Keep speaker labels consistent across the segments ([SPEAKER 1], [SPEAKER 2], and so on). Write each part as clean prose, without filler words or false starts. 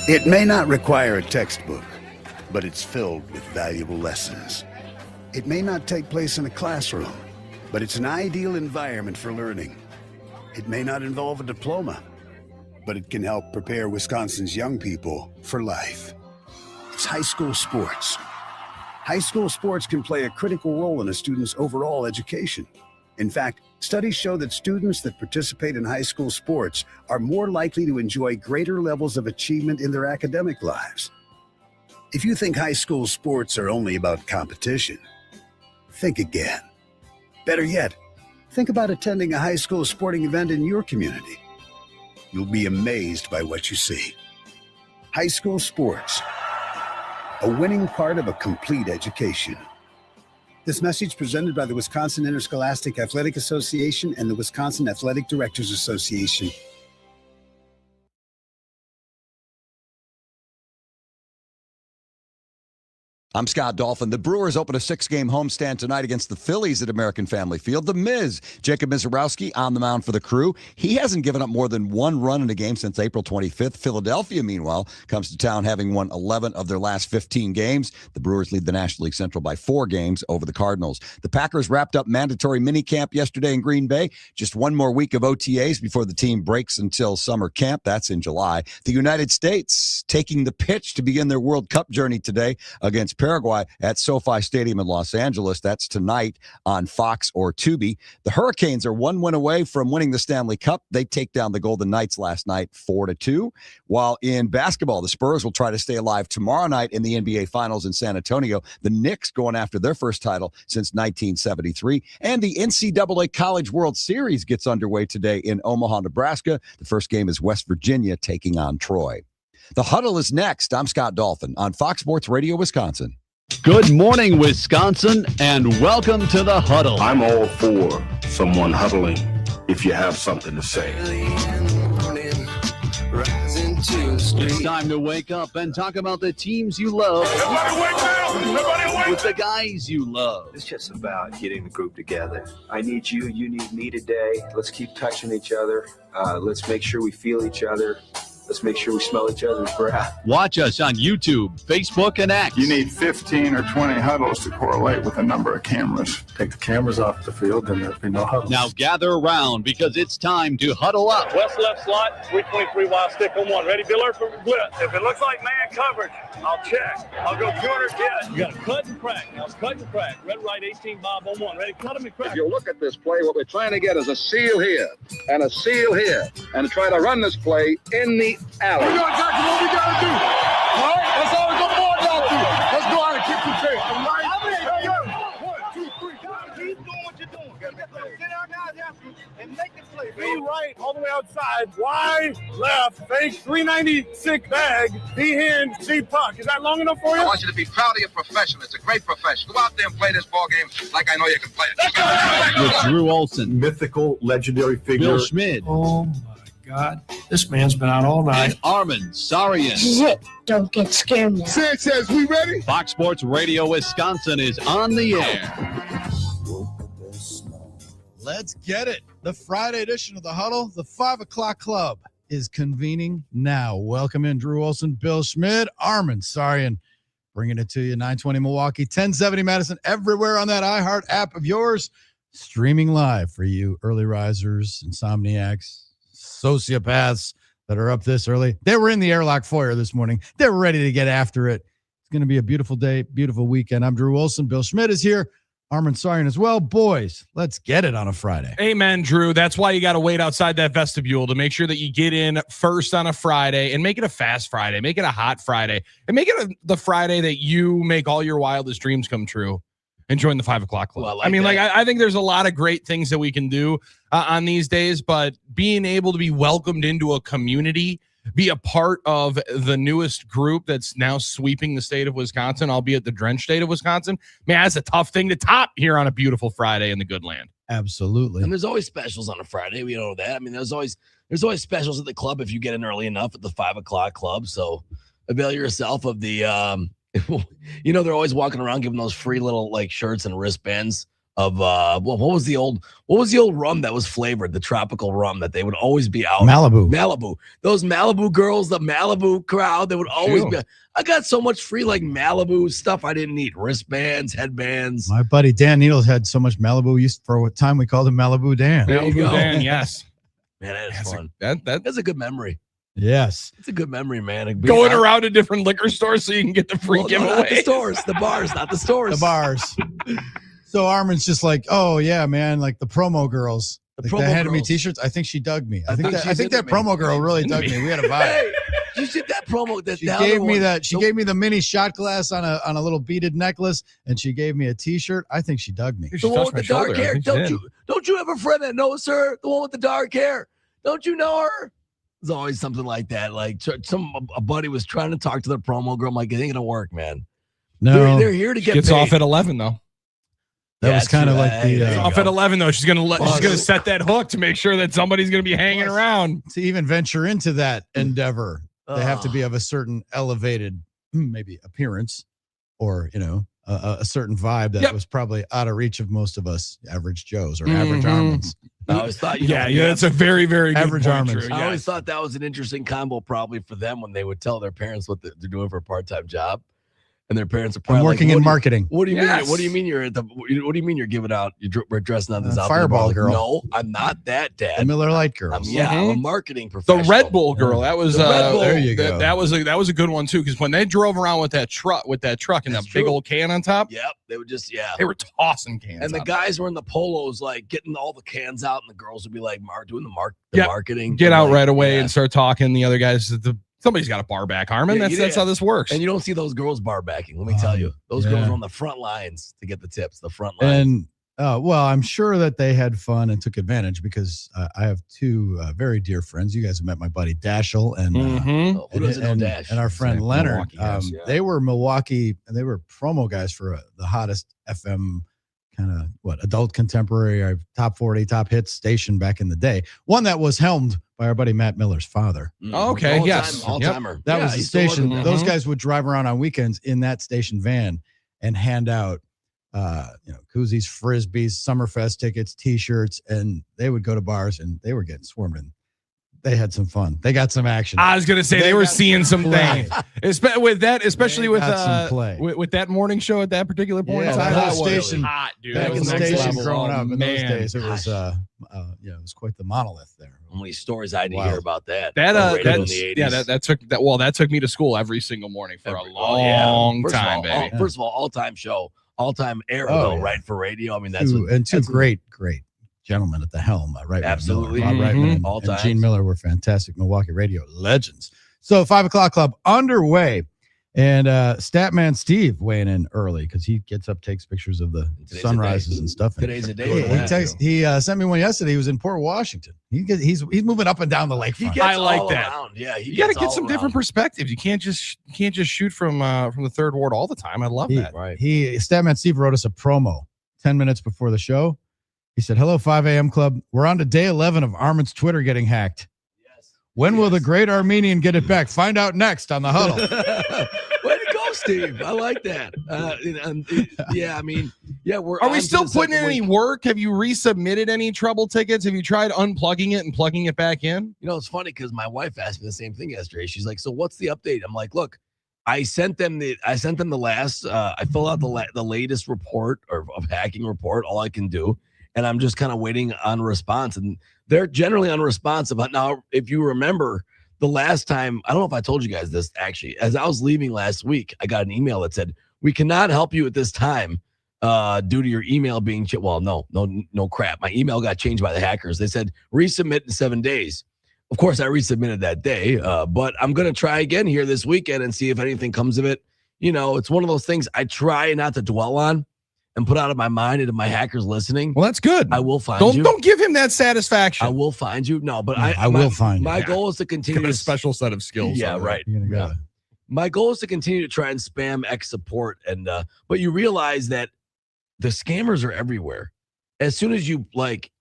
[SPEAKER 1] It may not require a textbook, but it's filled with valuable lessons. It may not take place in a classroom, but it's an ideal environment for learning. It may not involve a diploma, but it can help prepare Wisconsin's young people for life. It's high school sports. High school sports can play a critical role in a student's overall education. In fact, studies show that students that participate in high school sports are more likely to enjoy greater levels of achievement in their academic lives. If you think high school sports are only about competition, think again. Better yet, think about attending a high school sporting event in your community. You'll be amazed by what you see. High school sports, a winning part of a complete education. This message presented by the Wisconsin Interscholastic Athletic Association and the Wisconsin Athletic Directors Association.
[SPEAKER 2] I'm Scott Dolphin. The Brewers open a 6-game homestand tonight against the Phillies at American Family Field. The Miz, Jacob Misiorowski, on the mound for the Crew. He hasn't given up more than one run in a game since April 25th. Philadelphia, meanwhile, comes to town having won 11 of their last 15 games. The Brewers lead the National League Central by 4 games over the Cardinals. The Packers wrapped up mandatory minicamp yesterday in Green Bay. Just one more week of OTAs before the team breaks until summer camp. That's in July. The United States taking the pitch to begin their World Cup journey today against Paraguay at SoFi Stadium in Los Angeles. That's tonight on Fox or Tubi. The Hurricanes are 1 win away from winning the Stanley Cup. They take down the Golden Knights last night 4-2. While in basketball, the Spurs will try to stay alive tomorrow night in the NBA Finals in San Antonio. The Knicks going after their first title since 1973. And the NCAA College World Series gets underway today in Omaha, Nebraska. The first game is West Virginia taking on Troy. The Huddle is next. I'm Scott Dolphin on Fox Sports Radio Wisconsin.
[SPEAKER 3] Good morning, Wisconsin, and welcome to the Huddle.
[SPEAKER 4] I'm all for someone huddling if you have something to say.
[SPEAKER 3] It's time to wake up and talk about the teams you love.
[SPEAKER 4] Everybody wake up! Everybody wake
[SPEAKER 3] with the guys you love.
[SPEAKER 5] It's just about getting the group together. I need you, you need me today. Let's keep touching each other. Let's make sure we feel each other. Let's make sure we smell each other's breath.
[SPEAKER 3] Watch us on YouTube, Facebook, and X.
[SPEAKER 6] You need 15 or 20 huddles to correlate with the number of cameras.
[SPEAKER 7] Take the cameras off the field, and there'll be no huddles.
[SPEAKER 3] Now gather around because it's time to huddle up.
[SPEAKER 8] West left slot, 323 wide stick on 1. Ready, be alert for blitz. If it looks like man coverage, I'll check. I'll go 200 hit. You got to cut and crack. Now cut and crack. Red, right, 18, Bob on 1. Ready, cut him and crack.
[SPEAKER 9] If you look at this play, what we're trying to get is a seal here and a seal here and try to run this play in the alley.
[SPEAKER 4] We know exactly what we got to do. All right? That's all we're going to do. Let's go out and kick the tail. All right? 1, 2, 3. Keep doing what you're doing. Get our guys after you and make it play. Be right, all the way outside. Wide, left, fake, 396 bag, D-hand, C-puck. Is that long enough for you?
[SPEAKER 9] I want you to be proud of your profession. It's a great profession. Go out there and play this ball game like I know you can play it.
[SPEAKER 3] With Drew Olson,
[SPEAKER 7] Mythical, legendary figure.
[SPEAKER 3] Bill Schmidt.
[SPEAKER 7] Oh, my God. This man's been out all night.
[SPEAKER 3] And Armen Sarian.
[SPEAKER 10] This is it. Don't get scared now.
[SPEAKER 4] Sanchez, we ready?
[SPEAKER 3] Fox Sports Radio Wisconsin is on the air.
[SPEAKER 11] Let's get it. The Friday edition of the Huddle, the 5 o'clock club, is convening now. Welcome in Drew Olson, Bill Schmidt, Armen Sarian, bringing it to you. 920 Milwaukee, 1070 Madison, everywhere on that iHeart app of yours. Streaming live for you early risers, insomniacs, sociopaths that are up this early. They were in the airlock foyer this morning. They're ready to get after it. It's going to be a beautiful day, beautiful weekend. I'm Drew Olson. Bill Schmidt is here. Armen Sarian as well. Boys, let's get it on a Friday.
[SPEAKER 12] Amen, Drew. That's why you got to wait outside that vestibule to make sure that you get in first on a Friday and make it a fast Friday. Make it a hot Friday. And make it the Friday that you make all your wildest dreams come true and join the 5 o'clock club. Well, I think there's a lot of great things that we can do on these days, but being able to be welcomed into a community, be a part of the newest group that's now sweeping the state of Wisconsin, albeit the drenched state of Wisconsin, man, that's a tough thing to top here on a beautiful Friday in the good land.
[SPEAKER 11] Absolutely.
[SPEAKER 13] And there's always specials on a Friday. We know that. I mean, there's always specials at the club if you get in early enough at the 5 o'clock club. So avail yourself of the, they're always walking around giving those free little like shirts and wristbands what was the old rum that was flavored, the tropical rum that they would always be out.
[SPEAKER 11] Malibu.
[SPEAKER 13] Those Malibu girls, the Malibu crowd, they would always be. I got so much free like Malibu stuff I didn't need. Wristbands, headbands.
[SPEAKER 11] My buddy Dan Needles had so much Malibu. For a time we called him Malibu Dan.
[SPEAKER 12] Malibu Dan, yes.
[SPEAKER 13] Man, that is fun.
[SPEAKER 12] That's
[SPEAKER 13] a good memory.
[SPEAKER 11] Yes.
[SPEAKER 13] It's a good memory, man.
[SPEAKER 12] Going around to different liquor stores so you can get the free giveaway.
[SPEAKER 13] Not the stores, the bars, not the stores.
[SPEAKER 11] The bars. So Armen's just like, oh yeah, man, like the promo girls. They handed me T-shirts. I think she dug me. I think that promo girl really dug me. We had a vibe.
[SPEAKER 13] Hey, you did that promo.
[SPEAKER 11] She gave me that. She gave me the mini shot glass on a little beaded necklace, and she gave me a T-shirt. I think she dug me.
[SPEAKER 13] The one with the dark hair. Don't you have a friend that knows her? The one with the dark hair. Don't you know her? There's always something like that. Like a buddy was trying to talk to the promo girl. I'm like, it ain't gonna work, man.
[SPEAKER 11] No,
[SPEAKER 13] they're here to get
[SPEAKER 12] gets
[SPEAKER 13] paid.
[SPEAKER 12] off at 11 though.
[SPEAKER 11] That was kind of like the
[SPEAKER 12] off at 11 though. She's gonna set that hook to make sure that somebody's gonna be hanging around.
[SPEAKER 11] To even venture into that endeavor, they have to be of a certain elevated, maybe appearance, or a certain vibe that was probably out of reach of most of us average Joes or average Armens.
[SPEAKER 13] I always thought,
[SPEAKER 12] that's a very, very good
[SPEAKER 11] average Armens.
[SPEAKER 13] I always thought that was an interesting combo, probably for them when they would tell their parents what they're doing for a part-time job. And their parents are probably
[SPEAKER 11] working in marketing.
[SPEAKER 13] What do you mean? What do you mean you're what do you mean you're giving out? We're dressing on this
[SPEAKER 11] Fireball girl.
[SPEAKER 13] No, I'm not that, Dad.
[SPEAKER 11] The Miller Lite girl.
[SPEAKER 13] I'm a marketing professional.
[SPEAKER 12] The Red Bull girl. That was
[SPEAKER 11] there you go.
[SPEAKER 12] That was a good one too. Because when they drove around with that truck and that big old can on top.
[SPEAKER 13] Yep, they would just
[SPEAKER 12] they were tossing cans.
[SPEAKER 13] And the guys were in the polos, like getting all the cans out, and the girls would be like doing the marketing.
[SPEAKER 12] Get out right away and start talking. The other guys, somebody's got a bar back, Armen. That's how this works.
[SPEAKER 13] And you don't see those girls bar backing. Let me tell you, those girls are on the front lines to get the tips. The front lines.
[SPEAKER 11] And well, I'm sure that they had fun and took advantage because I have two very dear friends. You guys have met my buddy Dashel and our friend Leonard. They were Milwaukee, and they were promo guys for the hottest FM kind of adult contemporary top 40 top hits station back in the day. One that was helmed by our buddy Matt Miller's father.
[SPEAKER 12] Okay,
[SPEAKER 13] all-timer.
[SPEAKER 11] That was the station. Those guys would drive around on weekends in that station van and hand out koozies, frisbees, Summerfest tickets, T-shirts, and they would go to bars and they were getting swarmed in. They had some fun. They got some action.
[SPEAKER 12] I was gonna say they were seeing some things with that, especially with that morning show at that particular point.
[SPEAKER 11] Yeah,
[SPEAKER 12] that
[SPEAKER 11] station,
[SPEAKER 12] hot, dude.
[SPEAKER 11] Back in the station growing up in those days, it was
[SPEAKER 13] it
[SPEAKER 11] was quite the monolith there.
[SPEAKER 13] How many stories I had to hear about that?
[SPEAKER 12] That took me to school every single morning for a long time, baby.
[SPEAKER 13] First of all, all-time show, all-time era though, right, for radio. I mean,
[SPEAKER 11] two great gentlemen at the helm, right?
[SPEAKER 13] Absolutely.
[SPEAKER 11] Bob Reitman and Gene Miller were fantastic Milwaukee radio legends. So 5 o'clock club underway, and Statman Steve weighing in early because he gets up, takes pictures of the sunrises and stuff.
[SPEAKER 13] Today's a day.
[SPEAKER 11] He sent me one yesterday. He was in Port Washington. He's moving up and down the lakefront.
[SPEAKER 12] I like that.
[SPEAKER 13] Around. Yeah,
[SPEAKER 12] you got to get some different perspectives. You can't just shoot from the third ward all the time. I love that.
[SPEAKER 13] Right.
[SPEAKER 11] Statman Steve wrote us a promo 10 minutes before the show. He said, "Hello, 5 a.m. club. We're on to day 11 of Armen's Twitter getting hacked. Yes. When will the great Armenian get it back? Find out next on the Huddle."
[SPEAKER 13] Way to go, Steve. I like that.
[SPEAKER 12] Are we still putting in any work? Have you resubmitted any trouble tickets? Have you tried unplugging it and plugging it back in?
[SPEAKER 13] It's funny because my wife asked me the same thing yesterday. She's like, "So what's the update?" I'm like, "Look, I sent them the last. I fill out the latest report of hacking report. All I can do." And I'm just kind of waiting on a response. And they're generally unresponsive. But now, if you remember the last time, I don't know if I told you guys this, actually, as I was leaving last week, I got an email that said, "We cannot help you at this time due to your email being changed." Well, no crap. My email got changed by the hackers. They said, resubmit in 7 days. Of course, I resubmitted that day, but I'm going to try again here this weekend and see if anything comes of it. It's one of those things I try not to dwell on and put out of my mind and if my hackers listening.
[SPEAKER 12] Well, that's good.
[SPEAKER 13] I will find you.
[SPEAKER 12] Don't give him that satisfaction.
[SPEAKER 13] I will find you. No, but
[SPEAKER 11] I will find you.
[SPEAKER 13] My goal is to continue
[SPEAKER 12] a special set of skills.
[SPEAKER 13] Yeah, right.
[SPEAKER 11] Yeah.
[SPEAKER 13] My goal is to continue to try and spam X support. And but you realize that the scammers are everywhere. As soon as you like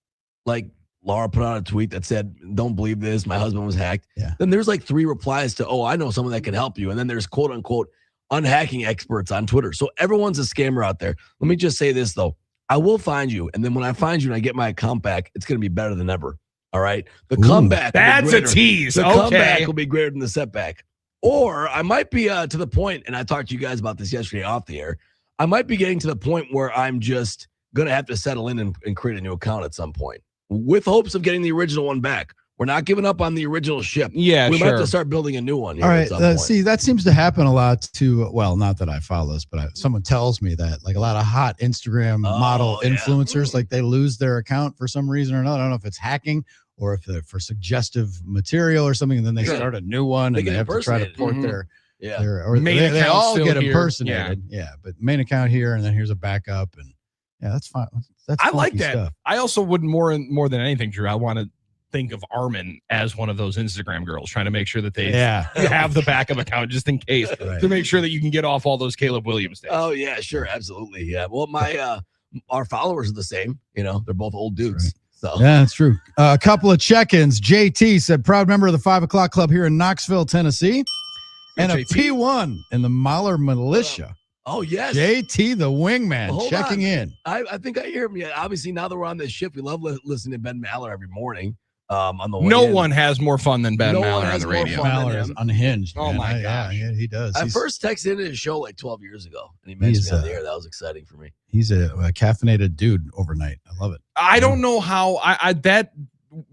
[SPEAKER 13] Laura put out a tweet that said, "Don't believe this, my husband was hacked."
[SPEAKER 11] Yeah.
[SPEAKER 13] Then there's like 3 replies to, "Oh, I know someone that can help you." And then there's quote unquote unhacking experts on Twitter. So everyone's a scammer out there. Let me just say this though. I will find you. And then when I find you and I get my account back, it's going to be better than ever. All right. The comeback.
[SPEAKER 12] That's a tease.
[SPEAKER 13] The
[SPEAKER 12] Okay.
[SPEAKER 13] comeback will be greater than the setback. Or I might be to the point, and I talked to you guys about this yesterday off the air. I might be getting to the point where I'm just going to have to settle in and create a new account at some point with hopes of getting the original one back. We're not giving up on the original ship.
[SPEAKER 12] Yeah,
[SPEAKER 13] we
[SPEAKER 12] sure.
[SPEAKER 13] might have to start building a new one.
[SPEAKER 11] All right.
[SPEAKER 13] at some point.
[SPEAKER 11] See, that seems to happen a lot to, well, not that I follow this, but someone tells me that like a lot of hot Instagram model influencers, like they lose their account for some reason or another. I don't know if it's hacking or if they're for suggestive material or something, and then they start a new one and they have to try to port their or
[SPEAKER 12] main
[SPEAKER 11] they all
[SPEAKER 12] still
[SPEAKER 11] get
[SPEAKER 12] here.
[SPEAKER 11] impersonated. Yeah, but main account here, and then here's a backup, and yeah, that's fine. That's
[SPEAKER 12] I like
[SPEAKER 11] funky
[SPEAKER 12] that.
[SPEAKER 11] stuff.
[SPEAKER 12] I also would more than anything, Drew. I want to think of Armen as one of those Instagram girls, trying to make sure that they have the backup account just in case to make sure that you can get off all those Caleb Williams days.
[SPEAKER 13] Oh yeah, sure, absolutely. Yeah. Well, our followers are the same. You know, they're both old dudes. So
[SPEAKER 11] yeah, that's true. A couple of check-ins. JT said, proud member of the 5 o'clock club here in Knoxville, Tennessee, and a P1 in the Mahler Militia.
[SPEAKER 13] Oh yes,
[SPEAKER 11] JT the wingman checking in.
[SPEAKER 13] I think I hear him. Yeah, obviously now that we're on this ship, we love listening to Ben Maller every morning. On the way
[SPEAKER 12] no
[SPEAKER 13] in.
[SPEAKER 12] one has more fun than Ben
[SPEAKER 13] No
[SPEAKER 12] Maller
[SPEAKER 13] one
[SPEAKER 12] on
[SPEAKER 13] has
[SPEAKER 12] the
[SPEAKER 13] more
[SPEAKER 12] radio.
[SPEAKER 13] fun than
[SPEAKER 11] Maller is
[SPEAKER 13] him.
[SPEAKER 11] unhinged.
[SPEAKER 12] Oh
[SPEAKER 11] man.
[SPEAKER 12] my gosh.
[SPEAKER 11] Yeah, he does.
[SPEAKER 13] I first texted into his show like 12 years ago, and he mentioned me on the air. That was exciting for me.
[SPEAKER 11] He's a caffeinated dude overnight. I love it.
[SPEAKER 12] I don't know how that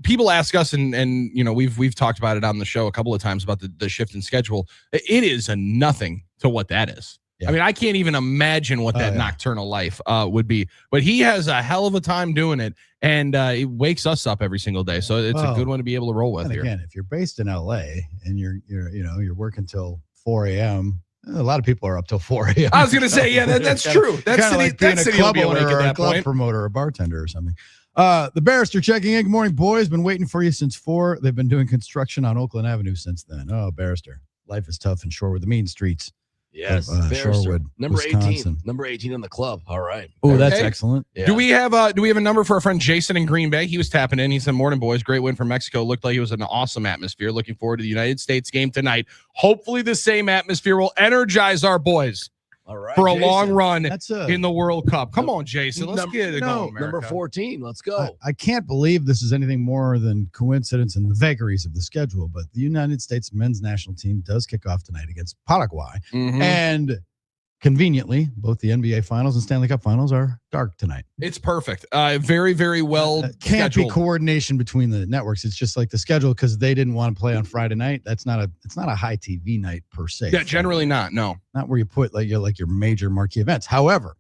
[SPEAKER 12] people ask us, and you know we've talked about it on the show a couple of times about the shift in schedule. It is a nothing to what that is.
[SPEAKER 11] Yeah.
[SPEAKER 12] I mean, I can't even imagine what that nocturnal life would be. But he has a hell of a time doing it, and it wakes us up every single day. So it's a good one to be able to roll with
[SPEAKER 11] and
[SPEAKER 12] here.
[SPEAKER 11] again, if you're based in LA and you're working till 4 a.m., a lot of people are up till 4 a.m.
[SPEAKER 12] I was going to say, yeah, that's true. That's
[SPEAKER 11] kind of like being a
[SPEAKER 12] city
[SPEAKER 11] club
[SPEAKER 12] will be awake
[SPEAKER 11] owner
[SPEAKER 12] at
[SPEAKER 11] or a
[SPEAKER 12] that
[SPEAKER 11] club
[SPEAKER 12] point.
[SPEAKER 11] promoter or a bartender or something. The barrister checking in. Good morning, boys. Been waiting for you since 4. They've been doing construction on Oakland Avenue since then. Oh, barrister. Life is tough in Shorewood, the mean streets.
[SPEAKER 13] Yes,
[SPEAKER 11] Shorewood,
[SPEAKER 13] number
[SPEAKER 11] Wisconsin.
[SPEAKER 13] 18, number 18 in the club. All right.
[SPEAKER 11] Oh, that's excellent.
[SPEAKER 13] Yeah.
[SPEAKER 12] Do we have a number for our friend Jason in Green Bay? He was tapping in. He said, "Morning, boys. Great win for Mexico. Looked like it was an awesome atmosphere. Looking forward to the United States game tonight. Hopefully, the same atmosphere will energize our boys
[SPEAKER 13] All right,
[SPEAKER 12] for a
[SPEAKER 13] Jason.
[SPEAKER 12] long run
[SPEAKER 11] That's
[SPEAKER 12] in the World Cup. Come on, Jason. Let's get it going, America.
[SPEAKER 13] Number 14. Let's go.
[SPEAKER 11] I can't believe this is anything more than coincidence and the vagaries of the schedule, but the United States men's national team does kick off tonight against Paraguay.
[SPEAKER 12] Mhm.
[SPEAKER 11] And conveniently, both the NBA Finals and Stanley Cup Finals are dark tonight.
[SPEAKER 12] It's perfect. Very, very well
[SPEAKER 11] Can't be
[SPEAKER 12] scheduled.
[SPEAKER 11] coordination between the networks. It's just like the schedule because they didn't want to play on Friday night. It's not a high TV night per se.
[SPEAKER 12] Yeah, generally not. No.
[SPEAKER 11] Not where you put like your major marquee events. However,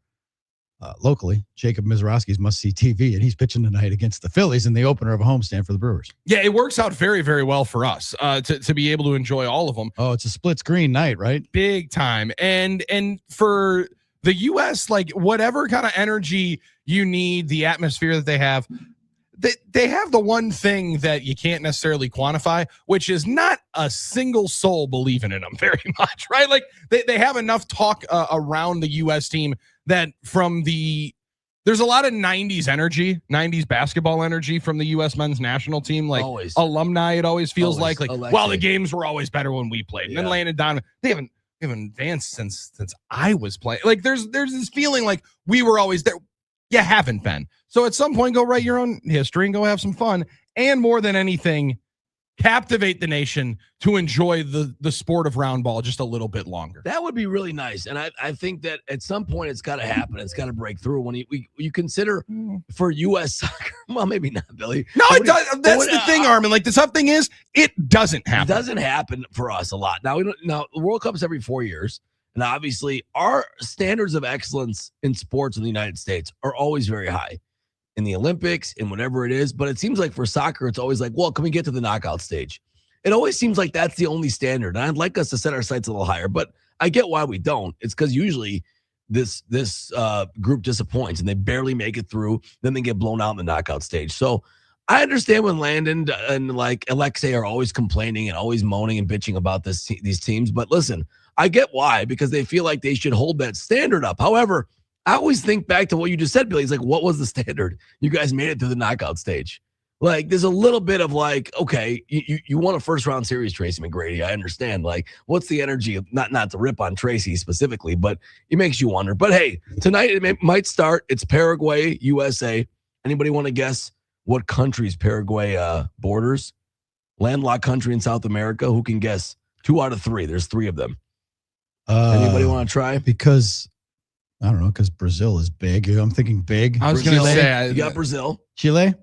[SPEAKER 11] locally, Jacob Mizorowski's must-see TV, and he's pitching tonight against the Phillies in the opener of a homestand for the Brewers.
[SPEAKER 12] Yeah, it works out very, very well for us to be able to enjoy all of them.
[SPEAKER 11] Oh, it's a split screen night, right?
[SPEAKER 12] Big time. And for the U.S., like whatever kind of energy you need, the atmosphere that they have the one thing that you can't necessarily quantify, which is not a single soul believing in them very much, right? Like they have enough talk around the U.S. team that there's a lot of 90s energy, 90s basketball energy from the U.S. men's national team. Like
[SPEAKER 13] Always.
[SPEAKER 12] alumni, it always feels like,
[SPEAKER 13] Alexei.
[SPEAKER 12] well, the games were always better when we played. And then Landon Donovan, they haven't advanced since I was playing. Like there's this feeling like we were always there. You haven't been. So at some point, go write your own history and go have some fun. And more than anything, captivate the nation to enjoy the sport of round ball just a little bit longer.
[SPEAKER 13] That would be really nice. And I think that at some point it's got to happen. It's got to break through when you consider for U.S. soccer. Well, maybe not, Billy.
[SPEAKER 12] No, it does. That's the thing, Armen. Like the tough thing is it doesn't happen.
[SPEAKER 13] It doesn't happen for us a lot. Now, the World Cup's every 4 years. And obviously our standards of excellence in sports in the United States are always very high. In the Olympics, in whatever it is. But it seems like for soccer, it's always like, well, can we get to the knockout stage? It always seems like that's the only standard. And I'd like us to set our sights a little higher, but I get why we don't. It's because usually this group disappoints and they barely make it through. Then they get blown out in the knockout stage. So I understand when Landon and like Alexei are always complaining and always moaning and bitching about these teams. But listen, I get why, because they feel like they should hold that standard up. However, I always think back to what you just said, Billy. It's like, what was the standard? You guys made it to the knockout stage. Like, there's a little bit of like, okay, you won a first round series, Tracy McGrady. I understand. Like, what's the energy of not to rip on Tracy specifically, but it makes you wonder. But hey, tonight it might start. It's Paraguay, USA. Anybody want to guess what countries Paraguay borders? Landlocked country in South America. Who can guess? 2 out of 3. There's 3 of them. Anybody want to try?
[SPEAKER 11] Because I don't know. Because Brazil is big. I'm thinking big.
[SPEAKER 12] I was going to say
[SPEAKER 13] you got Brazil.
[SPEAKER 11] Chile.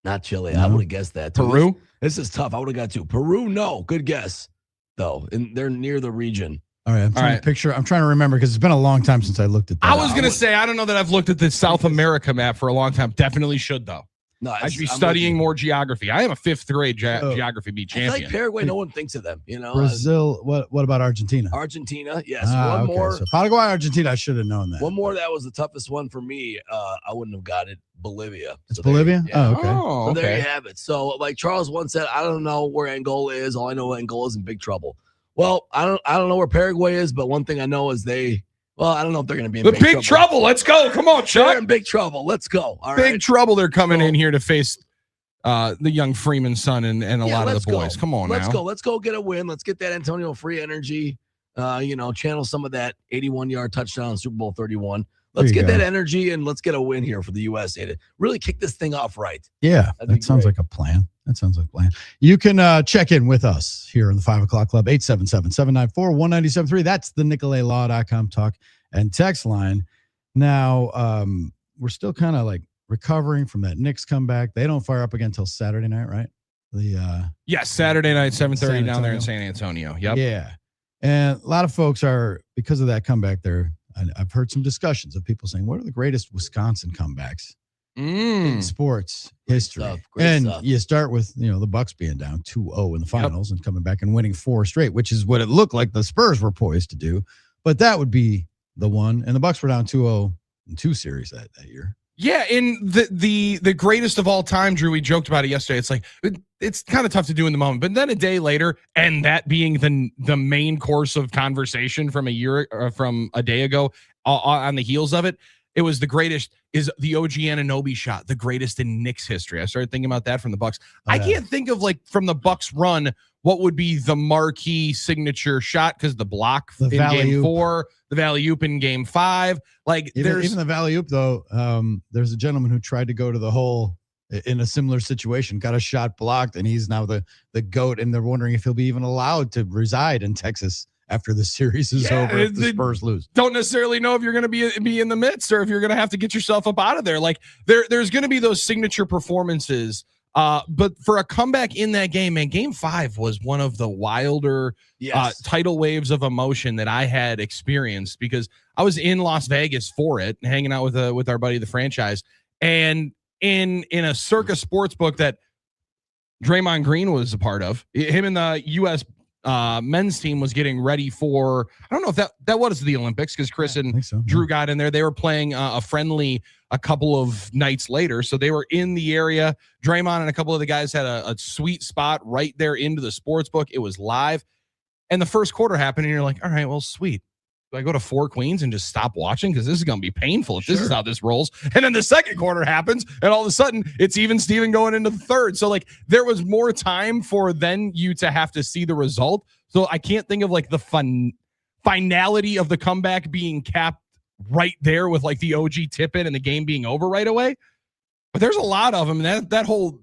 [SPEAKER 13] Not Chile.
[SPEAKER 11] No.
[SPEAKER 13] I would have guessed that too.
[SPEAKER 12] Peru?
[SPEAKER 13] This is tough. I would have got 2. Peru, no. Good guess, though. And they're near the region.
[SPEAKER 11] All right. I'm trying to remember because it's been a long time since I looked at that.
[SPEAKER 12] I was going to say, I don't know that I've looked at the South America map for a long time. Definitely should, though.
[SPEAKER 13] No,
[SPEAKER 12] I should be studying more geography. I am a 5th grade geography beat champion.
[SPEAKER 13] It's like Paraguay. No one thinks of them, you know.
[SPEAKER 11] Brazil. What about Argentina?
[SPEAKER 13] Argentina, yes. One more.
[SPEAKER 11] So Paraguay, Argentina. I should have known that.
[SPEAKER 13] One more. That was the toughest one for me. I wouldn't have got it. Bolivia.
[SPEAKER 11] It's Bolivia?
[SPEAKER 13] Yeah.
[SPEAKER 11] Okay.
[SPEAKER 13] So there you have it. So like Charles once said, I don't know where Angola is. All I know Angola is in big trouble. Well, I don't know where Paraguay is, but one thing I know is I don't know if they're going to be in
[SPEAKER 12] big trouble. Let's go. Come on, Chuck.
[SPEAKER 13] They're in big trouble. Let's go. All right.
[SPEAKER 12] Big trouble. They're coming in here to face the young Freeman son and a lot of the boys. Come on,
[SPEAKER 13] Let's go. Let's go get a win. Let's get that Antonio free energy. Channel some of that 81-yard touchdown Super Bowl 31. Let's get that energy and let's get a win here for the USA to really kick this thing off right.
[SPEAKER 11] Yeah, that sounds like a plan. You can check in with us here in the 5 o'clock club, 877-794-1973. That's the NicoletLaw.com talk and text line. Now, we're still kind of like recovering from that Knicks comeback. They don't fire up again until Saturday night, right?
[SPEAKER 12] Yes, Saturday night, 7:30 down there in San Antonio. Yep.
[SPEAKER 11] Yeah. And a lot of folks are, because of that comeback there, I've heard some discussions of people saying, what are the greatest Wisconsin comebacks in sports history?
[SPEAKER 13] Great stuff.
[SPEAKER 11] You start with, the Bucks being down 2-0 in the finals and coming back and winning 4 straight, which is what it looked like the Spurs were poised to do. But that would be the one. And the Bucks were down 2-0 in 2 series that year.
[SPEAKER 12] Yeah, in the greatest of all time, Drew, we joked about it yesterday. It's like it's kind of tough to do in the moment, but then a day later, and that being the main course of conversation from a day ago, on the heels of it, it was the greatest. Is the OG Anunoby shot the greatest in Knicks history? I started thinking about that from the Bucks. I can't think of from the Bucks run what would be the marquee signature shot because the block in Game 4, the Valley-oop in Game 5.
[SPEAKER 11] Even the Valley-oop, though, there's a gentleman who tried to go to the hole in a similar situation, got a shot blocked, and he's now the GOAT, and they're wondering if he'll be even allowed to reside in Texas after the series is over if the Spurs lose.
[SPEAKER 12] Don't necessarily know if you're going to be in the midst or if you're going to have to get yourself up out of there. There's going to be those signature performances. But for a comeback in that game, man, Game 5 was one of the wilder tidal waves of emotion that I had experienced because I was in Las Vegas for it, hanging out with our buddy, the franchise, and in a Circa Sportsbook that Draymond Green was a part of. Him and the U.S. Men's team was getting ready for, I don't know if that was the Olympics because Chris and Drew got in there. They were playing a friendly a couple of nights later. So they were in the area. Draymond and a couple of the guys had a sweet spot right there into the sports book. It was live. And the first quarter happened and you're like, all right, well, sweet. Do I go to 4 Queens and just stop watching? Because this is going to be painful if this is how this rolls. And then the second quarter happens, and all of a sudden, it's even Steven going into the third. So, there was more time for then you to have to see the result. So I can't think of, the finality of the comeback being capped right there with, the OG tip-in and the game being over right away. But there's a lot of them. And that whole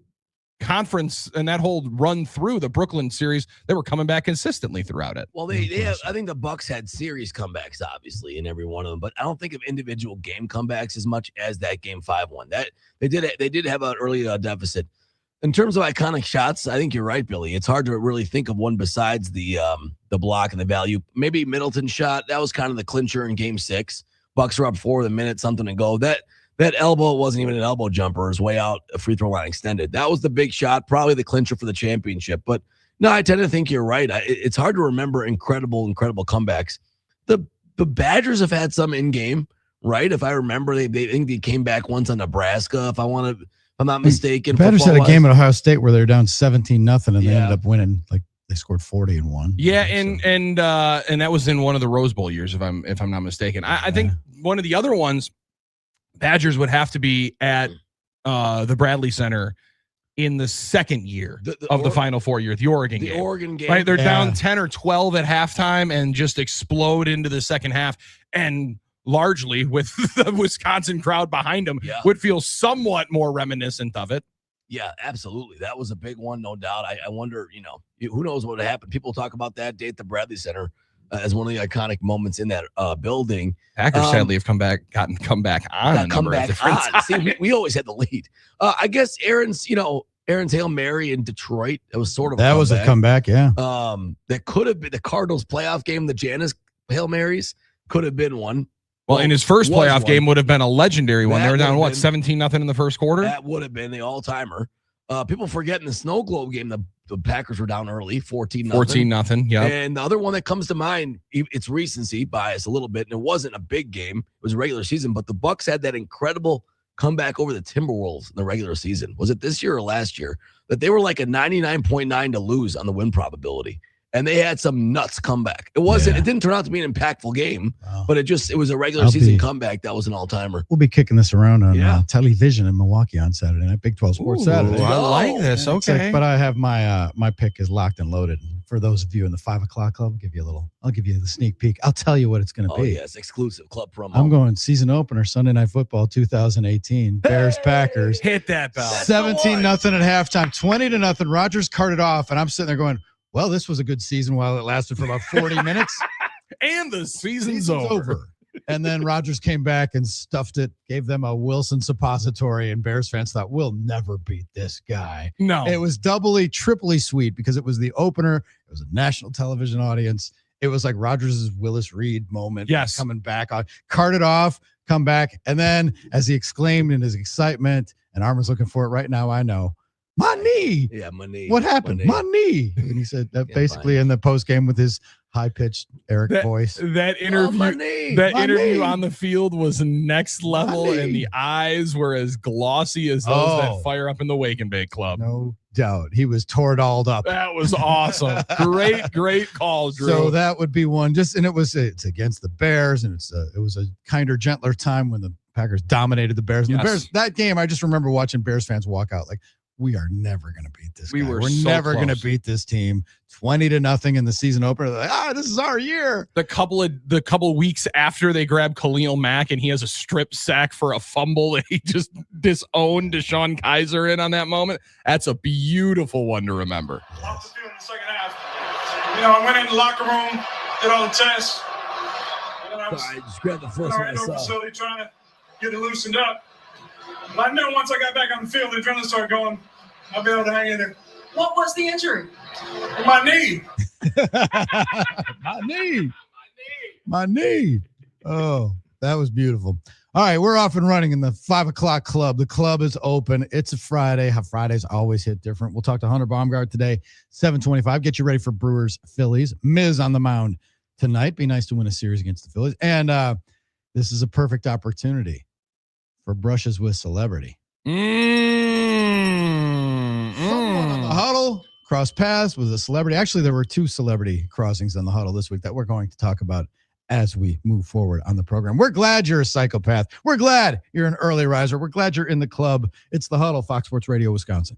[SPEAKER 12] conference and that whole run through the Brooklyn series, they were coming back consistently throughout it.
[SPEAKER 13] Well, they have, I think the Bucks had series comebacks, obviously, in every one of them, but I don't think of individual game comebacks as much as that Game 5 one. That they did have an early deficit. In terms of iconic shots, I think you're right, Billy. It's hard to really think of one besides the block and the value. Maybe Middleton's shot, that was kind of the clincher in Game 6. Bucks were up 4 with a minute, something to go. That elbow wasn't even an elbow jumper. It was way out, a free throw line extended. That was the big shot, probably the clincher for the championship. But no, I tend to think you're right. It's hard to remember incredible comebacks. The Badgers have had some in game, right? If I remember, they think they came back once on Nebraska. If I'm not mistaken.
[SPEAKER 11] Badgers had a game at Ohio State where they were down 17-0, and they ended up winning. They scored 40 and won.
[SPEAKER 12] Yeah, and that was in one of the Rose Bowl years, if I'm not mistaken. I think one of the other ones. Badgers would have to be at the Bradley Center in the second year of the Final Four year, the Oregon game.
[SPEAKER 13] The Oregon game.
[SPEAKER 12] Right? They're down 10 or 12 at halftime and just explode into the second half. And largely with the Wisconsin crowd behind them would feel somewhat more reminiscent of it.
[SPEAKER 13] Yeah, absolutely. That was a big one, no doubt. I wonder, who knows what would happen. People talk about that day at the Bradley Center as one of the iconic moments in that building.
[SPEAKER 12] Packers sadly have come back on a number of different times.
[SPEAKER 13] See, we always had the lead. I guess Aaron's Hail Mary in Detroit. It was sort of
[SPEAKER 11] a comeback, yeah.
[SPEAKER 13] That could have been the Cardinals playoff game. The Janice Hail Marys could have been one.
[SPEAKER 12] Well, in his first playoff game would have been a legendary one. They were down 17-0 in the first quarter.
[SPEAKER 13] That would have been the all-timer. People forget in the Snow Globe game, the Packers were down early, 14-0.
[SPEAKER 12] 14-0, yeah.
[SPEAKER 13] And the other one that comes to mind, it's recency bias a little bit, and it wasn't a big game. It was a regular season, but the Bucks had that incredible comeback over the Timberwolves in the regular season. Was it this year or last year? That they were like a 99.9 to lose on the win probability. And they had some nuts comeback. It didn't turn out to be an impactful game, but it was a regular season comeback that was an all-timer.
[SPEAKER 11] We'll be kicking this around on television in Milwaukee on Saturday night, Big 12 Sports Saturday.
[SPEAKER 12] I like this. Okay.
[SPEAKER 11] But I have my pick is locked and loaded. For those of you in the 5 o'clock club, I'll give you the sneak peek. I'll tell you what it's going to be.
[SPEAKER 13] Oh, yes, exclusive club promo.
[SPEAKER 11] I'm going season opener, Sunday Night Football 2018. Bears Packers.
[SPEAKER 12] Hit that bell.
[SPEAKER 11] 17-0 at halftime, 20-0. Rodgers carted off, and I'm sitting there going, well, this was a good season while it lasted for about 40 minutes.
[SPEAKER 12] And the season's over.
[SPEAKER 11] And then Rodgers came back and stuffed it, gave them a Wilson suppository, and Bears fans thought, we'll never beat this guy.
[SPEAKER 12] No.
[SPEAKER 11] It was doubly, triply sweet because it was the opener. It was a national television audience. It was like Rodgers' Willis Reed moment.
[SPEAKER 12] Yes.
[SPEAKER 11] Coming back on, carted off, come back. And then as he exclaimed in his excitement, and Armen's looking for it right now, I know, my knee.
[SPEAKER 13] Yeah, my knee.
[SPEAKER 11] What happened? My knee. And he said that basically in the post game with his high-pitched Eric voice.
[SPEAKER 12] That interview on the field was next level, and the eyes were as glossy as those that fire up in the Wake and Bake Club.
[SPEAKER 11] No doubt. He was tore-dolled up.
[SPEAKER 12] That was awesome. Great call, Drew.
[SPEAKER 11] So that would be one. It's against the Bears, and it was a kinder, gentler time when the Packers dominated the Bears. And the Bears, that game, I just remember watching Bears fans walk out like, we are never going to beat this guy. We're
[SPEAKER 12] so
[SPEAKER 11] never
[SPEAKER 12] close.
[SPEAKER 11] going to beat this team. 20-0 in the season opener. They're like, this is our year.
[SPEAKER 12] The couple weeks after they grab Khalil Mack and he has a strip sack for a fumble that he just disowned Deshaun Kaiser in on that moment. That's a beautiful one to remember.
[SPEAKER 4] Off the field in the second half. I went in the locker room, did all the tests. And then I was
[SPEAKER 13] just grabbed the first one I saw.
[SPEAKER 4] facility trying to get it loosened up. But I knew once I got back on the field, the adrenaline started going. I'll be able to hang in there.
[SPEAKER 14] What was the injury?
[SPEAKER 4] My knee.
[SPEAKER 11] My knee. Oh, that was beautiful. All right, we're off and running in the 5 o'clock club. The club is open. It's a Friday. How Fridays always hit different. We'll talk to Hunter Baumgardt today, 7:25. Get you ready for Brewers Phillies. Miz on the mound tonight. Be nice to win a series against the Phillies. And this is a perfect opportunity for brushes with celebrity. Someone on the Huddle crossed paths with a celebrity. Actually, there were 2 celebrity crossings on the Huddle this week that we're going to talk about as we move forward on the program. We're glad you're a psychopath. We're glad you're an early riser. We're glad you're in the club. It's the Huddle, Fox Sports Radio, Wisconsin.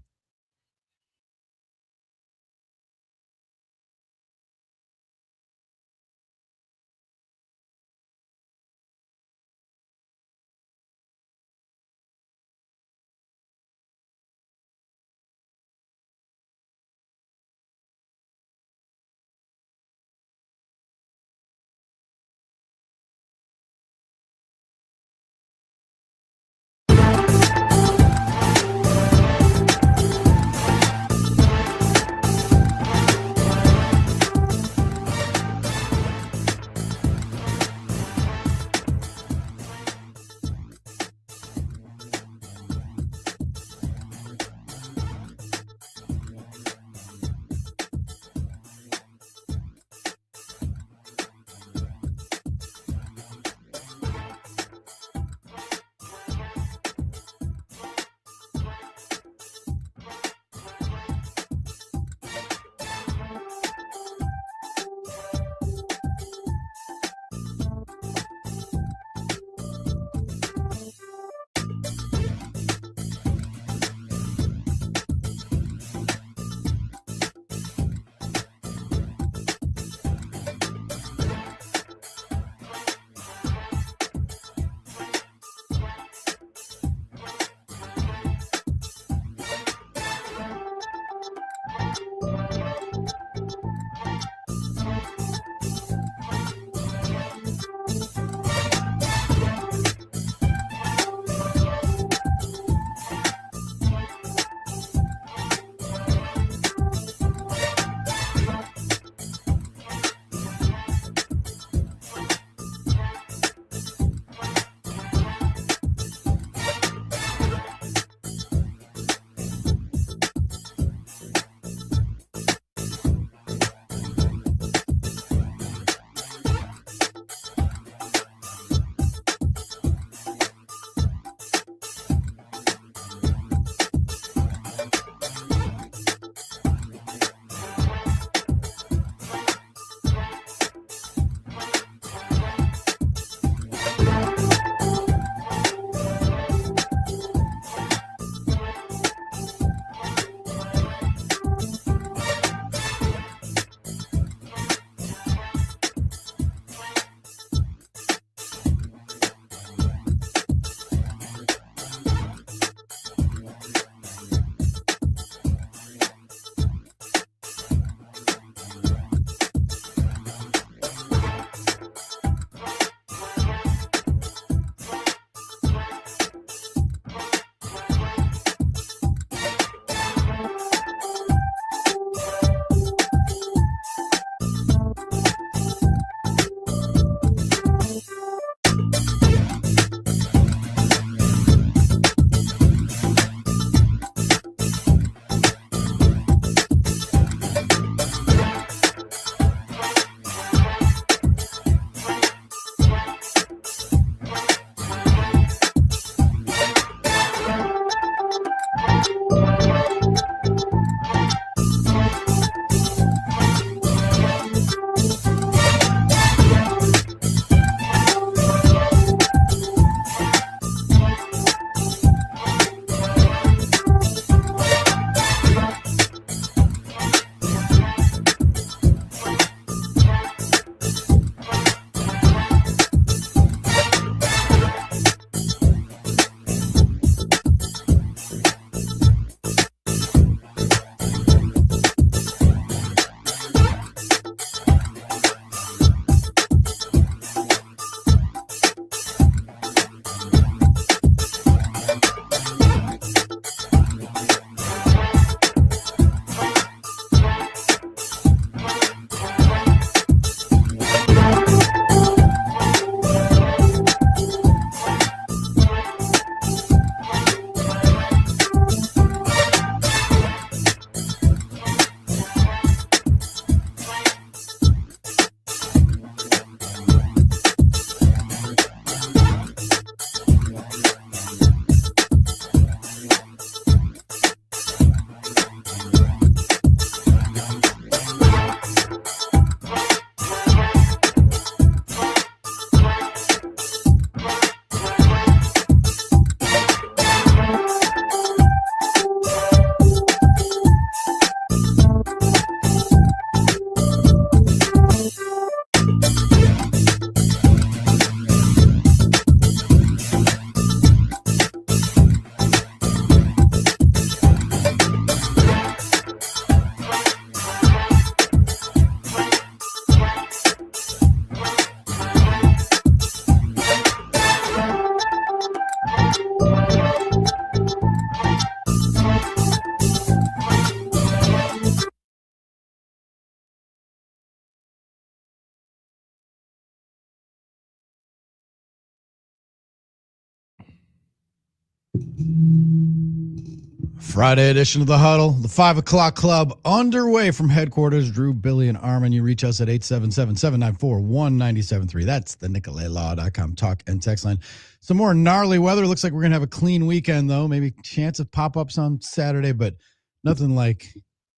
[SPEAKER 11] Friday edition of the Huddle, the 5 o'clock club, underway from headquarters. Drew, Billy, and Armen. You reach us at 877-794-1973. That's the NicoletLaw.com talk and text line. Some more gnarly weather. Looks like we're going to have a clean weekend, though. Maybe chance of pop-ups on Saturday, but nothing like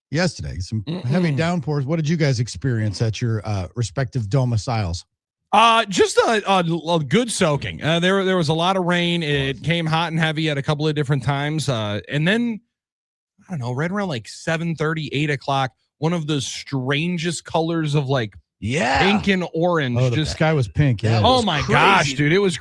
[SPEAKER 11] yesterday. Some heavy downpours. What did you guys experience at your respective domiciles?
[SPEAKER 12] Just a good soaking. There was a lot of rain. It came hot and heavy at a couple of different times. And then, I don't know, right around like 7:30, 8 o'clock, one of the strangest colors of like pink and orange.
[SPEAKER 11] Oh, the sky was pink. Yeah.
[SPEAKER 12] Oh my gosh, dude. It was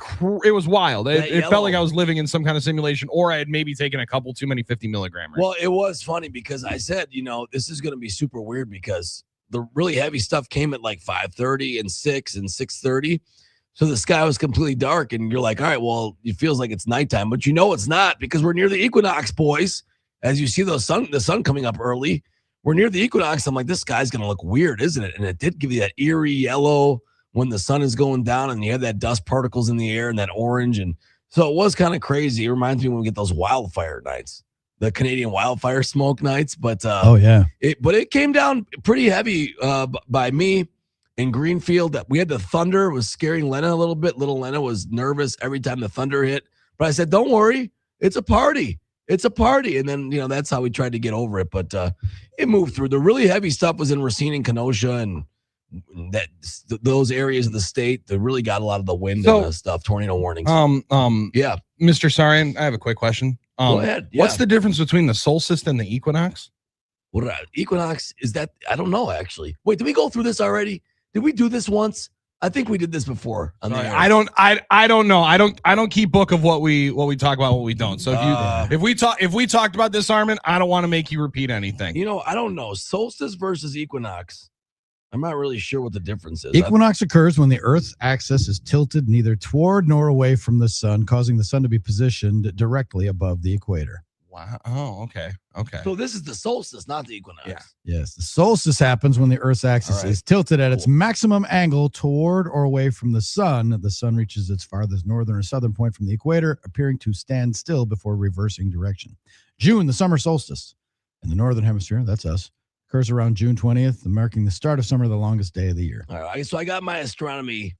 [SPEAKER 12] wild. It felt like I was living in some kind of simulation, or I had maybe taken a couple too many 50 milligrammers.
[SPEAKER 13] Well, it was funny because I said, this is going to be super weird because the really heavy stuff came at like 5:30 and 6 and 6:30. So the sky was completely dark. And you're like, all right, well, it feels like it's nighttime, but it's not because we're near the equinox, boys. As you see the sun coming up early, we're near the equinox. I'm like, this sky's going to look weird, isn't it? And it did give you that eerie yellow when the sun is going down and you have that dust particles in the air and that orange. And so it was kind of crazy. It reminds me when we get those wildfire nights. The Canadian wildfire smoke nights, but it came down pretty heavy by me in Greenfield. That we had the thunder. It was scaring Lena a little bit. Little Lena was nervous every time the thunder hit, but I said, "Don't worry, it's a party. It's a party." And then that's how we tried to get over it, but it moved through. The really heavy stuff was in Racine and Kenosha and those areas of the state that really got a lot of the wind and stuff. Tornado warnings.
[SPEAKER 12] Yeah, Mr. Sarian, I have a quick question.
[SPEAKER 13] Go ahead. Yeah.
[SPEAKER 12] What's the difference between the solstice and the equinox?
[SPEAKER 13] Equinox is that? I don't know actually. Wait, did we go through this already? Did we do this once? I think we did this before.
[SPEAKER 12] I don't know. I don't keep book of what we talk about, what we don't. So if we talked about this, Armen, I don't want to make you repeat anything.
[SPEAKER 13] I don't know. Solstice versus equinox. I'm not really sure what the difference is.
[SPEAKER 11] Equinox occurs when the Earth's axis is tilted neither toward nor away from the sun, causing the sun to be positioned directly above the equator.
[SPEAKER 12] Wow. Oh, okay.
[SPEAKER 13] So this is the solstice, not the equinox.
[SPEAKER 12] Yeah.
[SPEAKER 11] Yes. The solstice happens when the Earth's axis is tilted at its maximum angle toward or away from the sun. The sun reaches its farthest northern or southern point from the equator, appearing to stand still before reversing direction. June, the summer solstice. In the northern hemisphere, that's us, occurs around June 20th, marking the start of summer, the longest day of the year.
[SPEAKER 13] All right. So I got my astronomy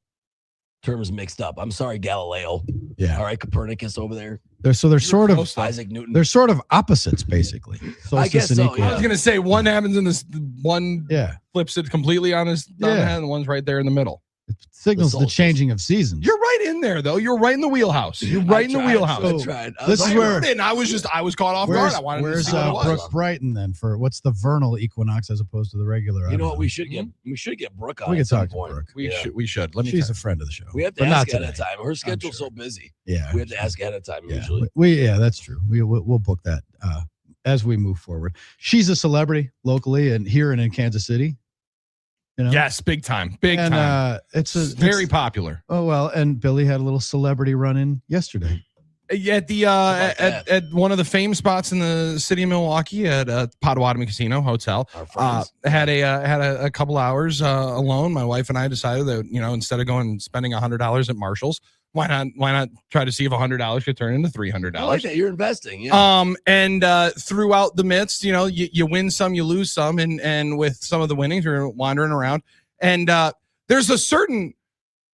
[SPEAKER 13] terms mixed up. I'm sorry, Galileo.
[SPEAKER 11] Yeah.
[SPEAKER 13] All right, Copernicus over there.
[SPEAKER 11] They're sort of
[SPEAKER 13] Isaac Newton.
[SPEAKER 11] They're sort of opposites, basically.
[SPEAKER 13] I guess so.
[SPEAKER 12] I was gonna say one happens in this, one flips it completely on his head, and one's right there in the middle.
[SPEAKER 11] It signals the changing of seasons.
[SPEAKER 12] You're right in there, though. You're right in the wheelhouse. You're right in the wheelhouse.
[SPEAKER 13] I tried.
[SPEAKER 11] This is where
[SPEAKER 12] I was caught off guard. I wanted to see what it was.
[SPEAKER 11] Brooke Brighton then for what's the vernal equinox as opposed to the regular?
[SPEAKER 13] You know what we should get? We should get Brooke on.
[SPEAKER 11] We can talk to
[SPEAKER 13] point.
[SPEAKER 11] Brooke.
[SPEAKER 12] We should.
[SPEAKER 11] She's a friend of the show.
[SPEAKER 13] We have to ask ahead of time. Her schedule's so busy.
[SPEAKER 11] Yeah,
[SPEAKER 13] we have to ask ahead of time usually.
[SPEAKER 11] That's true. We'll book that as we move forward. She's a celebrity locally and here and in Kansas City.
[SPEAKER 12] Yes, big time. It's very popular.
[SPEAKER 11] Oh well, and Billy had a little celebrity run-in yesterday.
[SPEAKER 12] At the at one of the fame spots in the city of Milwaukee at Potawatomi Casino Hotel. Had a couple hours alone. My wife and I decided that instead of going and spending $100 at Marshall's, why not try to see if $100 could turn into $300?
[SPEAKER 13] I like that. You're investing. Yeah.
[SPEAKER 12] And throughout the midst, you win some, you lose some, and with some of the winnings, you're wandering around, and there's a certain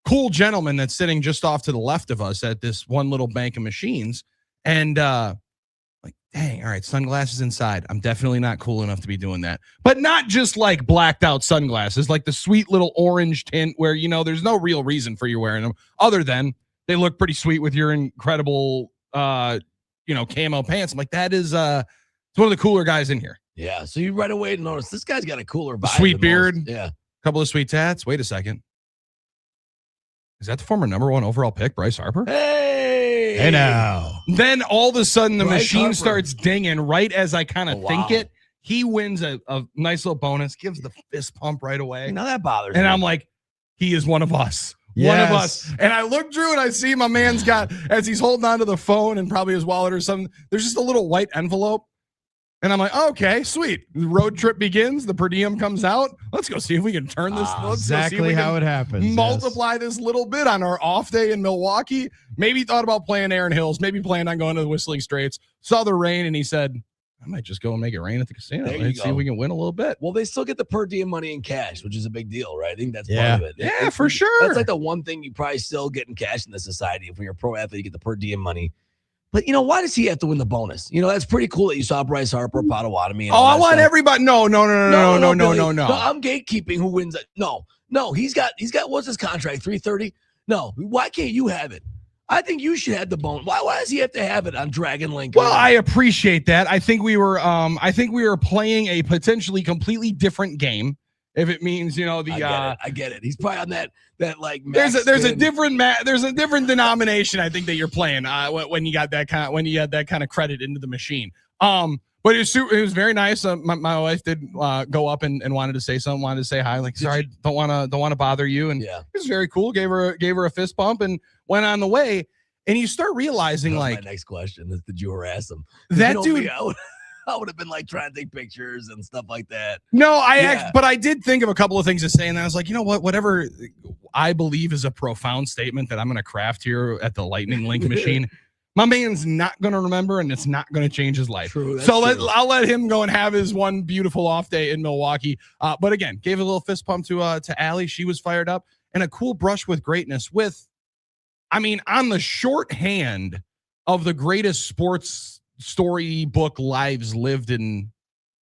[SPEAKER 12] cool gentleman that's sitting just off to the left of us at this one little bank of machines, and like, dang, all right, sunglasses inside. I'm definitely not cool enough to be doing that, but not just like blacked out sunglasses, like the sweet little orange tint where there's no real reason for you wearing them other than they look pretty sweet with your incredible, camo pants. I'm like, that is, it's one of the cooler guys in here.
[SPEAKER 13] Yeah. So you right away notice this guy's got a cooler vibe.
[SPEAKER 12] Sweet beard.
[SPEAKER 13] Yeah.
[SPEAKER 12] Couple of sweet tats. Wait a second. Is that the former number 1 overall pick, Bryce Harper?
[SPEAKER 11] Hey now.
[SPEAKER 12] Then all of a sudden the
[SPEAKER 13] Bryce
[SPEAKER 12] machine
[SPEAKER 13] Harper
[SPEAKER 12] starts dinging right as I kind of think it. He wins a nice little bonus, gives the fist pump right away.
[SPEAKER 13] Now that bothers me.
[SPEAKER 12] And I'm like, he is one of us.
[SPEAKER 11] Yes.
[SPEAKER 12] One of us. And I look through and I see my man's got, as he's holding onto the phone and probably his wallet or something, there's just a little white envelope. And I'm like, okay, sweet. The road trip begins. The per diem comes out. Let's go see if we can turn this.
[SPEAKER 11] Exactly how it happens.
[SPEAKER 12] Multiply this little bit on our off day in Milwaukee. Maybe thought about playing Aaron Hills. Maybe planned on going to the Whistling Straits. Saw the rain, and he said, I might just go and make it rain at the casino. Let's see if we can win a little bit.
[SPEAKER 13] Well, they still get the per diem money in cash, which is a big deal, right? I think that's part of it.
[SPEAKER 12] Yeah, for sure.
[SPEAKER 13] That's like the one thing you probably still get in cash in this society. If you're a pro athlete, you get the per diem money. But, why does he have to win the bonus? That's pretty cool that you saw Bryce Harper, Potawatomi.
[SPEAKER 12] I want everybody. No.
[SPEAKER 13] I'm gatekeeping who wins it. No. He's got what's his contract? 330? No. Why can't you have it? I think you should have the bonus. Why does he have to have it on Dragon Link?
[SPEAKER 12] Well, I appreciate that. I think we were playing a potentially completely different game. If it means,
[SPEAKER 13] I get it. He's probably on that like
[SPEAKER 12] there's a different denomination. I think that you're playing when you got that kind of credit into the machine. But it was very nice. My wife did go up and wanted to say something, wanted to say hi. Like, sorry, don't want to bother you. And it was very cool. Gave her a fist bump and went on the way. And you start realizing,
[SPEAKER 13] my next question is, did you harass him?
[SPEAKER 12] That dude.
[SPEAKER 13] I would have been like trying to take pictures and stuff like that.
[SPEAKER 12] No, but I did think of a couple of things to say, and I was like, you know what? Whatever I believe is a profound statement that I'm going to craft here at the Lightning Link machine, my man's not going to remember, and it's not going to change his life.
[SPEAKER 13] True,
[SPEAKER 12] I'll let him go and have his one beautiful off day in Milwaukee. But again, gave a little fist pump to Allie. She was fired up, and a cool brush with greatness. On the shorthand of the greatest sports storybook lives lived in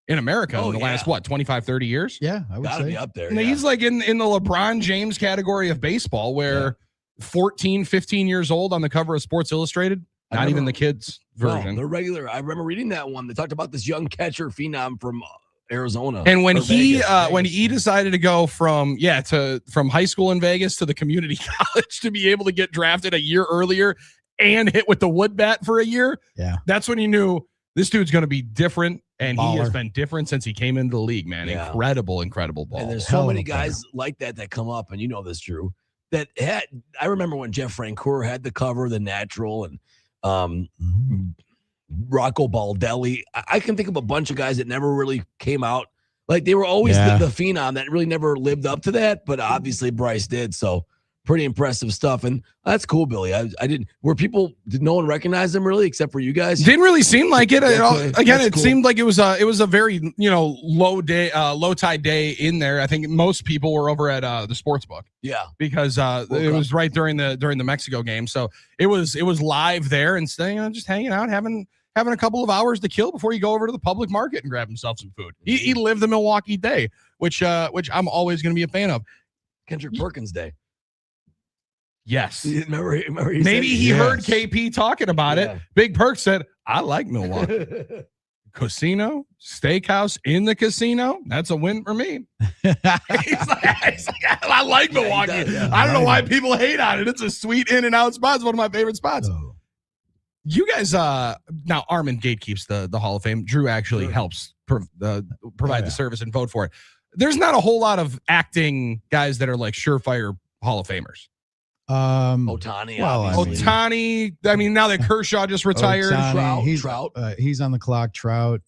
[SPEAKER 12] America in the last 25 30 years.
[SPEAKER 11] I would say
[SPEAKER 13] be up there.
[SPEAKER 12] And he's like in the LeBron James category of baseball, where 14 15 years old on the cover of Sports Illustrated, not even the kids version.
[SPEAKER 13] The regular. I remember reading that one. They talked about this young catcher phenom from Arizona.
[SPEAKER 12] And when he decided to go from high school in Vegas to the community college to be able to get drafted a year earlier and hit with the wood bat for a year.
[SPEAKER 11] Yeah.
[SPEAKER 12] That's when you knew this dude's going to be different. And
[SPEAKER 11] Baller.
[SPEAKER 12] He has been different since he came into the league, man.
[SPEAKER 13] Yeah.
[SPEAKER 12] Incredible ball.
[SPEAKER 13] And there's so many guys like that come up, and you know this, Drew, I remember when Jeff Francoeur had the cover, The Natural, and Rocco Baldelli. I can think of a bunch of guys that never really came out. Like, they were always the phenom that really never lived up to that, but obviously Bryce did. So pretty impressive stuff. And that's cool, Billy. Did no one recognize him really except for you guys?
[SPEAKER 12] Didn't really seem like it at all. Again, it
[SPEAKER 13] cool.
[SPEAKER 12] seemed like it was a very, low tide day in there. I think most people were over at the sports book.
[SPEAKER 13] Yeah.
[SPEAKER 12] Because it was right during the Mexico game. So it was live there and staying, just hanging out, having a couple of hours to kill before you go over to the public market and grab himself some food. He lived the Milwaukee day, which I'm always going to be a fan of.
[SPEAKER 13] Kendrick Perkins Day.
[SPEAKER 12] Yes.
[SPEAKER 13] Remember
[SPEAKER 12] maybe he heard KP talking about it. Big Perk said, I like Milwaukee. Casino, steakhouse in the casino. That's a win for me. he's like, I like Milwaukee. I don't know why people hate on it. It's a sweet in and out spot. It's one of my favorite spots.
[SPEAKER 11] Oh.
[SPEAKER 12] You guys, now Armen gatekeeps the Hall of Fame. Drew actually helps provide the service and vote for it. There's not a whole lot of acting guys that are like surefire Hall of Famers.
[SPEAKER 13] Otani.
[SPEAKER 12] Otani. I mean, now that Kershaw just retired.
[SPEAKER 13] Trout.
[SPEAKER 11] He's on the clock. Trout.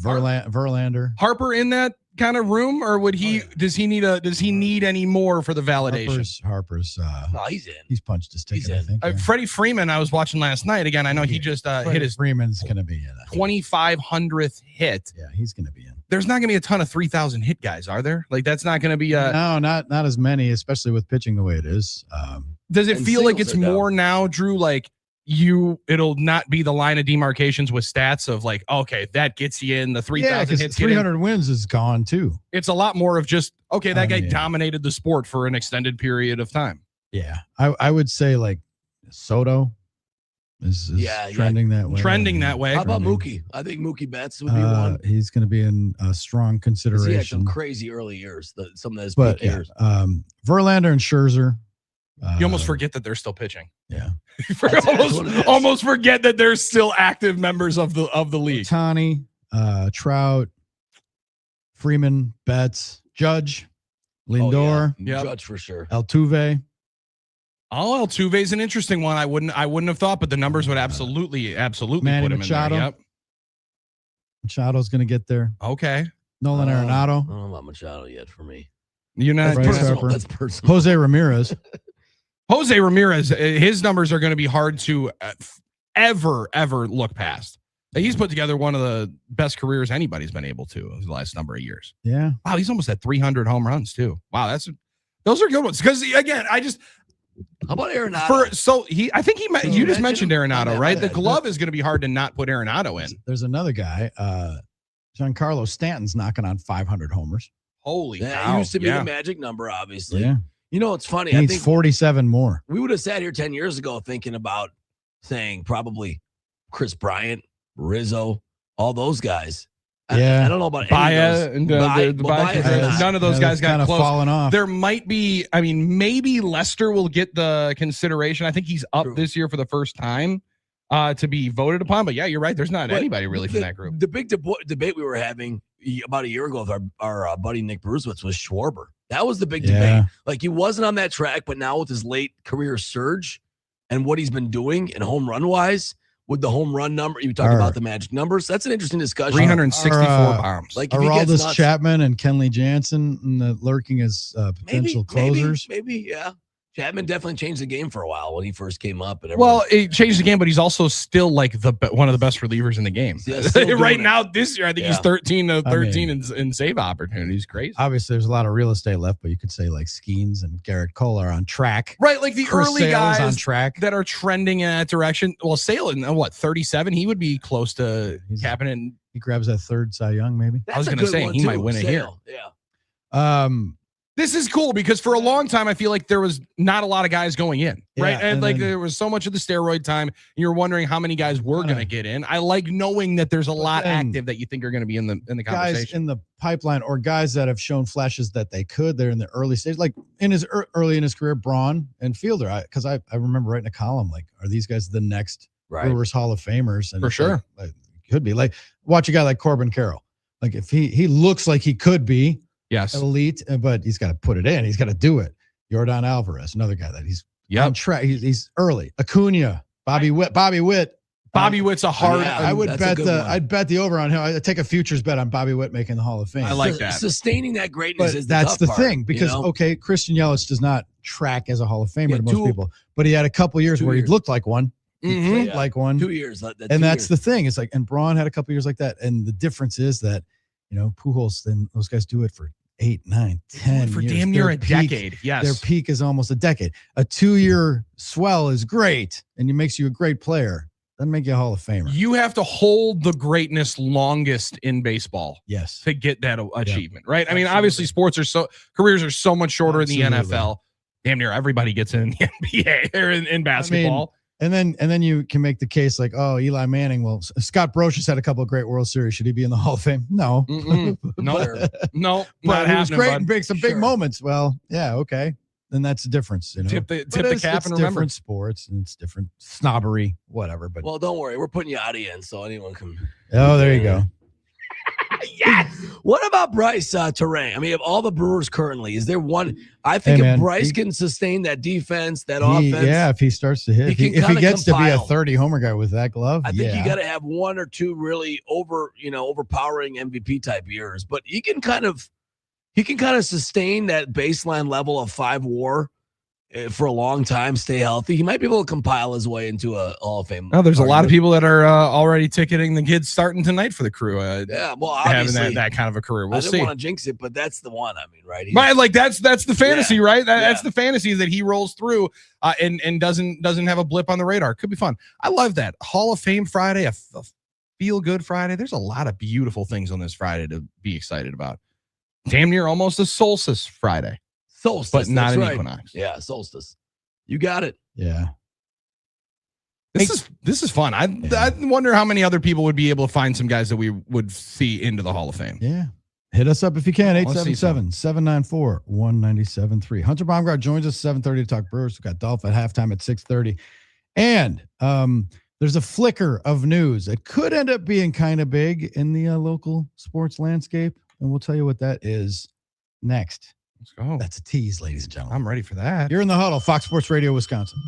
[SPEAKER 11] Verlander.
[SPEAKER 12] Harper in that kind of room, or would he? Does he need any more for the validation?
[SPEAKER 11] Harper's.
[SPEAKER 13] No, he's in.
[SPEAKER 11] He's punched his ticket. I think.
[SPEAKER 12] Freddie Freeman. I was watching last night. Again, I know he just hit his.
[SPEAKER 11] Freeman's going to be in
[SPEAKER 12] 2,500th hit.
[SPEAKER 11] Yeah, he's going to be in.
[SPEAKER 12] There's not going to be a ton of 3,000 hit guys, are there? Like, that's not going to be
[SPEAKER 11] no, not as many, especially with pitching the way it is.
[SPEAKER 12] Does it feel like it's more now, Drew? Like it'll not be the line of demarcations with stats of like, okay, that gets you in the 3,000 hits.
[SPEAKER 11] 300 wins is gone too.
[SPEAKER 12] It's a lot more of just, okay, that guy dominated the sport for an extended period of time.
[SPEAKER 11] Yeah, I would say like Soto is trending that way.
[SPEAKER 12] Trending that way.
[SPEAKER 13] How about Mookie? I think Mookie Betts would be one.
[SPEAKER 11] He's going to be in a strong consideration.
[SPEAKER 13] He had some crazy early years. Some of his peak years.
[SPEAKER 11] Verlander and Scherzer.
[SPEAKER 12] You almost forget that they're still pitching.
[SPEAKER 11] Yeah.
[SPEAKER 12] almost forget that they're still active members of the league.
[SPEAKER 11] Otani, Trout, Freeman, Betts, Judge, Lindor,
[SPEAKER 13] Judge for sure.
[SPEAKER 11] Altuve.
[SPEAKER 12] Altuve's an interesting one. I wouldn't have thought, but the numbers would absolutely
[SPEAKER 11] Manny
[SPEAKER 12] put him
[SPEAKER 11] Machado.
[SPEAKER 12] in there. Yep.
[SPEAKER 11] Machado's going to get there.
[SPEAKER 12] Okay.
[SPEAKER 11] Nolan Arenado.
[SPEAKER 13] I don't know about Machado yet for me.
[SPEAKER 12] You're not
[SPEAKER 11] Bryce Harper.
[SPEAKER 13] That's personal.
[SPEAKER 11] Jose Ramirez.
[SPEAKER 12] Jose Ramirez, his numbers are going to be hard to ever look past. He's put together one of the best careers anybody's been able to over the last number of years.
[SPEAKER 11] Yeah.
[SPEAKER 12] Wow, he's almost at 300 home runs too. Wow, those are good ones. Because again, how
[SPEAKER 13] about Arenado?
[SPEAKER 12] I think you just mentioned Arenado, right? The glove is going to be hard to not put Arenado in.
[SPEAKER 11] There's another guy, Giancarlo Stanton's knocking on 500 homers.
[SPEAKER 12] Holy
[SPEAKER 13] that
[SPEAKER 12] cow.
[SPEAKER 13] used to be the magic number, obviously.
[SPEAKER 11] Yeah.
[SPEAKER 13] You know, it's funny.
[SPEAKER 11] He
[SPEAKER 13] I
[SPEAKER 11] needs
[SPEAKER 13] think
[SPEAKER 11] 47 more.
[SPEAKER 13] we would have sat here 10 years ago thinking about saying probably Chris Bryant, Rizzo, all those guys.
[SPEAKER 11] Yeah.
[SPEAKER 13] I don't know about
[SPEAKER 12] Baez
[SPEAKER 13] any of those.
[SPEAKER 12] None of those guys got
[SPEAKER 11] kind of
[SPEAKER 12] close.
[SPEAKER 11] falling off.
[SPEAKER 12] There might be, maybe Lester will get the consideration. I think he's up this year for the first time to be voted upon. But yeah, you're right. There's not anybody really from that group.
[SPEAKER 13] The big debate we were having about a year ago with our buddy Nick Bruswitz was Schwarber. That was the big debate. Like, he wasn't on that track, but now with his late career surge and what he's been doing and home run wise, with the home run number, you talk about the magic numbers. That's an interesting discussion.
[SPEAKER 12] 364 bombs.
[SPEAKER 13] Like
[SPEAKER 11] Aroldis Chapman and Kenley Jansen lurking as potential closers.
[SPEAKER 13] Maybe, yeah. Chapman definitely changed the game for a while when he first came up. And
[SPEAKER 12] well, it changed the game, but he's also still like one of the best relievers in the game.
[SPEAKER 13] Yeah,
[SPEAKER 12] right now, this year, I think he's 13 to 13 in save opportunities. Crazy.
[SPEAKER 11] Obviously, there's a lot of real estate left, but you could say like Skeens and Garrett Cole are on track.
[SPEAKER 12] Right, like the
[SPEAKER 11] Chris
[SPEAKER 12] early
[SPEAKER 11] Sale's
[SPEAKER 12] guys
[SPEAKER 11] on track
[SPEAKER 12] that are trending in that direction. Well, Sale, 37? He would be close to capping it.
[SPEAKER 11] He grabs that third Cy Young, maybe.
[SPEAKER 12] I was going to say he might win it here.
[SPEAKER 13] Yeah.
[SPEAKER 12] This is cool because for a long time, I feel like there was not a lot of guys going in, right? And like there was so much of the steroid time. You're wondering how many guys were going to get in. I like knowing that there's a lot active that you think are going to be in the conversation.
[SPEAKER 11] Guys in the pipeline or guys that have shown flashes that they could. They're in the early stage, like in his early in his career, Braun and Fielder. Because I remember writing a column like, are these guys the next Brewers Hall of Famers? And
[SPEAKER 12] for sure,
[SPEAKER 11] like, could be. Like, watch a guy like Corbin Carroll. Like, if he looks like he could be.
[SPEAKER 12] Yes.
[SPEAKER 11] Elite, but he's got to put it in. He's got to do it. Yordan Alvarez, another guy that he's on track. He's early. Acuna, Bobby Witt. Bobby Witt's a hard. I would bet I'd bet the over on him. I'd take a futures bet on Bobby Witt making the Hall of Fame.
[SPEAKER 12] I like that.
[SPEAKER 13] Sustaining that greatness is
[SPEAKER 11] that's the
[SPEAKER 13] tough
[SPEAKER 11] thing
[SPEAKER 13] part,
[SPEAKER 11] because okay, Christian Yelich does not track as a Hall of Famer to most people, but he had a couple years where he looked like one. He played like one.
[SPEAKER 13] 2 years.
[SPEAKER 11] And that's the thing. It's like, and Braun had a couple years like that. And the difference is that, Pujols, then those guys do it for 8, 9, 10
[SPEAKER 12] for
[SPEAKER 11] years.
[SPEAKER 12] damn near a decade. Yes.
[SPEAKER 11] Their peak is almost a decade. A 2-year swell is great and it makes you a great player. Doesn't make you a Hall of Famer.
[SPEAKER 12] You have to hold the greatness longest in baseball.
[SPEAKER 11] Yes.
[SPEAKER 12] To get that achievement, right? I mean, obviously careers are so much shorter in the NFL. Damn near everybody gets in the NBA or in basketball.
[SPEAKER 11] And then you can make the case like, oh, Eli Manning. Well, Scott Brocious had a couple of great World Series. Should he be in the Hall of Fame? No.
[SPEAKER 12] No,
[SPEAKER 11] But he was great and big some big moments. Well, yeah, okay. Then that's the difference.
[SPEAKER 12] Tip the cap and remember.
[SPEAKER 11] Different sports and it's different snobbery, whatever. But
[SPEAKER 13] well, don't worry. We're putting you out of in so anyone can.
[SPEAKER 11] Oh, there you go.
[SPEAKER 13] Yes. What about Bryce Terang? I mean, of all the Brewers currently, is there one? I think if Bryce can sustain that defense, that offense.
[SPEAKER 11] Yeah, if he starts to hit, if he gets to be a 30 homer guy with that glove,
[SPEAKER 13] I think you got to have 1 or 2 really overpowering MVP type years. But he can kind of sustain that baseline level of 5 WAR for a long time, stay healthy. He might be able to compile his way into a Hall of Fame.
[SPEAKER 12] Oh, there's a lot of people that are already ticketing the kids starting tonight for the crew.
[SPEAKER 13] Yeah, well,
[SPEAKER 12] having that kind of a career. We'll see.
[SPEAKER 13] I don't want to jinx it, but that's the one. I mean, right?
[SPEAKER 12] Right, like that's the fantasy, right? That's the fantasy that he rolls through and doesn't have a blip on the radar. Could be fun. I love that Hall of Fame Friday, a feel good Friday. There's a lot of beautiful things on this Friday to be excited about. Damn near almost a solstice Friday.
[SPEAKER 13] Solstice,
[SPEAKER 12] but not an
[SPEAKER 13] right.
[SPEAKER 12] equinox.
[SPEAKER 13] Yeah, solstice. You got it.
[SPEAKER 11] Yeah.
[SPEAKER 12] This is fun. I wonder how many other people would be able to find some guys that we would see into the Hall of Fame.
[SPEAKER 11] Yeah. Hit us up if you can. 877-794-1973. Hunter Baumgardt joins us 7:30 to talk Brewers. We've got Dolphin at halftime at 6:30. And there's a flicker of news. It could end up being kind of big in the local sports landscape. And we'll tell you what that is next.
[SPEAKER 12] Let's go.
[SPEAKER 11] That's a tease, ladies and gentlemen.
[SPEAKER 12] I'm ready for that.
[SPEAKER 11] You're in the Huddle, Fox Sports Radio, Wisconsin.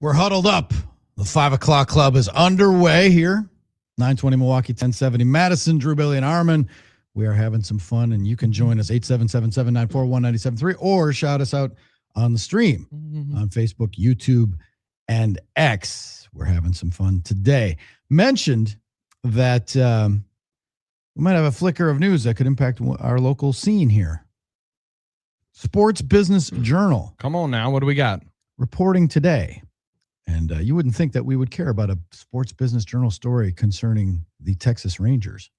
[SPEAKER 11] We're huddled up. The 5 o'clock club is underway here. 920 Milwaukee, 1070 Madison, Drew, Billy, and Armen. We are having some fun, and you can join us 877-794-1973 or shout us out on the stream on Facebook, YouTube, and X. We're having some fun today. Mentioned that we might have a flicker of news that could impact our local scene here. Sports Business Journal.
[SPEAKER 12] Come on now. What do we got?
[SPEAKER 11] Reporting today. And you wouldn't think that we would care about a Sports Business Journal story concerning the Texas Rangers,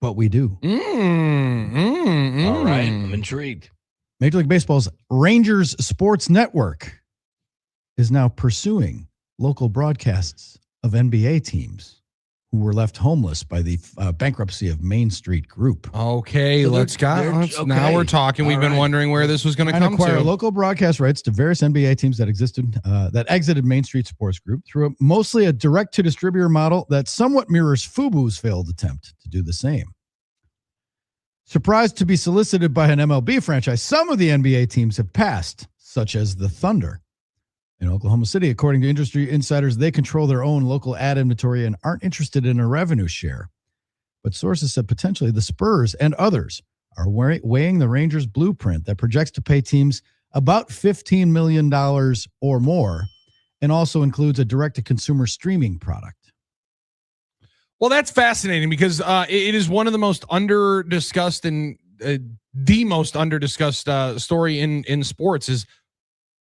[SPEAKER 11] but we do.
[SPEAKER 13] All right, I'm intrigued.
[SPEAKER 11] Major League Baseball's Rangers Sports Network is now pursuing local broadcasts of NBA teams who were left homeless by the bankruptcy of Main Street Group.
[SPEAKER 12] Okay,
[SPEAKER 13] So
[SPEAKER 12] now we're talking. We've been wondering where this was going to come
[SPEAKER 11] acquire
[SPEAKER 12] to.
[SPEAKER 11] Local broadcast rights to various NBA teams that exited Main Street Sports Group through mostly a direct-to-distributor model that somewhat mirrors Fubo's failed attempt to do the same. Surprised to be solicited by an MLB franchise, some of the NBA teams have passed, such as the Thunder. In Oklahoma City, according to industry insiders, they control their own local ad inventory and aren't interested in a revenue share. But sources said potentially the Spurs and others are weighing the Rangers' blueprint that projects to pay teams about $15 million or more and also includes a direct-to-consumer streaming product.
[SPEAKER 12] Well, that's fascinating because it is one of the most under-discussed and the most under-discussed story in sports is,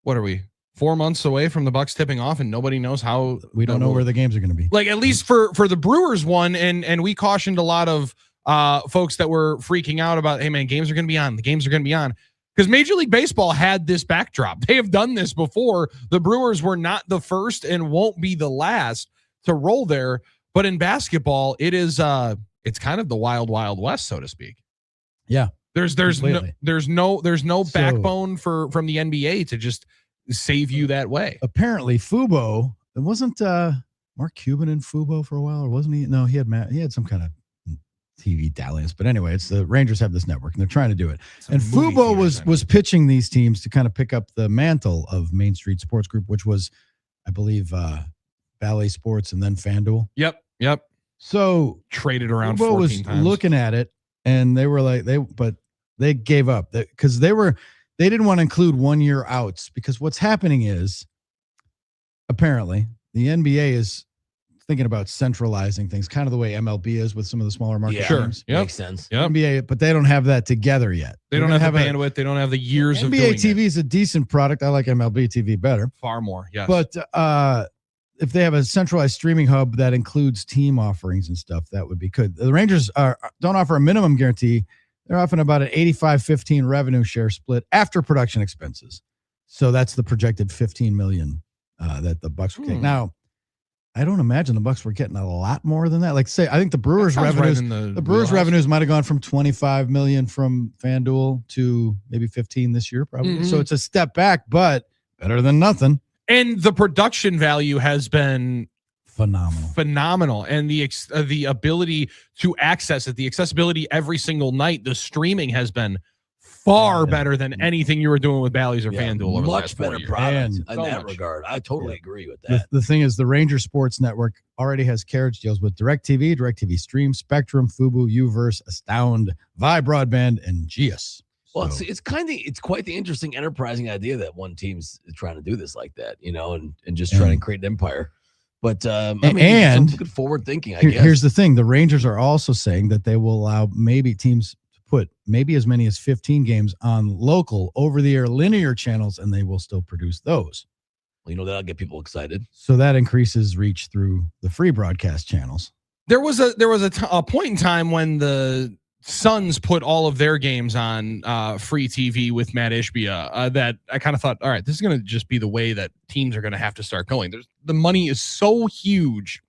[SPEAKER 12] what are we? 4 months away from the Bucks tipping off, and nobody knows how.
[SPEAKER 11] We don't know where the games are going to be.
[SPEAKER 12] Like, at least for the Brewers one, and we cautioned a lot of folks that were freaking out about, hey man, games are going to be on. The games are going to be on because Major League Baseball had this backdrop. They have done this before. The Brewers were not the first and won't be the last to roll there. But in basketball, it is it's kind of the wild, wild west, so to speak.
[SPEAKER 11] Yeah,
[SPEAKER 12] there's no backbone from the NBA to just save you that way.
[SPEAKER 11] Apparently, Fubo. It wasn't Mark Cuban in Fubo for a while, or wasn't he? No, he had some kind of TV dalliance. But anyway, it's the Rangers have this network, and they're trying to do it. And Fubo was pitching these teams to kind of pick up the mantle of Main Street Sports Group, which was, I believe, Ballet Sports and then FanDuel.
[SPEAKER 12] Yep.
[SPEAKER 11] So
[SPEAKER 12] traded around.
[SPEAKER 11] Fubo was
[SPEAKER 12] times.
[SPEAKER 11] looking at it, and they were like, they gave up because they didn't want to include 1 year outs because what's happening is apparently the NBA is thinking about centralizing things, kind of the way MLB is with some of the smaller market teams.
[SPEAKER 13] Makes sense.
[SPEAKER 11] NBA, but they don't have that together yet.
[SPEAKER 12] They don't have the bandwidth. They don't have the years of doing
[SPEAKER 11] NBA TV is a decent product. I like MLB TV better.
[SPEAKER 12] Far more, yes.
[SPEAKER 11] But if they have a centralized streaming hub that includes team offerings and stuff, that would be good. The Rangers don't offer a minimum guarantee. They're offering about an 85-15 revenue share split after production expenses. So that's the projected $15 million that the Bucks were getting. Now, I don't imagine the Bucks were getting a lot more than that. Like say, I think the Brewers revenues, the Brewers revenues might have gone from $25 million from FanDuel to maybe 15 this year, probably. So it's a step back, but better than nothing.
[SPEAKER 12] And the production value has been
[SPEAKER 11] phenomenal,
[SPEAKER 12] and the ability to access it, the accessibility every single night, the streaming has been far better than anything you were doing with Bally's or FanDuel over the last 4 years.
[SPEAKER 13] Much better product in that regard. I totally agree with that.
[SPEAKER 11] The thing is, the Ranger Sports Network already has carriage deals with DirecTV Stream, Spectrum, Fubo, Uverse, Astound, Vi Broadband, and Geas.
[SPEAKER 13] Well, it's quite the interesting, enterprising idea that one team's trying to do this like that, and just trying to create an empire. But
[SPEAKER 11] and
[SPEAKER 13] good forward thinking, I guess.
[SPEAKER 11] Here's the thing: the Rangers are also saying that they will allow maybe teams to put maybe as many as 15 games on local over-the-air linear channels, and they will still produce those.
[SPEAKER 13] Well, that'll get people excited.
[SPEAKER 11] So that increases reach through the free broadcast channels.
[SPEAKER 12] There was a point in time when the Suns put all of their games on free TV with Matt Ishbia that I kind of thought, all right, this is going to just be the way that teams are going to have to start going. The money is so huge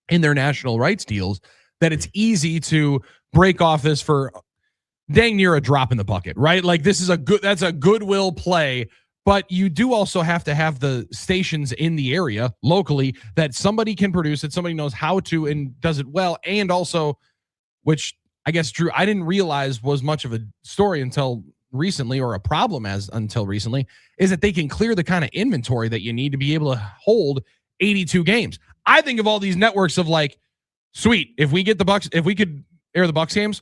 [SPEAKER 12] in their national rights deals that it's easy to break off this for dang near a drop in the bucket, right? Like that's a goodwill play, but you do also have to have the stations in the area locally that somebody can produce it, somebody knows how to and does it well, and also, which I guess, Drew, I didn't realize was much of a story until recently, or a problem as until recently, is that they can clear the kind of inventory that you need to be able to hold 82 games. I think of all these networks of like, sweet, if we get the Bucks, if we could air the Bucks games,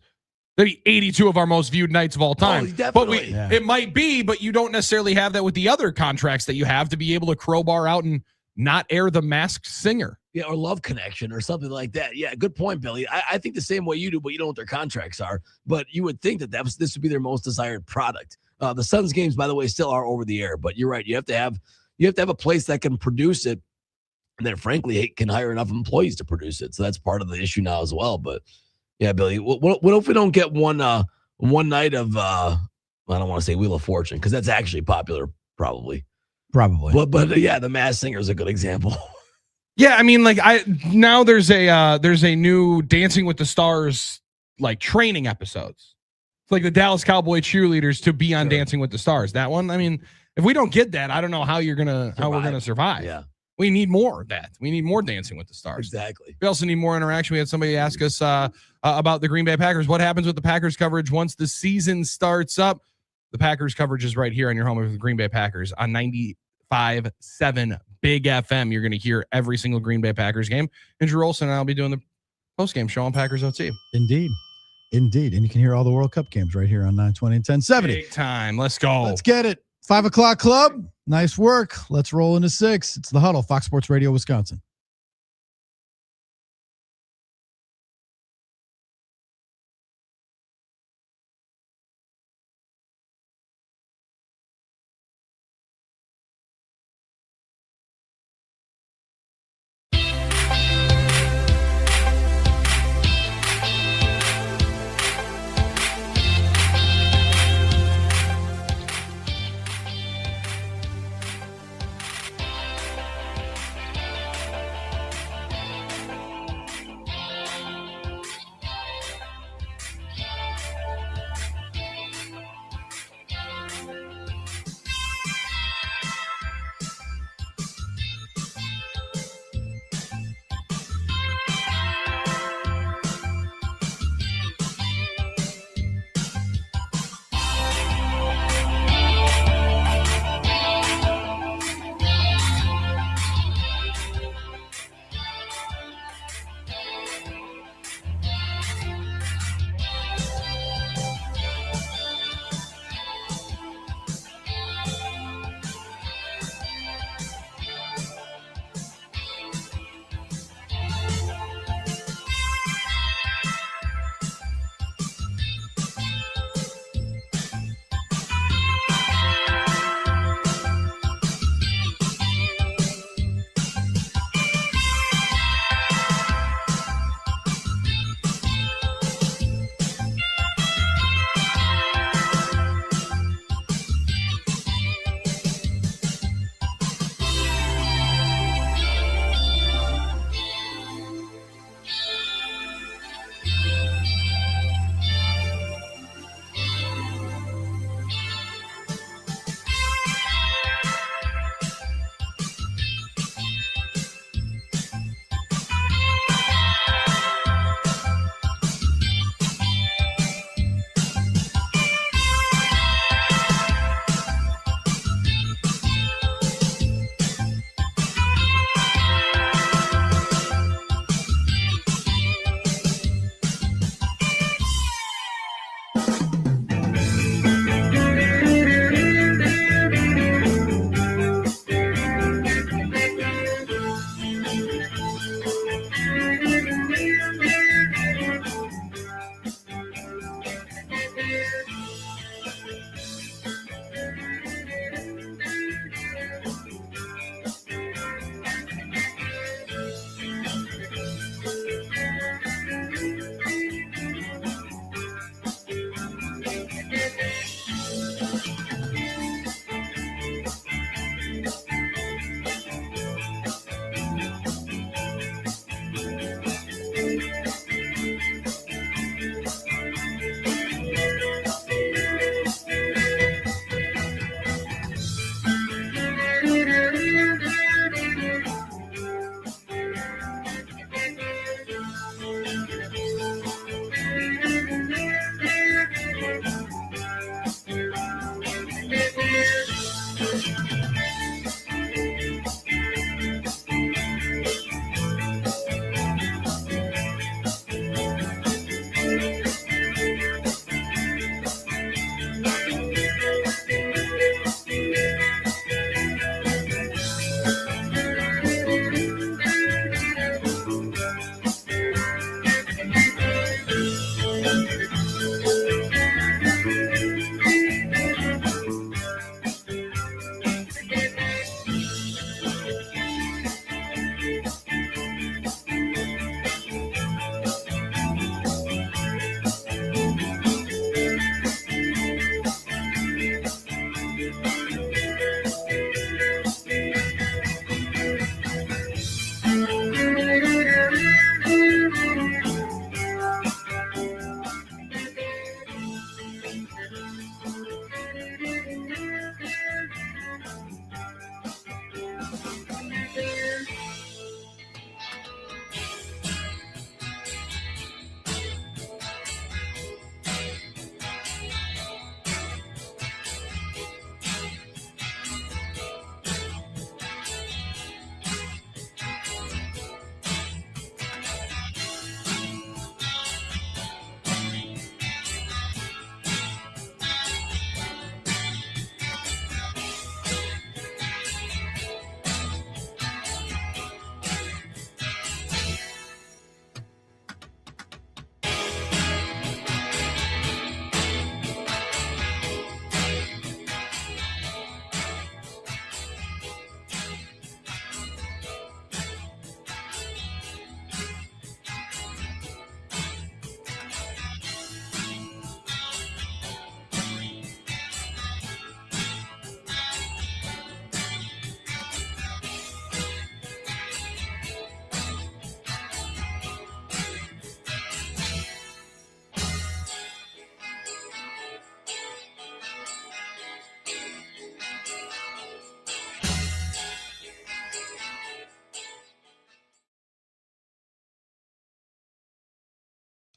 [SPEAKER 12] that'd be 82 of our most viewed nights of all time.
[SPEAKER 13] Oh, definitely.
[SPEAKER 12] But it might be, but you don't necessarily have that with the other contracts that you have to be able to crowbar out and not air the Masked Singer.
[SPEAKER 13] Yeah, or Love Connection or something like that. Yeah, good point, Billy. I think the same way you do, but you don't know what their contracts are. But you would think that this would be their most desired product. The Suns games, by the way, still are over the air. But you're right. You have to have a place that can produce it, and that frankly can hire enough employees to produce it. So that's part of the issue now as well. But yeah, Billy, what if we don't get one night of I don't want to say Wheel of Fortune because that's actually popular, probably. But yeah, the Masked Singer is a good example.
[SPEAKER 12] Yeah, I mean, like there's a new Dancing with the Stars like training episodes. It's like the Dallas Cowboy cheerleaders to be on Dancing with the Stars. That one, I mean, if we don't get that, I don't know how we're gonna survive.
[SPEAKER 13] Yeah.
[SPEAKER 12] We need more of that. We need more Dancing with the Stars.
[SPEAKER 13] Exactly.
[SPEAKER 12] We also need more interaction. We had somebody ask us about the Green Bay Packers. What happens with the Packers coverage once the season starts up? The Packers coverage is right here on your home of the Green Bay Packers on 95.7 Big FM. You're going to hear every single Green Bay Packers game. And Drew Olson and I'll be doing the post-game show on Packers OT.
[SPEAKER 11] Indeed. And you can hear all the World Cup games right here on 920 and 1070.
[SPEAKER 12] Big time. Let's go.
[SPEAKER 11] Let's get it. 5 o'clock club. Nice work. Let's roll into 6. It's the Huddle, Fox Sports Radio, Wisconsin.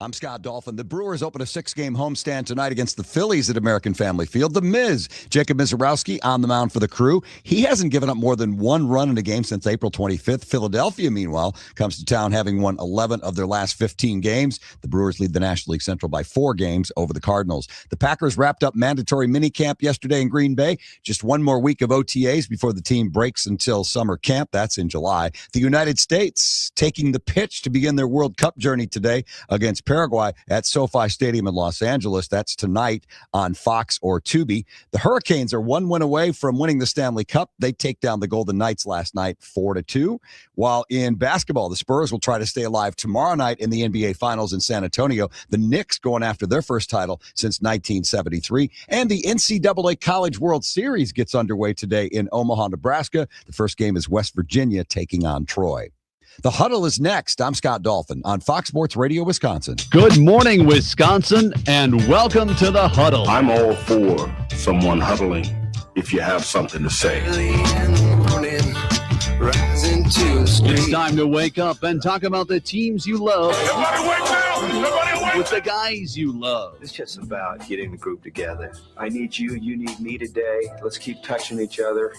[SPEAKER 2] I'm Scott Dolphin. The Brewers open a 6-game homestand tonight against the Phillies at American Family Field. The Miz, Jacob Mizorowski, on the mound for the Crew. He hasn't given up more than 1 run in a game since April 25th. Philadelphia, meanwhile, comes to town having won 11 of their last 15 games. The Brewers lead the National League Central by 4 games over the Cardinals. The Packers wrapped up mandatory minicamp yesterday in Green Bay. Just 1 more week of OTAs before the team breaks until summer camp. That's in July. The United States taking the pitch to begin their World Cup journey today against Paraguay at SoFi Stadium in Los Angeles. That's tonight on Fox or Tubi. The Hurricanes are 1 win away from winning the Stanley Cup. They take down the Golden Knights last night 4-2. While in basketball, the Spurs will try to stay alive tomorrow night in the NBA Finals in San Antonio. The Knicks going after their first title since 1973. And the NCAA College World Series gets underway today in Omaha, Nebraska. The first game is West Virginia taking on Troy. The Huddle is next. I'm Scott Dolphin on Fox Sports Radio Wisconsin.
[SPEAKER 3] Good morning, Wisconsin, and welcome to the Huddle.
[SPEAKER 14] I'm all for someone huddling if you have something to say.
[SPEAKER 3] It's time to wake up and talk about the teams you love.
[SPEAKER 8] Everybody wake now! Everybody wake!
[SPEAKER 3] With the guys you love.
[SPEAKER 5] It's just about getting the group together. I need you, you need me today. Let's keep touching each other.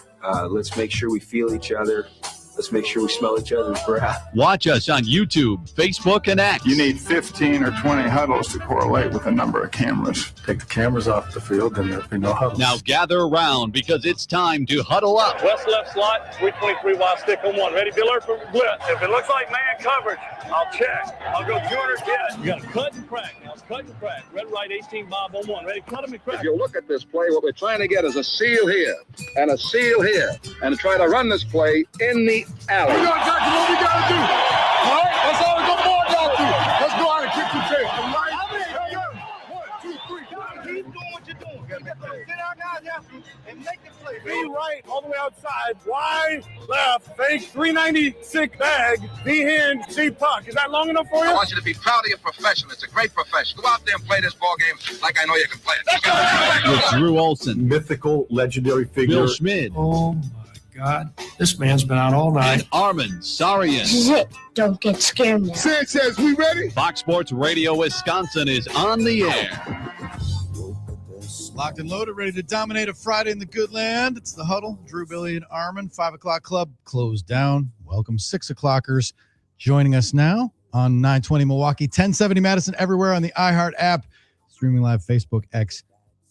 [SPEAKER 5] Let's make sure we feel each other. Let's make sure we smell each other's breath.
[SPEAKER 3] Watch us on YouTube, Facebook, and X.
[SPEAKER 6] You need 15 or 20 huddles to correlate with a number of cameras.
[SPEAKER 7] Take the cameras off the field, and there'll be no huddles.
[SPEAKER 3] Now gather around because it's time to huddle up.
[SPEAKER 8] West left slot, 323 wide stick on 1. Ready, be alert for blitz. If it looks like man coverage, I'll check. I'll go 200 hit. You got to cut and crack. Now cut and crack. Red right 18 Bob on 1. Ready, cut him and crack.
[SPEAKER 9] If you look at this play, what we're trying to get is a seal here and a seal here and try to run this play in the alley.
[SPEAKER 4] We got exactly what we got to do. All right? That's all the ball got to do. Let's go out and kick the tail. All right? 1, 2, 3. Keep doing what you're doing. Sit our guys after and make the play. Be right, all the way outside. Wide, left, fake, 396 bag, B hand, C puck. Is that long enough for you?
[SPEAKER 9] I want you to be proud of your profession. It's a great profession. Go out there and play this ball game like I know you can play it.
[SPEAKER 3] With Drew Olson,
[SPEAKER 7] Mythical, legendary figure.
[SPEAKER 3] Bill Schmid,
[SPEAKER 7] Oh, my God. This man's been out all night.
[SPEAKER 3] and Armen Sarian.
[SPEAKER 10] This is it. Don't get scared now.
[SPEAKER 4] Sanchez, we ready?
[SPEAKER 3] Fox Sports Radio Wisconsin is on the air.
[SPEAKER 11] Locked and loaded, ready to dominate a Friday in the good land. It's the Huddle. Drew, Billy, and Armen. 5 o'clock club closed down. Welcome 6 o'clockers joining us now on 920 Milwaukee, 1070 Madison, everywhere on the iHeart app, streaming live Facebook, X,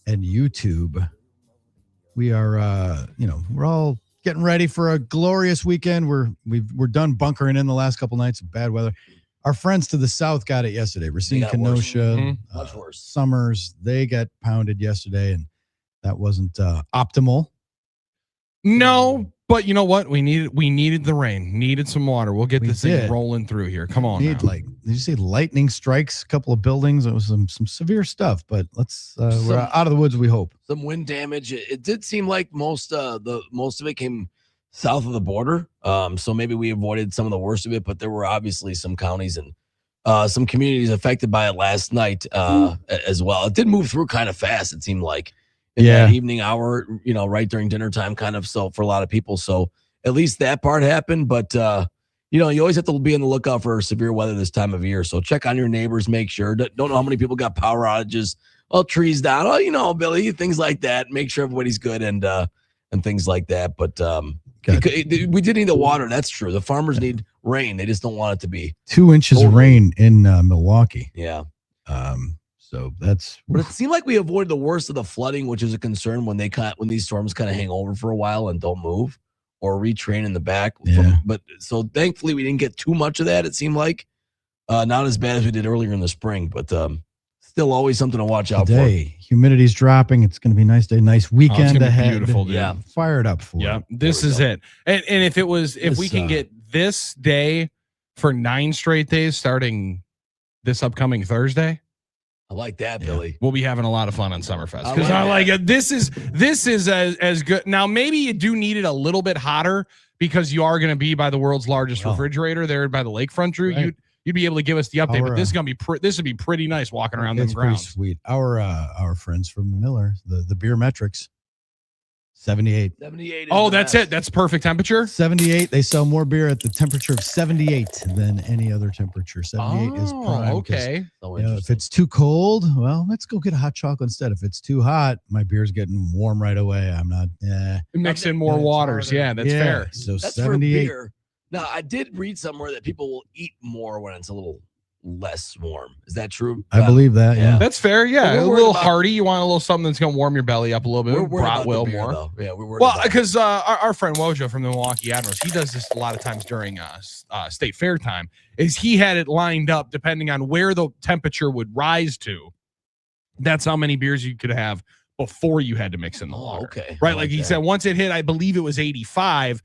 [SPEAKER 11] and YouTube. We are, we're all getting ready for a glorious weekend. We're done bunkering in the last couple nights of bad weather. Our friends to the south got it yesterday. Racine, Kenosha,
[SPEAKER 13] Much worse.
[SPEAKER 11] Summers, they got pounded yesterday, and that wasn't optimal.
[SPEAKER 12] No, but you know what? We needed the rain, needed some water. We'll get this thing rolling through here. Come on.
[SPEAKER 11] Did you see lightning strikes a couple of buildings? It was some severe stuff, but we're out of the woods, we hope.
[SPEAKER 13] Some wind damage. It did seem like most of it came south of the border. So maybe we avoided some of the worst of it, but there were obviously some counties and some communities affected by it last night as well. It did move through kind of fast, it seemed like. In that evening hour, right during dinner time, kind of. So for a lot of people, so at least that part happened. But you always have to be on the lookout for severe weather this time of year. So check on your neighbors, make sure. Don't know how many people got power outages. Trees down. Billy, things like that. Make sure everybody's good and things like that. But we did need the water. That's true. The farmers need rain. They just don't want it to be
[SPEAKER 11] 2 inches of rain in Milwaukee.
[SPEAKER 13] Yeah.
[SPEAKER 11] So that's.
[SPEAKER 13] But it seemed like we avoided the worst of the flooding, which is a concern when these storms kind of hang over for a while and don't move or retrain in the back. But so thankfully we didn't get too much of that. It seemed like not as bad as we did earlier in the spring, but still always something to watch out for.
[SPEAKER 11] Humidity's dropping. It's going to be a nice day, nice weekend ahead.
[SPEAKER 12] Beautiful, dude.
[SPEAKER 11] Yeah, fired up for it.
[SPEAKER 12] This is it. And if we can get this day for 9 straight days starting this upcoming Thursday.
[SPEAKER 13] I like that, Billy.
[SPEAKER 12] We'll be having a lot of fun on Summerfest because I like it. This is as good. Now maybe you do need it a little bit hotter because you are going to be by the world's largest refrigerator there by the lakefront, Drew.
[SPEAKER 11] Right.
[SPEAKER 12] You'd be able to give us the update, but this is gonna be this would be pretty nice walking around the grounds.
[SPEAKER 11] Pretty sweet. Our friends from Miller, the Beer Metrics, 78.
[SPEAKER 13] 78. Is
[SPEAKER 12] Oh,
[SPEAKER 13] the
[SPEAKER 12] that's
[SPEAKER 13] best.
[SPEAKER 12] it. That's perfect temperature.
[SPEAKER 11] 78. They sell more beer at the temperature of 78 than any other temperature. 78 is prime.
[SPEAKER 12] Okay.
[SPEAKER 13] So
[SPEAKER 11] You know, if it's too cold, well, let's go get a hot chocolate instead. If it's too hot, my beer's getting warm right away. I'm not.
[SPEAKER 12] Mix in more
[SPEAKER 11] it's
[SPEAKER 12] waters.
[SPEAKER 11] harder.
[SPEAKER 12] Yeah, that's fair.
[SPEAKER 11] So
[SPEAKER 13] That's for
[SPEAKER 11] 78.
[SPEAKER 13] beer. Now, I did read somewhere that people will eat more when it's a little less warm. Is that true?
[SPEAKER 11] I believe that. Yeah.
[SPEAKER 12] That's fair. Yeah,
[SPEAKER 13] We're
[SPEAKER 12] a
[SPEAKER 13] worried
[SPEAKER 12] little
[SPEAKER 13] about-
[SPEAKER 12] hearty. You want a little something that's going to warm your belly up a little bit.
[SPEAKER 13] We're worried about the
[SPEAKER 12] Bratwell
[SPEAKER 13] beer,
[SPEAKER 12] more.
[SPEAKER 13] though. Yeah, we're worried
[SPEAKER 12] Well,
[SPEAKER 13] about it.
[SPEAKER 12] because our friend Wojo from the Milwaukee Admirals, he does this a lot of times during state fair time, is he had it lined up depending on where the temperature would rise to. That's how many beers you could have before you had to mix in the water.
[SPEAKER 13] Okay.
[SPEAKER 12] Right.
[SPEAKER 13] I
[SPEAKER 12] Like he
[SPEAKER 13] that.
[SPEAKER 12] said, once it hit, I believe it was 85.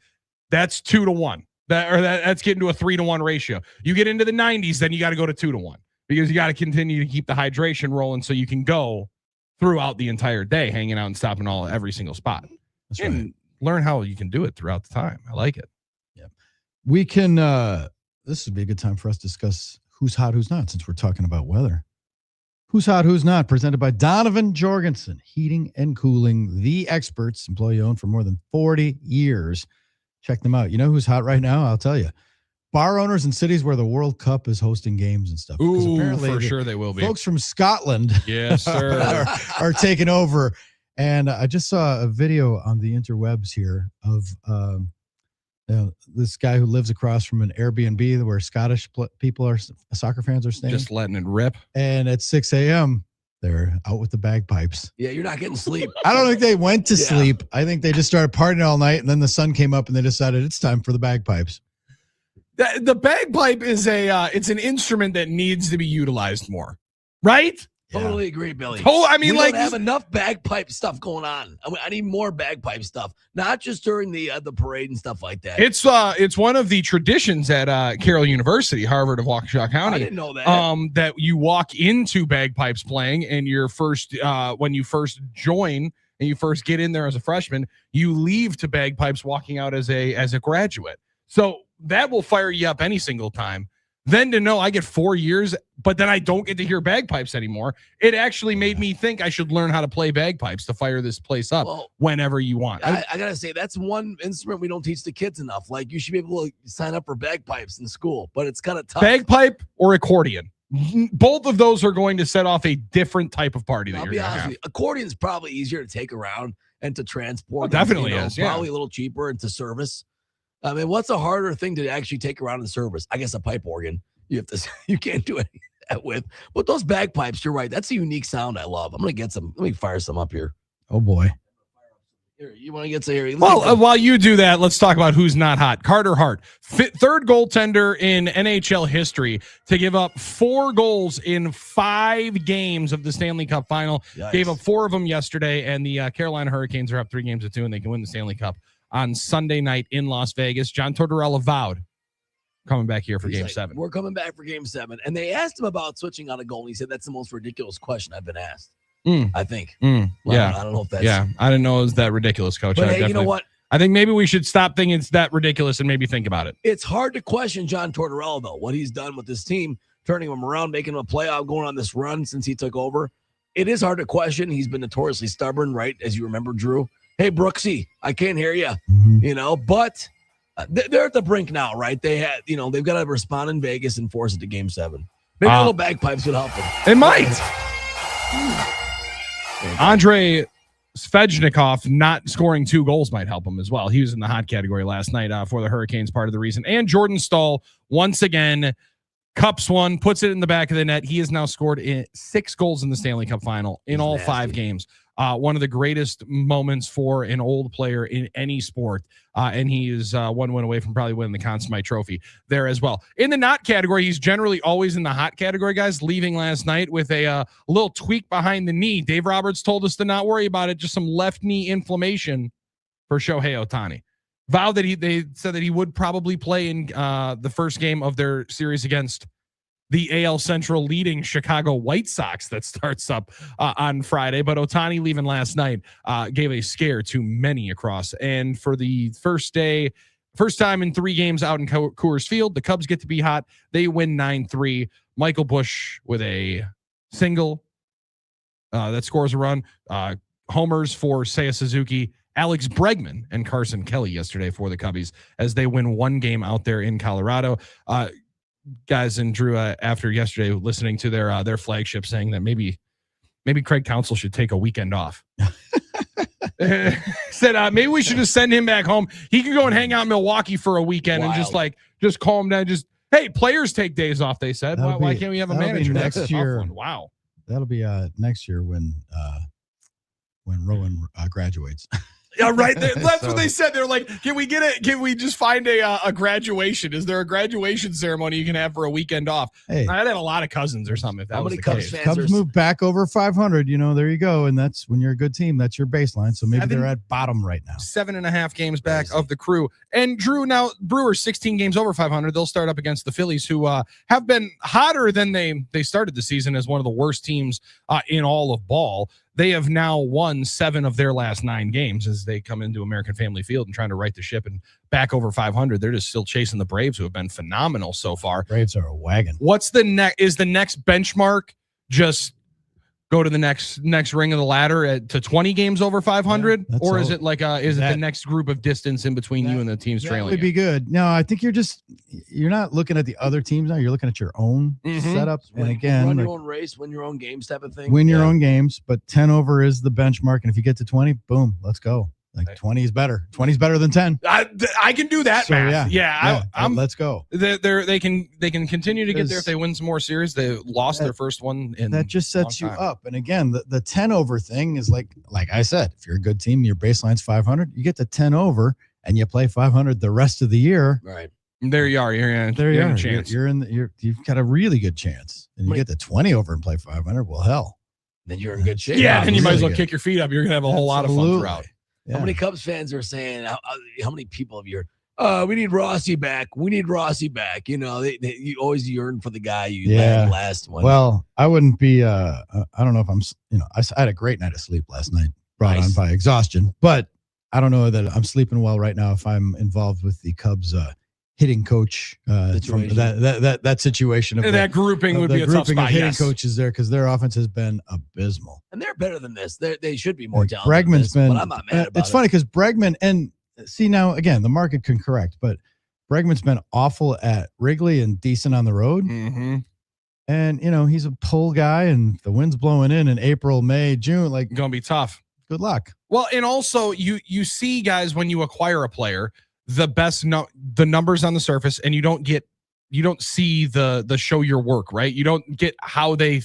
[SPEAKER 12] That's 2-1. That's getting to a 3-1 ratio. You get into the 90s, then you got to go to 2-1 because you got to continue to keep the hydration rolling so you can go throughout the entire day, hanging out and stopping every single spot.
[SPEAKER 11] That's
[SPEAKER 12] and
[SPEAKER 11] right.
[SPEAKER 12] learn how you can do it throughout the time. I like it.
[SPEAKER 11] We can. This would be a good time for us to discuss who's hot, who's not, since we're talking about weather. Who's hot, who's not? Presented by Donovan Jorgensen, Heating and Cooling, the experts, employee owned for more than 40 years. Check them out. You know who's hot right now? I'll tell you. Bar owners in cities where the World Cup is hosting games and stuff. 'Cause
[SPEAKER 12] Ooh,
[SPEAKER 11] apparently
[SPEAKER 12] for sure they will be.
[SPEAKER 11] Folks from Scotland
[SPEAKER 12] Yes, sir.
[SPEAKER 11] are taking over. And I just saw a video on the interwebs here of this guy who lives across from an Airbnb where Scottish people are soccer fans are staying.
[SPEAKER 12] Just letting it rip.
[SPEAKER 11] And at 6 a.m., they're out with the bagpipes.
[SPEAKER 13] Yeah, you're not getting sleep.
[SPEAKER 11] I don't think they went to
[SPEAKER 13] Yeah.
[SPEAKER 11] sleep. I think they just started partying all night, and then the sun came up, and they decided it's time for the bagpipes.
[SPEAKER 12] The bagpipe is it's an instrument that needs to be utilized more, right?
[SPEAKER 13] Totally agree, Billy.
[SPEAKER 12] I mean,
[SPEAKER 13] we
[SPEAKER 12] like
[SPEAKER 13] don't have enough bagpipe stuff going on. I need more bagpipe stuff, not just during the parade and stuff like that.
[SPEAKER 12] It's one of the traditions at Carroll University, Harvard of Waukesha County.
[SPEAKER 13] I didn't know that.
[SPEAKER 12] That you walk into bagpipes playing, and your first when you first join and you first get in there as a freshman, you leave to bagpipes walking out as a graduate. So that will fire you up any single time. Then to know I get 4 years, but then I don't get to hear bagpipes anymore. It actually made me think I should learn how to play bagpipes to fire this place up whenever you want.
[SPEAKER 13] I gotta say, that's one instrument we don't teach the kids enough. Like, you should be able to sign up for bagpipes in school, but it's kind of tough.
[SPEAKER 12] Bagpipe or accordion. Both of those are going to set off a different type of party that
[SPEAKER 13] I'll
[SPEAKER 12] you're
[SPEAKER 13] be
[SPEAKER 12] going to
[SPEAKER 13] honest
[SPEAKER 12] have.
[SPEAKER 13] with you. Accordion's probably easier to take around and to transport.
[SPEAKER 12] Definitely is, yeah.
[SPEAKER 13] Probably a little cheaper and to service. I mean, what's a harder thing to actually take around and service? I guess a pipe organ. You can't do any of that with. But those bagpipes, you're right. That's a unique sound I love. I'm gonna get some. Let me fire some up here.
[SPEAKER 11] Oh boy.
[SPEAKER 13] Here, you want to get some here?
[SPEAKER 12] Well, while you do that, let's talk about who's not hot. Carter Hart, third goaltender in NHL history to give up 4 goals in 5 games of the Stanley Cup final.
[SPEAKER 13] Yikes.
[SPEAKER 12] Gave up 4 of them yesterday, and the Carolina Hurricanes are up 3 games to 2, and they can win the Stanley Cup on Sunday night in Las Vegas. John Tortorella vowed coming back here for
[SPEAKER 13] He's
[SPEAKER 12] Game
[SPEAKER 13] like,
[SPEAKER 12] 7.
[SPEAKER 13] We're coming back for Game 7, and they asked him about switching on a goal, and he said that's the most ridiculous question I've been asked. I think. Well,
[SPEAKER 12] Yeah,
[SPEAKER 13] I don't know if that's.
[SPEAKER 12] Yeah, I didn't know it was that ridiculous, Coach.
[SPEAKER 13] But hey, you know what?
[SPEAKER 12] I think maybe we should stop thinking it's that ridiculous and maybe think about it.
[SPEAKER 13] It's hard to question John Tortorella, though, what he's done with this team, turning them around, making them a playoff, going on this run since he took over. It is hard to question. He's been notoriously stubborn, right? As you remember, Drew. Hey, Brooksy, I can't hear you. But they're at the brink now, right? They've got to respond in Vegas and force it to Game 7. Maybe a little bagpipes would help them.
[SPEAKER 12] It might. Andrei Svechnikov not scoring 2 goals might help him as well. He was in the hot category last night for the Hurricanes, part of the reason. And Jordan Stahl, once again, cups one, puts it in the back of the net. He has now scored 6 goals in the Stanley Cup final in all 5 games. One of the greatest moments for an old player in any sport. And he is 1 win away from probably winning the Conn Smythe Trophy there as well. In the not category, he's generally always in the hot category, guys, leaving last night with a little tweak behind the knee. Dave Roberts told us to not worry about it, just some left knee inflammation for Shohei Ohtani. Vowed that they said that he would probably play in the first game of their series against the AL Central leading Chicago White Sox that starts up on Friday. But Ohtani leaving last night gave a scare to many across. And for the first time in 3 games out in Coors Field, the Cubs get to be hot. They win 9-3. Michael Busch with a single that scores a run. homers for Seiya Suzuki, Alex Bregman, and Carson Kelly yesterday for the Cubbies as they win one game out there in Colorado. Guys and Drew, after yesterday, listening to their flagship saying that maybe Craig Counsell should take a weekend off. Said maybe we should just send him back home. He can go and hang out in Milwaukee for a weekend and just calm down. Hey, players take days off. They said. Why can't we have a manager
[SPEAKER 11] next year?
[SPEAKER 12] Wow,
[SPEAKER 11] that'll be next year when Rowan graduates.
[SPEAKER 12] Yeah, right. That's what they said. They're like, can we get it? Can we just find a graduation? Is there a graduation ceremony you can have for a weekend off? Hey, I'd have a lot of cousins or something if that was the case.
[SPEAKER 11] Cubs move back over 500. There you go. And that's when you're a good team. That's your baseline. So maybe they're at bottom right now.
[SPEAKER 12] 7.5 games back of the Crew. And Drew, now Brewers 16 games over 500. They'll start up against the Phillies, who have been hotter than they started the season as one of the worst teams in all of ball. They have now won 7 of their last 9 games as they come into American Family Field and trying to right the ship and back over 500. They're just still chasing the Braves, who have been phenomenal so far.
[SPEAKER 11] Braves are a wagon.
[SPEAKER 12] What's the next? Is the next benchmark just go to the next ring of the ladder to 20 games over 500, or is it like is it the next group of distance in between you and the teams trailing?
[SPEAKER 11] That would be good. No, I think you're not looking at the other teams now. You're looking at your own setup. And again,
[SPEAKER 13] run your own race, win your own games type of thing.
[SPEAKER 11] Win your own games, but 10 over is the benchmark. And if you get to 20, boom, let's go. Like 20 is better. 20 is better than 10.
[SPEAKER 12] I can do that math.
[SPEAKER 11] Let's go.
[SPEAKER 12] They can continue to get there if they win some more series. They lost their first one in
[SPEAKER 11] that just sets you up. And again, the 10 over thing is like I said, if you're a good team, your baseline's 500. You get to 10 over and you play 500 the rest of the year.
[SPEAKER 13] Right.
[SPEAKER 12] There you are. You're in a chance.
[SPEAKER 11] You've got a really good chance. And you get to 20 over and play 500. Well, hell.
[SPEAKER 13] Then you're in good shape.
[SPEAKER 12] Yeah, and you might as well kick your feet up. You're gonna have a whole lot of fun throughout.
[SPEAKER 13] Yeah. How many Cubs fans are saying, how many people have you heard, we need Rossi back. We need Rossi back. You always yearn for the guy you had last one.
[SPEAKER 11] Well, I wouldn't be, I don't know if I'm, I had a great night of sleep last night, brought on by exhaustion, but I don't know that I'm sleeping well right now if I'm involved with the Cubs hitting coach from that situation of
[SPEAKER 12] that grouping would be a tough spot.
[SPEAKER 11] Hitting coaches there because their offense has been abysmal,
[SPEAKER 13] and they're better than this. They should be more talented.
[SPEAKER 11] Bregman's been,
[SPEAKER 13] but I'm not mad about
[SPEAKER 11] it's funny because Bregman, and see now again the market can correct, but Bregman's been awful at Wrigley and decent on the road.
[SPEAKER 12] Mm-hmm.
[SPEAKER 11] And he's a pull guy, and the wind's blowing in April, May, June, like
[SPEAKER 12] gonna be tough.
[SPEAKER 11] Good luck.
[SPEAKER 12] Well, and also you see guys when you acquire a player. The numbers on the surface, and you don't see the show your work, right? You don't get how they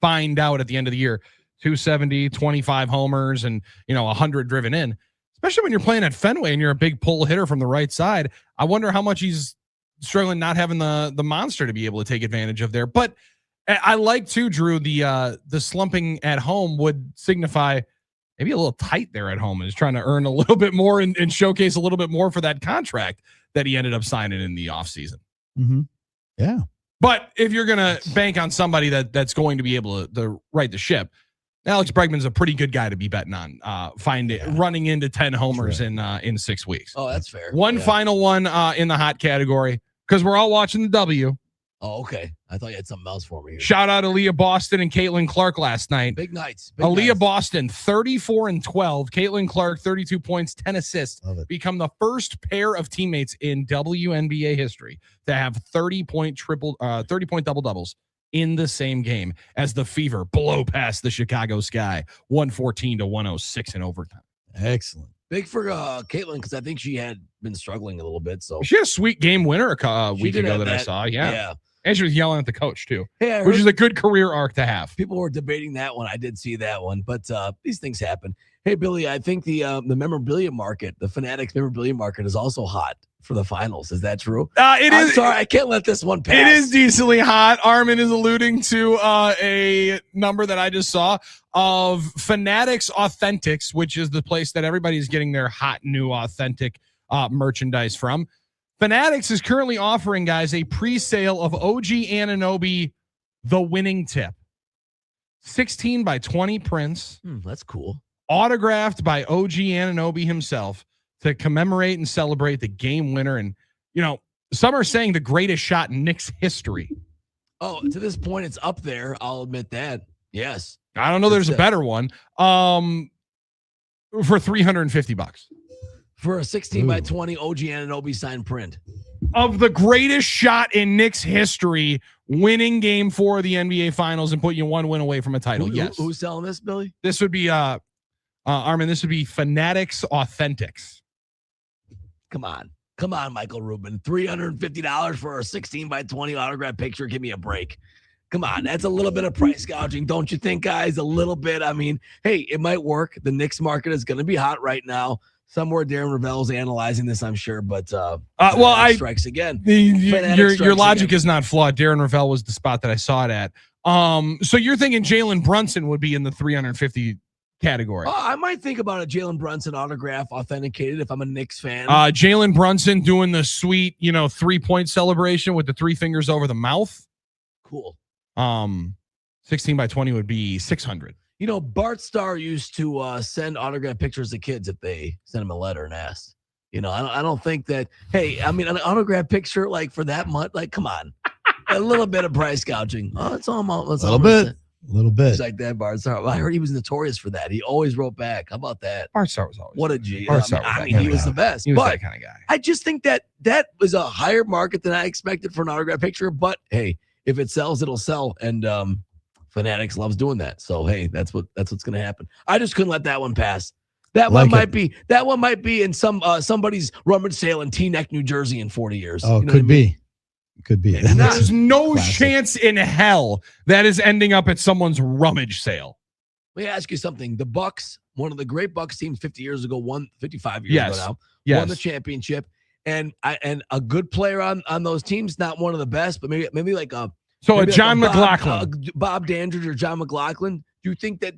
[SPEAKER 12] find out at the end of the year, 270, 25 homers and 100 driven in, especially when you're playing at Fenway and you're a big pull hitter from the right side. I wonder how much he's struggling not having the monster to be able to take advantage of there. But I like too, Drew, the slumping at home would signify maybe a little tight there at home and is trying to earn a little bit more and showcase a little bit more for that contract that he ended up signing in the offseason.
[SPEAKER 11] Mm-hmm. Yeah.
[SPEAKER 12] But if you're going to bank on somebody that's going to be able to right the ship, Alex Bregman's a pretty good guy to be betting on. Running into 10 homers in 6 weeks.
[SPEAKER 13] Oh, that's fair.
[SPEAKER 12] One final one in the hot category because we're all watching the W.
[SPEAKER 13] Oh, okay. I thought you had something else for me here.
[SPEAKER 12] Shout out Aaliyah Boston and Caitlin Clark last night.
[SPEAKER 13] Big nights.
[SPEAKER 12] Aaliyah Boston, 34-12. Caitlin Clark, 32 points, 10 assists. Become the first pair of teammates in WNBA history to have 30-point double-doubles in the same game as the Fever blow past the Chicago Sky, 114-106 in overtime.
[SPEAKER 11] Excellent.
[SPEAKER 13] Big for Caitlin because I think she had been struggling a little bit. So
[SPEAKER 12] she had a sweet game winner a week ago that I saw. Yeah. And she was yelling at the coach too, which is a good career arc to have.
[SPEAKER 13] People were debating that one. I did see that one, but these things happen. Hey, Billy, I think the memorabilia market, the Fanatics memorabilia market, is also hot for the finals. Is that true? I'm sorry, I can't let this one pass.
[SPEAKER 12] It is decently hot. Armen is alluding to a number that I just saw of Fanatics Authentics, which is the place that everybody's getting their hot new authentic merchandise from. Fanatics is currently offering, guys, a pre-sale of OG Anunoby, The Winning Tip. 16 by 20 prints.
[SPEAKER 13] That's cool.
[SPEAKER 12] Autographed by OG Anunoby himself to commemorate and celebrate the game winner. And, some are saying the greatest shot in Knicks history.
[SPEAKER 13] Oh, to this point, it's up there. I'll admit that. Yes.
[SPEAKER 12] I don't know. There's a better one. For $350
[SPEAKER 13] for a 16x20 OG Anunoby signed print
[SPEAKER 12] of the greatest shot in Knicks history, winning Game 4 of the NBA Finals and putting you one win away from a title.
[SPEAKER 13] Who's selling this, Billy?
[SPEAKER 12] This would be Armen. This would be Fanatics Authentics.
[SPEAKER 13] Come on, Michael Rubin. $350 for a 16x20 autograph picture. Give me a break. Come on, that's a little bit of price gouging, don't you think, guys? A little bit. I mean, hey, it might work. The Knicks market is going to be hot right now. Somewhere Darren Ravel's analyzing this, I'm sure, but strikes again.
[SPEAKER 12] Your logic is not flawed. Darren Ravel was the spot that I saw it at. So you're thinking Jalen Brunson would be in the 350 category?
[SPEAKER 13] I might think about a Jalen Brunson autograph authenticated if I'm a Knicks fan.
[SPEAKER 12] Jalen Brunson doing the sweet, 3-point celebration with the 3 fingers over the mouth.
[SPEAKER 13] Cool.
[SPEAKER 12] 16x20 would be $600.
[SPEAKER 13] Bart Starr used to send autograph pictures to kids if they sent him a letter and asked. I don't think that. Hey, I mean, an autograph picture like for that much, like, come on, a little bit of price gouging. Oh, it's almost
[SPEAKER 11] a little bit.
[SPEAKER 13] It's like that, Bart Starr. Well, I heard he was notorious for that. He always wrote back. How about that?
[SPEAKER 12] Bart Starr was always
[SPEAKER 13] what a G.
[SPEAKER 12] I
[SPEAKER 13] mean, he was the best.
[SPEAKER 12] He was that kind of guy.
[SPEAKER 13] I just think that was a higher market than I expected for an autograph picture. But hey, if it sells, it'll sell, and Fanatics loves doing that. So hey, that's what's going to happen. I just couldn't let that one pass. That one might be in somebody's rummage sale in Teaneck, New Jersey in 40 years.
[SPEAKER 11] Oh, could be. Could be.
[SPEAKER 12] There's no chance in hell that is ending up at someone's rummage sale.
[SPEAKER 13] Let me ask you something. The Bucks, one of the great Bucks teams 50 years ago, 55 years ago now, won the championship. And a good player on those teams, not one of the best, but maybe like a
[SPEAKER 12] John McLaughlin,
[SPEAKER 13] Bob Dandridge or John McLaughlin. Do you think that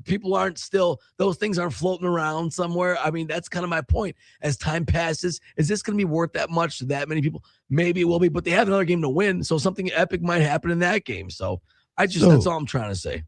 [SPEAKER 13] people aren't still, those things aren't floating around somewhere? I mean, that's kind of my point. As time passes, is this going to be worth that much to that many people? Maybe it will be, but they have another game to win, so something epic might happen in that game. So that's all I'm trying to say.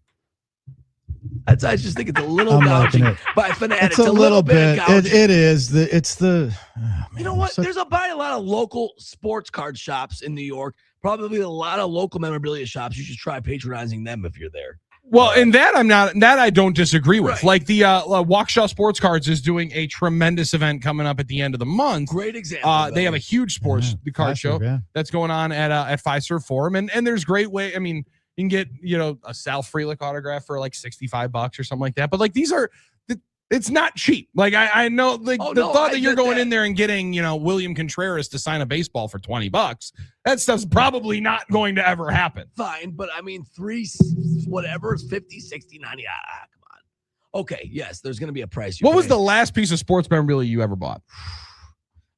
[SPEAKER 13] I just think it's a little gouging by Fanatics.
[SPEAKER 11] It's a little bit. It is.
[SPEAKER 13] You know what? There's probably a lot of local sports card shops in New York. Probably a lot of local memorabilia shops. You should try patronizing them if you're there.
[SPEAKER 12] Well, and that I don't disagree with. Right. Like the Waukesha Sports Cards is doing a tremendous event coming up at the end of the month.
[SPEAKER 13] Great example.
[SPEAKER 12] They have a huge sports card show that's going on at Fiserv Forum, and there's great way. I mean, you can get a Sal Frelick autograph for like $65 or something like that. But like it's not cheap. Like I know like thought that you're going in there and getting William Contreras to sign a baseball for $20. That stuff's probably not going to ever happen.
[SPEAKER 13] Fine, but I mean 3 whatever, 50, 60, 90. Come on. Okay, yes, there's going to be a price.
[SPEAKER 12] What was the last piece of sports memorabilia you ever bought?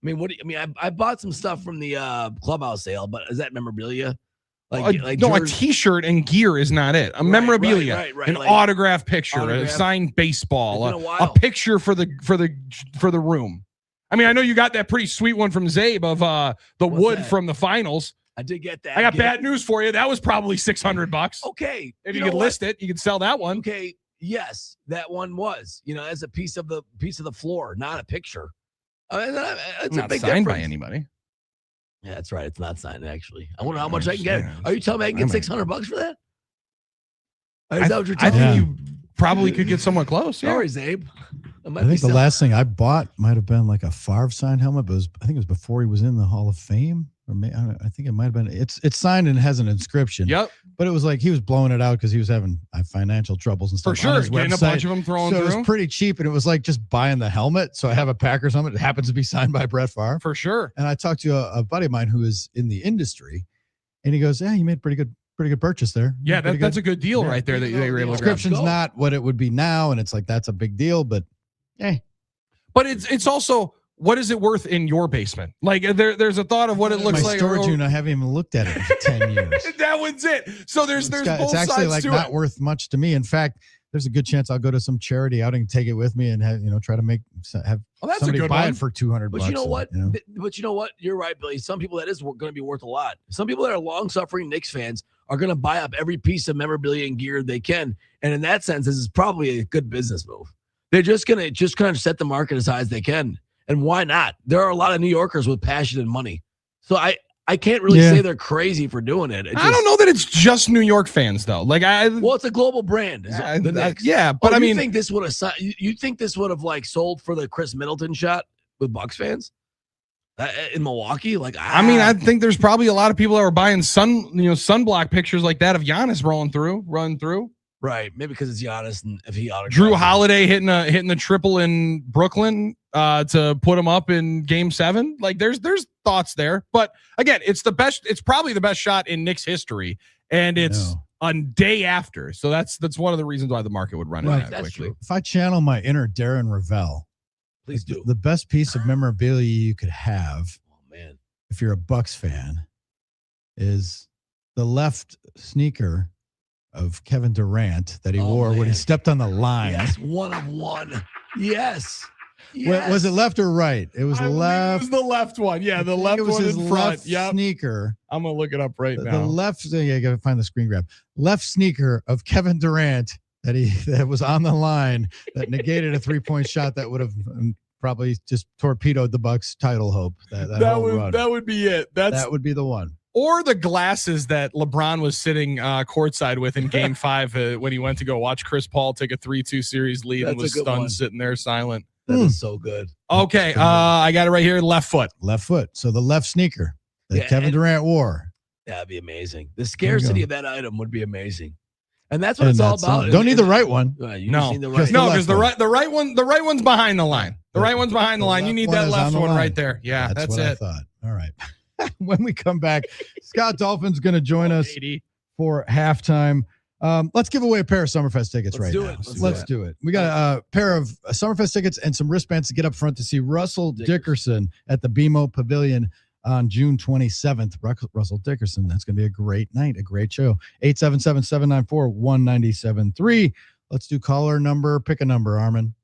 [SPEAKER 13] I mean, I bought some stuff from the clubhouse sale, but is that memorabilia?
[SPEAKER 12] A T-shirt and gear is not it. A memorabilia, an autograph picture, a signed baseball, a picture for the room. I mean, I know you got that pretty sweet one from Zabe of the wood from the finals.
[SPEAKER 13] I did get that.
[SPEAKER 12] I got bad news for you. That was probably $600.
[SPEAKER 13] Okay,
[SPEAKER 12] if you could list it, you could sell that one.
[SPEAKER 13] Okay, yes, that one was. As a piece of the floor, not a picture. It's
[SPEAKER 12] not signed by anybody.
[SPEAKER 13] Yeah, that's right. It's not signed, actually. I wonder how much I can get. Are you telling me I can get $600 for that? Is that what you're telling me?
[SPEAKER 12] I think you probably could get somewhat close. Yeah.
[SPEAKER 13] Sorry, Zabe.
[SPEAKER 11] I think the last thing I bought might have been like a Favre signed helmet, but I think it was before he was in the Hall of Fame. Or I think it might have been. It's signed and has an inscription.
[SPEAKER 12] Yep.
[SPEAKER 11] But it was like he was blowing it out because he was having financial troubles and stuff.
[SPEAKER 12] For sure, getting a bunch of them thrown through.
[SPEAKER 11] So it was pretty cheap, and it was like just buying the helmet. So I have a Packers helmet. It happens to be signed by Brett Favre.
[SPEAKER 12] For sure.
[SPEAKER 11] And I talked to a buddy of mine who is in the industry, and he goes, "Yeah, you made pretty good purchase there."
[SPEAKER 12] Yeah, that's a good deal right there that they were able to grab.
[SPEAKER 11] Inscription's not what it would be now, and it's like that's a big deal, but hey.
[SPEAKER 12] But it's also, what is it worth in your basement? Like there's a thought of what it looks like.
[SPEAKER 11] My storage unit, I haven't even looked at it in 10 years.
[SPEAKER 12] That one's it. So there's both sides to it.
[SPEAKER 11] It's actually like not worth much to me. In fact, there's a good chance I'll go to some charity outing, take it with me, and have try to have somebody buy it for $200.
[SPEAKER 13] But you know what? But you know what? You're right, Billy. Some people that is going to be worth a lot. Some people that are long-suffering Knicks fans are going to buy up every piece of memorabilia and gear they can. And in that sense, this is probably a good business move. They're just going to kind of set the market as high as they can. And why not? There are a lot of New Yorkers with passion and money. So I I can't really say they're crazy for doing it.
[SPEAKER 12] I don't know that it's just New York fans though.
[SPEAKER 13] Well, it's a global brand.
[SPEAKER 12] But I mean,
[SPEAKER 13] you think this would have you think this would have like sold for the Chris Middleton shot with Bucks fans in Milwaukee? Like,
[SPEAKER 12] I mean, I think there's probably a lot of people that were buying sunblock pictures like that of Giannis running through.
[SPEAKER 13] Right, maybe because it's Giannis, and if he
[SPEAKER 12] Drew Holiday hitting the triple in Brooklyn to put him up in Game 7. Like, there's thoughts there, but again, it's probably the best shot in Knicks history, and it's a day after. So that's one of the reasons why the market would run it that quickly.
[SPEAKER 13] True.
[SPEAKER 11] If I channel my inner Darren Ravel,
[SPEAKER 13] please do.
[SPEAKER 11] The best piece of memorabilia you could have, if you're a Bucks fan, is the left sneaker of Kevin Durant that he wore when he stepped on the line.
[SPEAKER 13] Yes, 1 of 1. Yes.
[SPEAKER 11] Was it left or right? It was left.
[SPEAKER 12] It was the left one. Yeah, the left one in front.
[SPEAKER 11] Yeah, sneaker.
[SPEAKER 12] I'm gonna look it up right now.
[SPEAKER 11] The left. Yeah, you gotta find the screen grab. Left sneaker of Kevin Durant that was on the line that negated a 3-point shot that would have probably just torpedoed the Bucks' title hope.
[SPEAKER 12] That would be it.
[SPEAKER 11] That would be the one.
[SPEAKER 12] Or the glasses that LeBron was sitting courtside with in Game 5 when he went to go watch Chris Paul take a 3-2 series lead and was stunned sitting there silent.
[SPEAKER 13] That is so good.
[SPEAKER 12] Okay, I got it right here. Left foot.
[SPEAKER 11] So the left sneaker that Kevin Durant wore.
[SPEAKER 13] That'd be amazing. The scarcity of that item would be amazing. And that's what it's all about.
[SPEAKER 11] Don't need the right one.
[SPEAKER 12] Because the right one's behind the line. The right one's behind the line. You need that left one right there. Yeah, that's
[SPEAKER 11] what
[SPEAKER 12] it.
[SPEAKER 11] I thought. All right. When we come back, Scott Dolphin's going to join us for halftime. Let's give away a pair of Summerfest tickets now. Let's do it. We got a pair of Summerfest tickets and some wristbands to get up front to see Russell Dickerson at the BMO Pavilion on June 27th. Russell Dickerson. That's going to be a great night, a great show. 877-794-1973. Let's do caller number. Pick a number, Armen.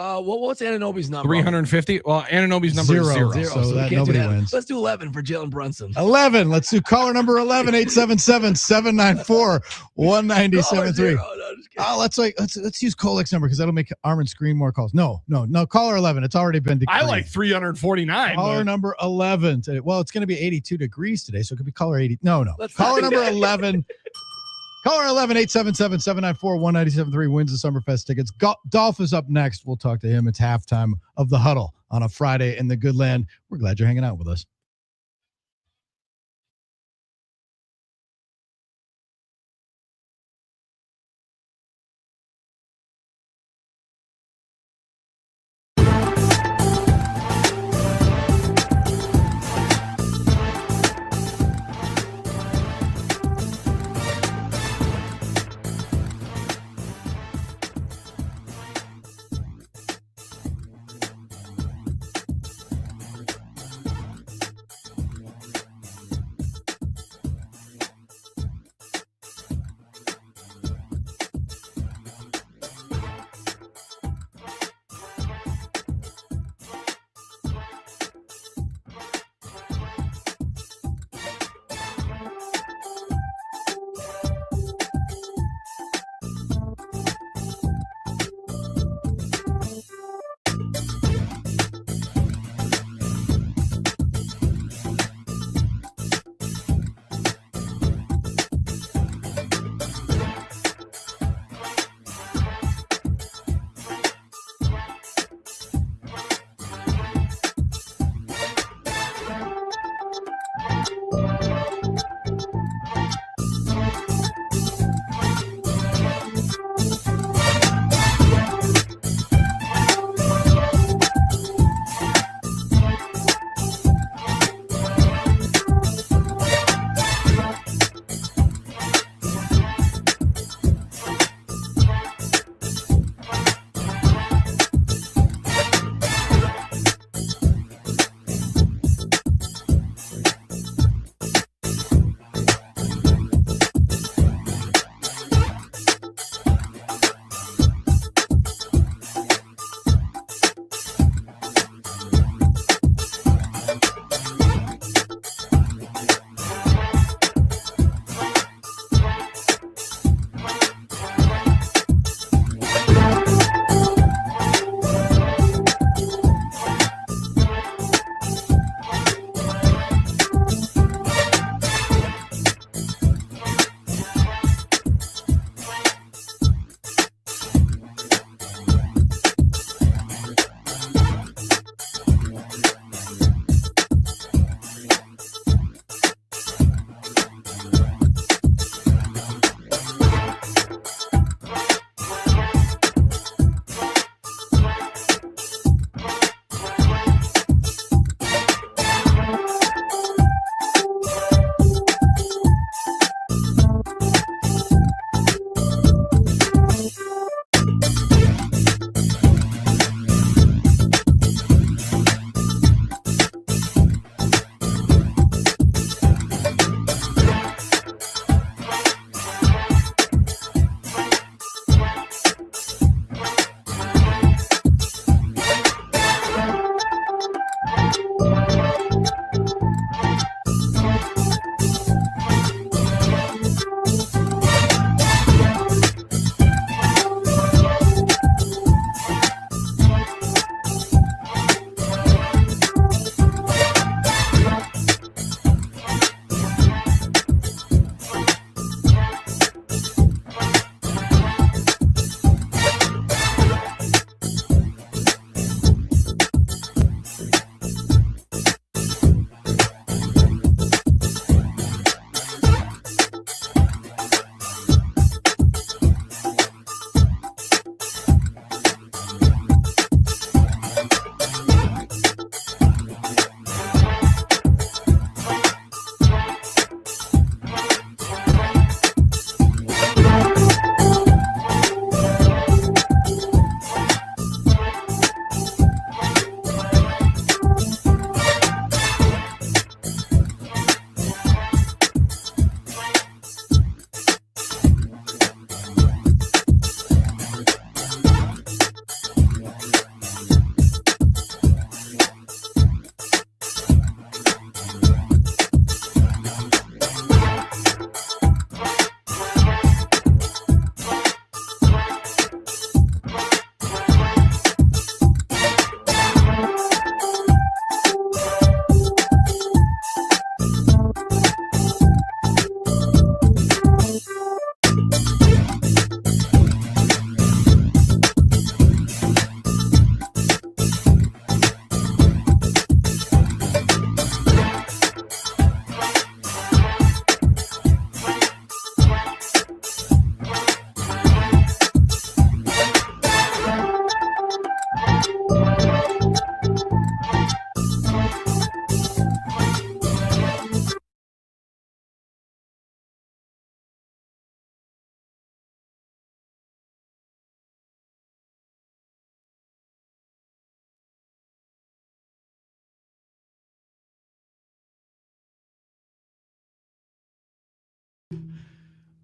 [SPEAKER 13] What's Anunoby's number?
[SPEAKER 12] 350. Well, Anunoby's number is 0.
[SPEAKER 11] So that nobody wins.
[SPEAKER 13] Let's do 11 for Jalen Brunson.
[SPEAKER 11] 11. Let's do caller number 11. 877-794-1973. Let's use Kolik's number because that'll make Armen's screen more calls. No. Caller 11. It's already been decreed.
[SPEAKER 12] I like 349.
[SPEAKER 11] Caller number 11. Well, it's going to be 82 degrees today, so it could be caller 80. No. Caller number 11. Caller 11, 877-794-1973 wins the Summerfest tickets. Dolph is up next. We'll talk to him. It's halftime of the Huddle on a Friday in the good land. We're glad you're hanging out with us.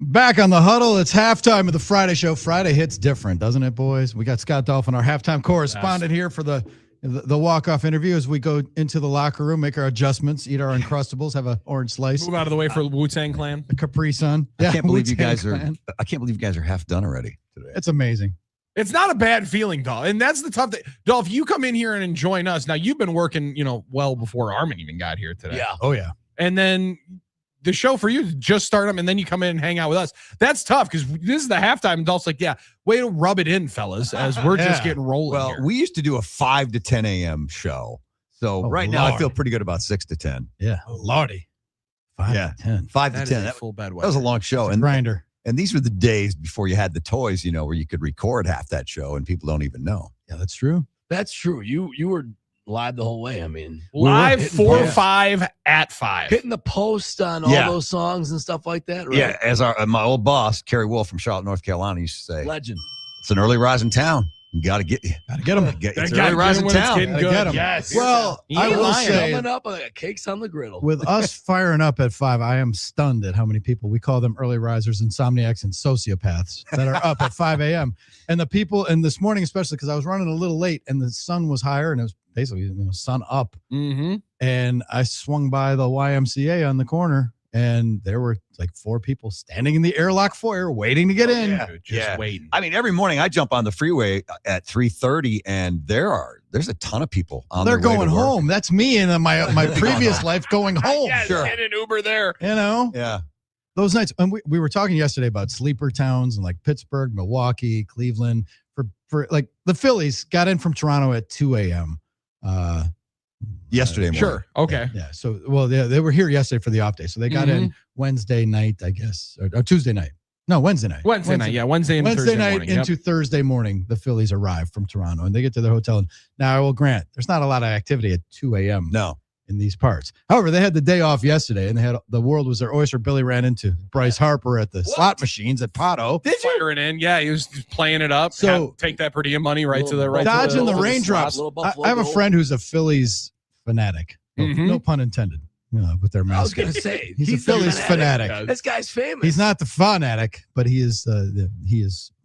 [SPEAKER 11] Back on the Huddle, it's halftime of the Friday show. Friday hits different, doesn't it, boys? We got Scott Dolphin, our halftime correspondent, here for the walk-off interview as we go into the locker room, make our adjustments, eat our Uncrustables, have an orange slice.
[SPEAKER 12] Move out of the way for Wu-Tang Clan.
[SPEAKER 11] A Capri Sun.
[SPEAKER 2] I can't believe you guys are half done already today.
[SPEAKER 11] It's amazing.
[SPEAKER 12] It's not a bad feeling, Dolph. And that's the tough thing. Dolph, you come in here and join us. Now, you've been working, well before Armen even got here today.
[SPEAKER 13] Yeah.
[SPEAKER 11] Oh, yeah.
[SPEAKER 12] And then the show for you just start them, and then you come in and hang out with us. That's tough because this is the halftime. And Dolph's like, yeah, way to rub it in, fellas, as we're just getting rolling.
[SPEAKER 2] Well,
[SPEAKER 12] here.
[SPEAKER 2] we used to do a 5 to 10 a.m. show. So now I feel pretty good about 6 to 10.
[SPEAKER 11] Yeah. Oh, Lordy. 5 to 10.
[SPEAKER 2] 5
[SPEAKER 12] that
[SPEAKER 2] to 10.
[SPEAKER 12] Is a full bed
[SPEAKER 2] that was a long show.
[SPEAKER 11] And grinder.
[SPEAKER 2] And these were the days before you had the toys, where you could record half that show and people don't even know.
[SPEAKER 11] Yeah, that's true.
[SPEAKER 13] That's true. You were live the whole way. I mean,
[SPEAKER 12] live 4 5 at 5.
[SPEAKER 13] Hitting the post on all those songs and stuff like that, right?
[SPEAKER 2] Yeah, as my old boss, Kerry Wolf from Charlotte, North Carolina, used to say,
[SPEAKER 13] Legend.
[SPEAKER 2] It's an early rising town. You got to get them. It's an early rising town.
[SPEAKER 11] Get 'em.
[SPEAKER 12] Yes.
[SPEAKER 11] Well, I will say,
[SPEAKER 13] coming up, cakes on the griddle.
[SPEAKER 11] with us firing up at 5, I am stunned at how many people, we call them early risers, insomniacs, and sociopaths, that are up at 5 a.m. And the people, and this morning especially, because I was running a little late and the sun was higher and it was basically sun up.
[SPEAKER 12] Mm-hmm.
[SPEAKER 11] And I swung by the YMCA on the corner and there were like 4 people standing in the airlock foyer waiting to get in.
[SPEAKER 12] Yeah, just waiting.
[SPEAKER 2] I mean, every morning I jump on the freeway at 3:30 and there's a ton of people on
[SPEAKER 11] They're
[SPEAKER 2] their way
[SPEAKER 11] going
[SPEAKER 2] to work.
[SPEAKER 11] home. That's me in my previous life going home.
[SPEAKER 12] Yes, get an Uber there.
[SPEAKER 2] Yeah.
[SPEAKER 11] Those nights, and we were talking yesterday about sleeper towns and like Pittsburgh, Milwaukee, Cleveland. For like the Phillies got in from Toronto at 2 a.m.
[SPEAKER 2] Yesterday morning.
[SPEAKER 12] Sure. Okay.
[SPEAKER 11] Yeah. So, well, they were here yesterday for the off day. So they got in Wednesday night, I guess, or Tuesday night. No, Wednesday night.
[SPEAKER 12] Wednesday night. Yeah. Wednesday
[SPEAKER 11] night
[SPEAKER 12] morning,
[SPEAKER 11] into Thursday morning, the Phillies arrive from Toronto and they get to their hotel. And now I will grant there's not a lot of activity at 2 a.m.
[SPEAKER 2] No.
[SPEAKER 11] In these parts. However, they had the day off yesterday and they had the world was their oyster. Billy ran into Bryce Harper at the slot machines at Pato.
[SPEAKER 12] Did you? Firing in. Yeah. He was playing it up.
[SPEAKER 11] So
[SPEAKER 12] take that per diem money right to the
[SPEAKER 11] dodging the raindrops. I have a friend who's a Phillies fanatic. No pun intended. With their mascot.
[SPEAKER 13] I was going to say
[SPEAKER 11] he's a Phillies fanatic.
[SPEAKER 13] This guy's famous.
[SPEAKER 11] He's not the fanatic, but he is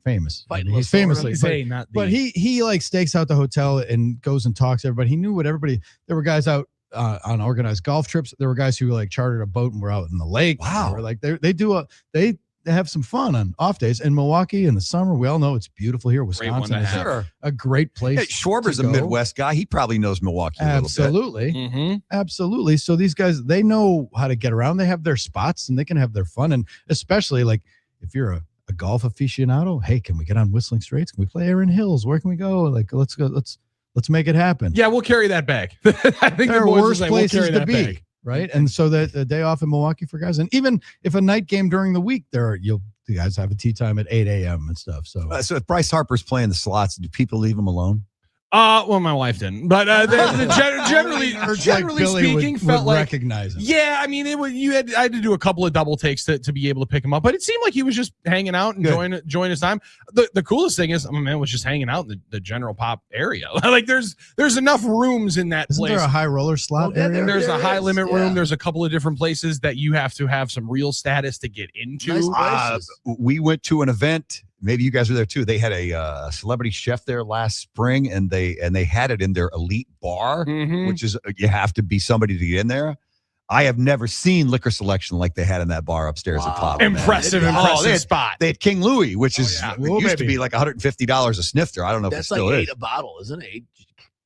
[SPEAKER 11] famous. He's famously, but he like stakes out the hotel and goes and talks to everybody. He knew what everybody. There were guys out on organized golf trips. There were guys who like chartered a boat and were out in the lake.
[SPEAKER 2] Wow.
[SPEAKER 11] They were like they have some fun on off days. In Milwaukee in the summer, we all know it's beautiful here. Wisconsin is a great place.
[SPEAKER 2] Hey, Schwarber's a Midwest guy. He probably knows Milwaukee a
[SPEAKER 11] Absolutely.
[SPEAKER 2] little bit.
[SPEAKER 11] Absolutely. So these guys, they know how to get around. They have their spots and they can have their fun. And especially like if you're a golf aficionado, hey, can we get on Whistling Straits? Can we play Erin Hills? Where can we go? Like, let's go. Let's make it happen.
[SPEAKER 12] Yeah, we'll carry that bag. I think
[SPEAKER 11] there
[SPEAKER 12] the
[SPEAKER 11] are
[SPEAKER 12] boys
[SPEAKER 11] worse places to be.
[SPEAKER 12] Bag.
[SPEAKER 11] Right. And so the day off in Milwaukee for guys, and even if a night game during the week, the guys have a tea time at 8 a.m. and stuff. So
[SPEAKER 2] if Bryce Harper's playing the slots, do people leave him alone?
[SPEAKER 12] Well, my wife didn't, but generally speaking, felt like
[SPEAKER 11] recognize him.
[SPEAKER 12] Yeah, I mean, I had to do a couple of double takes to be able to pick him up, but it seemed like he was just hanging out and enjoying his time. The coolest thing is, my man was just hanging out in the general pop area. Like there's enough rooms in that
[SPEAKER 11] Isn't
[SPEAKER 12] place.
[SPEAKER 11] there a high roller slot area?
[SPEAKER 12] There's a high limit room. There's a couple of different places that you have to have some real status to get into.
[SPEAKER 2] We went to an event. Maybe you guys were there too. They had a celebrity chef there last spring, and they had it in their elite bar, which is you have to be somebody to get in there. I have never seen liquor selection like they had in that bar upstairs at Pop.
[SPEAKER 12] Impressive spot.
[SPEAKER 2] They had King Louis, which used to be like $150 a snifter. I don't know if it still is.
[SPEAKER 13] That's like $8 a bottle, isn't it?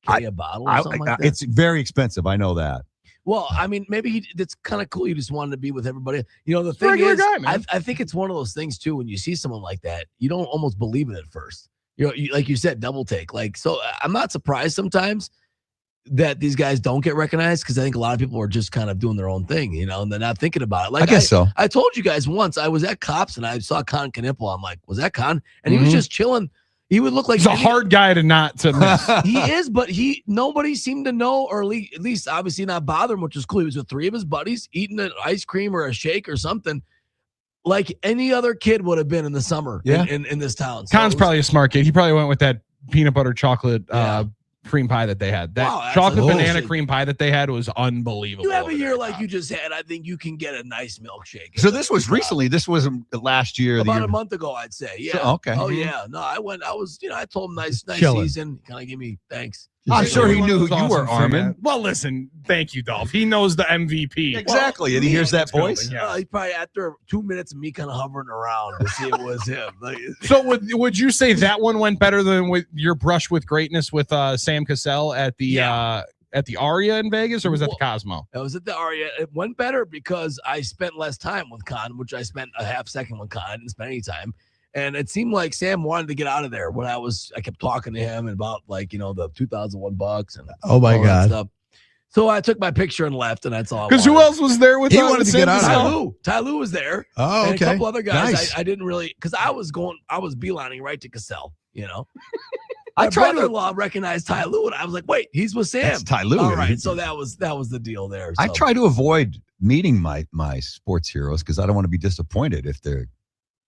[SPEAKER 13] $8 a bottle or something like that?
[SPEAKER 2] It's very expensive. I know that.
[SPEAKER 13] Well, I mean, maybe it's kind of cool. You just wanted to be with everybody. The thing is, I think it's one of those things too. When you see someone like that, you don't almost believe it at first. Like you said, double take. Like, so I'm not surprised sometimes that these guys don't get recognized because I think a lot of people are just kind of doing their own thing, and they're not thinking about it. Like,
[SPEAKER 2] I guess so.
[SPEAKER 13] I told you guys once I was at Cops and I saw Con Knipple. I'm like, was that Con? And he was just chilling. He would look like
[SPEAKER 12] he's a hard guy to miss.
[SPEAKER 13] He is, but nobody seemed to know, or at least obviously not bother him, which is cool. He was with 3 of his buddies eating an ice cream or a shake or something, like any other kid would have been in the summer in this town.
[SPEAKER 12] So Con's probably a smart kid. He probably went with that peanut butter chocolate freaking cream pie that they had. That
[SPEAKER 13] Wow, that's
[SPEAKER 12] chocolate
[SPEAKER 13] amazing.
[SPEAKER 12] banana cream pie that they had was unbelievable.
[SPEAKER 13] You have a
[SPEAKER 12] over
[SPEAKER 13] year
[SPEAKER 12] there.
[SPEAKER 13] like you just had. I think you can get a nice milkshake.
[SPEAKER 2] So this was recently. This wasn't last year.
[SPEAKER 13] About a month ago, I'd say. Yeah.
[SPEAKER 2] Okay.
[SPEAKER 13] Oh yeah. No, I went. I was. I told him nice
[SPEAKER 11] chilling.
[SPEAKER 13] season. Kind of give me thanks.
[SPEAKER 2] I'm sure he knew who you were,
[SPEAKER 12] Awesome
[SPEAKER 2] Armen.
[SPEAKER 12] thing. Well, listen, thank you, Dolph. He knows the MVP.
[SPEAKER 2] Exactly, and he hears that voice.
[SPEAKER 13] He probably after 2 minutes of me kind of hovering around to see if it was him. Like,
[SPEAKER 12] So would you say that one went better than with your brush with greatness with Sam Cassell at the Aria in Vegas, or was that the Cosmo?
[SPEAKER 13] it was at the Aria. It went better because I spent less time with Con, which I spent a half second with Con. I didn't spend any time. And it seemed like Sam wanted to get out of there when I kept talking to him about the $2,001 and
[SPEAKER 11] Oh my
[SPEAKER 13] all that
[SPEAKER 11] God.
[SPEAKER 13] stuff. So I took my picture and left, and that's all.
[SPEAKER 12] Because who else was there with
[SPEAKER 11] He wanted to get out of
[SPEAKER 12] Cassell?
[SPEAKER 11] there.
[SPEAKER 13] Ty Lue was there.
[SPEAKER 11] Oh,
[SPEAKER 13] And
[SPEAKER 11] okay.
[SPEAKER 13] a couple other guys.
[SPEAKER 11] Nice.
[SPEAKER 13] I didn't really, because I was beelining right to Cassell.
[SPEAKER 2] I
[SPEAKER 13] My
[SPEAKER 2] tried to.
[SPEAKER 13] brother-in-law recognized Ty Lue, and I was like, "Wait, he's with Sam."
[SPEAKER 2] That's Ty Lue.
[SPEAKER 13] All right, so that was the deal there.
[SPEAKER 2] I
[SPEAKER 13] So.
[SPEAKER 2] try to avoid meeting my sports heroes because I don't want to be disappointed if they're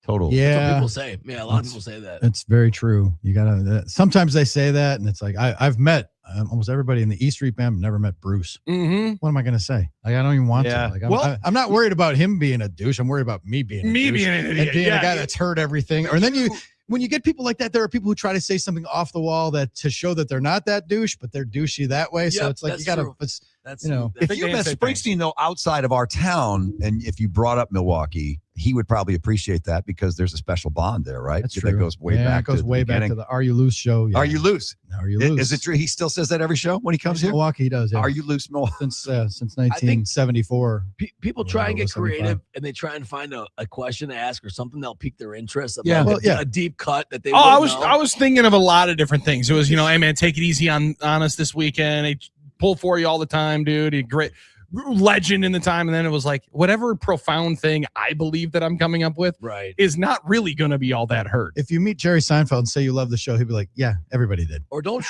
[SPEAKER 2] total.
[SPEAKER 13] Some
[SPEAKER 11] Yeah.
[SPEAKER 13] people say, a lot of people say that.
[SPEAKER 11] It's very true. You gotta. Sometimes they say that, and it's like I've met almost everybody in the E Street Band. Never met Bruce.
[SPEAKER 12] Mm-hmm.
[SPEAKER 11] What am I gonna say? Like, I don't even want
[SPEAKER 2] Yeah.
[SPEAKER 11] to. Like,
[SPEAKER 12] Well-
[SPEAKER 11] I'm not worried about him being a douche. I'm worried about me being a douche.
[SPEAKER 12] Being an
[SPEAKER 11] and
[SPEAKER 12] idiot.
[SPEAKER 11] being
[SPEAKER 12] Yeah,
[SPEAKER 11] a guy that's heard everything. Or then when you get people like that, there are people who try to say something off the wall to show that they're not that douche, but they're douchey that way. So
[SPEAKER 13] Yep,
[SPEAKER 11] it's like
[SPEAKER 13] that's
[SPEAKER 11] you gotta.
[SPEAKER 13] true.
[SPEAKER 11] It's,
[SPEAKER 13] That's
[SPEAKER 11] know,
[SPEAKER 2] If
[SPEAKER 12] Big
[SPEAKER 2] you met
[SPEAKER 12] handshake
[SPEAKER 2] Springsteen though outside of our town, and if you brought up Milwaukee, he would probably appreciate that because there's a special bond there, right?
[SPEAKER 11] that's
[SPEAKER 2] that
[SPEAKER 11] true.
[SPEAKER 2] goes way
[SPEAKER 11] Yeah,
[SPEAKER 2] back.
[SPEAKER 11] it goes
[SPEAKER 2] to the
[SPEAKER 11] way back
[SPEAKER 2] beginning.
[SPEAKER 11] to the Are You Loose show. Yeah.
[SPEAKER 2] Are you loose?
[SPEAKER 11] Are you loose?
[SPEAKER 2] Is it true? He still says that every show when he comes here.
[SPEAKER 11] Milwaukee he does. Yeah.
[SPEAKER 2] Are you loose, Milwaukee?
[SPEAKER 11] since 1974?
[SPEAKER 13] people try and get
[SPEAKER 11] 75.
[SPEAKER 13] creative, and they try and find a question to ask or something that'll pique their interest.
[SPEAKER 2] Yeah.
[SPEAKER 13] About
[SPEAKER 11] Well, yeah.
[SPEAKER 13] a deep cut that they.
[SPEAKER 12] I
[SPEAKER 13] wouldn't know.
[SPEAKER 12] was thinking of a lot of different things. It was, hey man, take it easy on us this weekend. He pull for you all the time, dude. He great legend in the time. And then it was like whatever profound thing I believe that I'm coming up with
[SPEAKER 13] right.
[SPEAKER 12] is not really going to be all that hurt.
[SPEAKER 11] If you meet Jerry Seinfeld and say you love the show, he'd be like, "Yeah, everybody did."
[SPEAKER 13] Or don't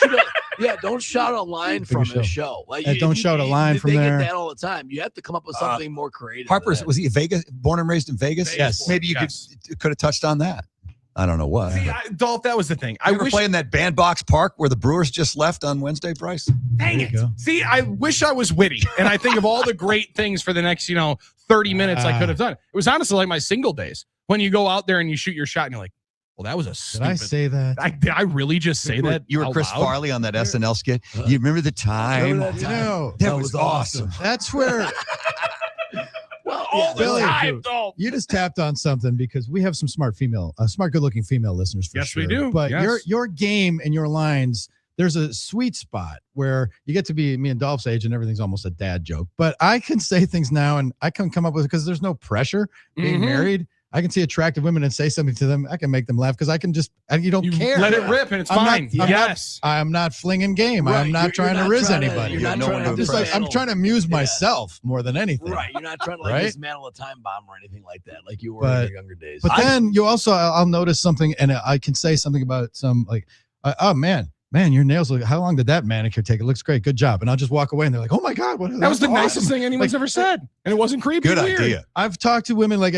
[SPEAKER 13] shout a line
[SPEAKER 11] Big
[SPEAKER 13] from
[SPEAKER 11] show.
[SPEAKER 13] a show. Like
[SPEAKER 11] Yeah, don't shout a line from
[SPEAKER 13] they
[SPEAKER 11] there.
[SPEAKER 13] Get that all the time. You have to come up with something more creative.
[SPEAKER 2] Harper's
[SPEAKER 13] than
[SPEAKER 2] was he Vegas, born and raised in Vegas?
[SPEAKER 11] Yes.
[SPEAKER 2] Maybe you could have touched on that. I don't know what.
[SPEAKER 12] See, Dolph, that was the thing.
[SPEAKER 2] I wish playing that Bandbox Park where the Brewers just left on Wednesday, Bryce.
[SPEAKER 12] Dang
[SPEAKER 11] There
[SPEAKER 12] it.
[SPEAKER 11] you go.
[SPEAKER 12] See, I wish I was witty. And I think of all the great things for the next, 30 minutes I could have done. It was honestly like my single days when you go out there and you shoot your shot and you're like, well, that was a
[SPEAKER 11] Did
[SPEAKER 12] stupid.
[SPEAKER 11] I say that?
[SPEAKER 12] Did I really just say that?
[SPEAKER 2] You were
[SPEAKER 12] out
[SPEAKER 2] Chris
[SPEAKER 12] loud?
[SPEAKER 2] Farley on that SNL skit. You remember the time?
[SPEAKER 13] Remember that time?
[SPEAKER 11] No,
[SPEAKER 2] That was awesome.
[SPEAKER 11] that's where
[SPEAKER 12] Well, all the
[SPEAKER 11] Billy,
[SPEAKER 12] time, Dolph.
[SPEAKER 11] you just tapped on something because we have some smart, good-looking female listeners for
[SPEAKER 12] Yes,
[SPEAKER 11] sure.
[SPEAKER 12] we do.
[SPEAKER 11] But
[SPEAKER 12] Yes.
[SPEAKER 11] your game and your lines, there's a sweet spot where you get to be me and Dolph's age and everything's almost a dad joke. But I can say things now and I can come up with because there's no pressure being
[SPEAKER 12] Mhm.
[SPEAKER 11] married. I can see attractive women and say something to them. I can make them laugh because I can just you don't
[SPEAKER 12] You
[SPEAKER 11] care.
[SPEAKER 12] let it rip and it's fine.
[SPEAKER 11] Yes. I'm not flinging game.
[SPEAKER 13] Right,
[SPEAKER 11] I'm not
[SPEAKER 13] you're
[SPEAKER 11] trying to
[SPEAKER 13] not
[SPEAKER 11] riz
[SPEAKER 13] trying to-
[SPEAKER 11] anybody.
[SPEAKER 13] you're not
[SPEAKER 2] no
[SPEAKER 13] trying
[SPEAKER 2] one
[SPEAKER 13] to
[SPEAKER 2] to
[SPEAKER 11] Just like, I'm
[SPEAKER 13] dismantle-
[SPEAKER 11] trying to amuse
[SPEAKER 13] Yeah.
[SPEAKER 11] myself more than anything.
[SPEAKER 13] Right, you're not trying to
[SPEAKER 11] Right?
[SPEAKER 13] dismantle a time bomb or anything like that, like you were
[SPEAKER 11] But-
[SPEAKER 13] in your younger days.
[SPEAKER 11] But then you also, I'll notice something, and I can say something about some like, oh man, your nails look. How long did that manicure take? It looks great. Good job. And I'll just walk away, and they're like, oh my god,
[SPEAKER 12] That was the
[SPEAKER 11] awesome.
[SPEAKER 12] nicest thing anyone's
[SPEAKER 11] Like,
[SPEAKER 12] ever said. And it wasn't creepy.
[SPEAKER 2] Good
[SPEAKER 12] weird.
[SPEAKER 2] idea.
[SPEAKER 11] I've talked to women like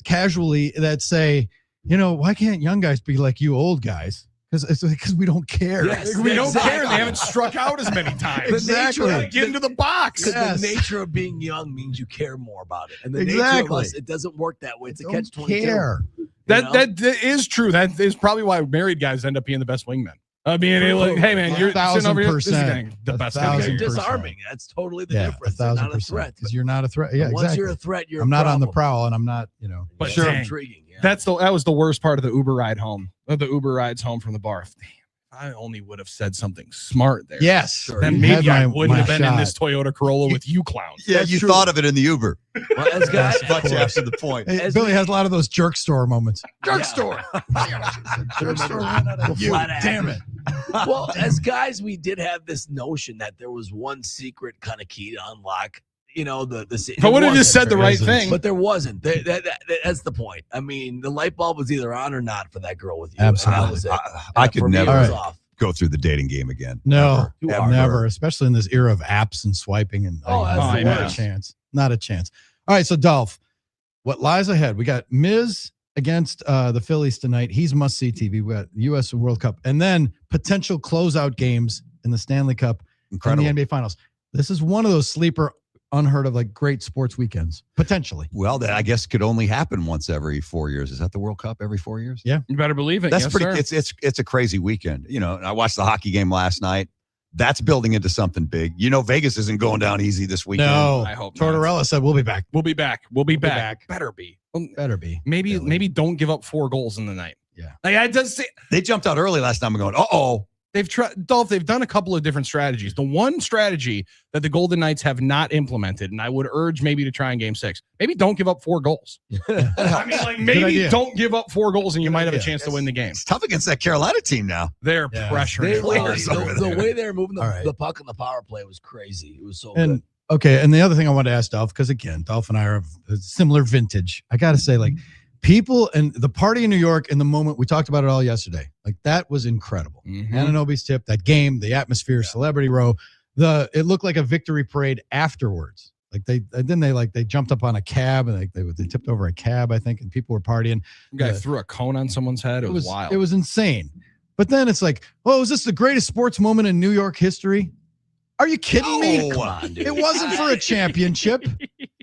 [SPEAKER 11] casually that say, why can't young guys be like you old guys? Because we don't care.
[SPEAKER 13] Yes,
[SPEAKER 12] We don't
[SPEAKER 13] exactly.
[SPEAKER 12] care. They haven't struck out as many times.
[SPEAKER 11] Exactly.
[SPEAKER 12] Gotta get into the box.
[SPEAKER 13] Because
[SPEAKER 11] Yes.
[SPEAKER 13] the nature of being young means you care more about it, and the nature
[SPEAKER 11] Exactly.
[SPEAKER 13] of us, it doesn't work that way. It's a
[SPEAKER 11] Don't
[SPEAKER 13] catch-22.
[SPEAKER 11] care.
[SPEAKER 12] That is true. That is probably why married guys end up being the best wingmen. Being like, hey man, you're sitting over here. This is
[SPEAKER 11] 1,000%.
[SPEAKER 12] getting the best.
[SPEAKER 11] A thousand
[SPEAKER 13] They're
[SPEAKER 12] thing.
[SPEAKER 11] percent.
[SPEAKER 13] disarming. That's totally the
[SPEAKER 11] Yeah,
[SPEAKER 13] difference. They're not a
[SPEAKER 11] 1,000%.
[SPEAKER 13] threat.
[SPEAKER 11] Because you're not a threat. Yeah,
[SPEAKER 13] Once
[SPEAKER 11] exactly.
[SPEAKER 13] you're a threat, you're.
[SPEAKER 11] I'm
[SPEAKER 13] a
[SPEAKER 11] not on the
[SPEAKER 13] problem.
[SPEAKER 11] prowl, and I'm not.
[SPEAKER 12] But
[SPEAKER 13] That's
[SPEAKER 12] dang,
[SPEAKER 13] intriguing. Yeah.
[SPEAKER 12] that was the worst part of the Uber ride home. Of the Uber rides home from the bar. Damn, I only would have said something smart there.
[SPEAKER 11] Yes.
[SPEAKER 13] Sure.
[SPEAKER 12] Then
[SPEAKER 11] You
[SPEAKER 12] maybe
[SPEAKER 11] had
[SPEAKER 12] I
[SPEAKER 11] my
[SPEAKER 12] wouldn't have been in
[SPEAKER 11] shot.
[SPEAKER 12] this Toyota Corolla with you clowns.
[SPEAKER 2] Yeah,
[SPEAKER 13] That's
[SPEAKER 2] you
[SPEAKER 13] true.
[SPEAKER 2] thought of it in the Uber.
[SPEAKER 13] Well, as guys,
[SPEAKER 2] But you after the point.
[SPEAKER 11] Hey,
[SPEAKER 13] As
[SPEAKER 11] Billy
[SPEAKER 13] we-
[SPEAKER 11] has a lot of those jerk store moments.
[SPEAKER 13] Yeah.
[SPEAKER 11] Jerk store. Jerk store ran out of you.
[SPEAKER 13] Flat
[SPEAKER 11] Damn it.
[SPEAKER 13] well, as guys, we did have this notion that there was one secret kind of key to unlock.
[SPEAKER 12] If I would have just said the right thing.
[SPEAKER 13] But there wasn't. That's the point. I mean, the light bulb was either on or not for that girl with you.
[SPEAKER 11] Absolutely.
[SPEAKER 13] And that was it.
[SPEAKER 2] I could
[SPEAKER 13] For me, it
[SPEAKER 2] never
[SPEAKER 13] was
[SPEAKER 11] All
[SPEAKER 13] off.
[SPEAKER 2] go through the dating game again.
[SPEAKER 11] No,
[SPEAKER 13] Too
[SPEAKER 2] Ever.
[SPEAKER 13] hard.
[SPEAKER 11] never. Especially in this era of apps and swiping and
[SPEAKER 13] Oh, that's
[SPEAKER 12] the
[SPEAKER 11] not a
[SPEAKER 12] worst.
[SPEAKER 11] chance. Not a chance. All right, so Dolph, what lies ahead? We got Miz against the Phillies tonight. He's must-see TV. We got U.S. World Cup, and then potential closeout games in the Stanley Cup
[SPEAKER 2] Incredible.
[SPEAKER 11] and the NBA Finals. This is one of those sleeper, unheard of, like great sports weekends, potentially.
[SPEAKER 2] Well, that I guess could only happen once every 4 years. Is that the World Cup every 4 years?
[SPEAKER 11] Yeah,
[SPEAKER 12] you better believe it.
[SPEAKER 2] That's
[SPEAKER 12] yes,
[SPEAKER 2] pretty.
[SPEAKER 12] Sir.
[SPEAKER 2] It's a crazy weekend. You know, I watched the hockey game last night. That's building into something big. You know, Vegas isn't going down easy this weekend.
[SPEAKER 11] No,
[SPEAKER 12] I hope
[SPEAKER 11] Tortorella said we'll be back.
[SPEAKER 12] We'll be back. We'll be back. Better be.
[SPEAKER 11] Better be.
[SPEAKER 12] Maybe don't give up 4 goals in the night.
[SPEAKER 11] Yeah.
[SPEAKER 12] Like I just say
[SPEAKER 2] They jumped out early last time. I'm going, uh-oh.
[SPEAKER 12] they've tried, Dolph. They've done a couple of different strategies. The one strategy that the Golden Knights have not implemented, and I would urge maybe to try in Game 6. Maybe don't give up 4 goals. I mean, like maybe don't give up 4 goals, and you might have a chance to win the game.
[SPEAKER 2] It's tough against that Carolina team now.
[SPEAKER 12] They're pressuring players.
[SPEAKER 13] The way they're moving the puck on the power play was crazy. It was so good.
[SPEAKER 11] Okay, and the other thing I wanted to ask Dolph, because again, Dolph and I are of a similar vintage. I got to say, like, people and the party in New York in the moment, we talked about it all yesterday. Like, that was incredible. Anunoby's tip, that game, the atmosphere, Celebrity Row, it looked like a victory parade afterwards. Like they jumped up on a cab and they tipped over a cab, I think, and people were partying.
[SPEAKER 12] The guy threw a cone on someone's head. It was wild.
[SPEAKER 11] It was insane. But then it's like, oh, is this the greatest sports moment in New York history? Are you kidding me?
[SPEAKER 13] Come on, dude.
[SPEAKER 11] It wasn't for a championship.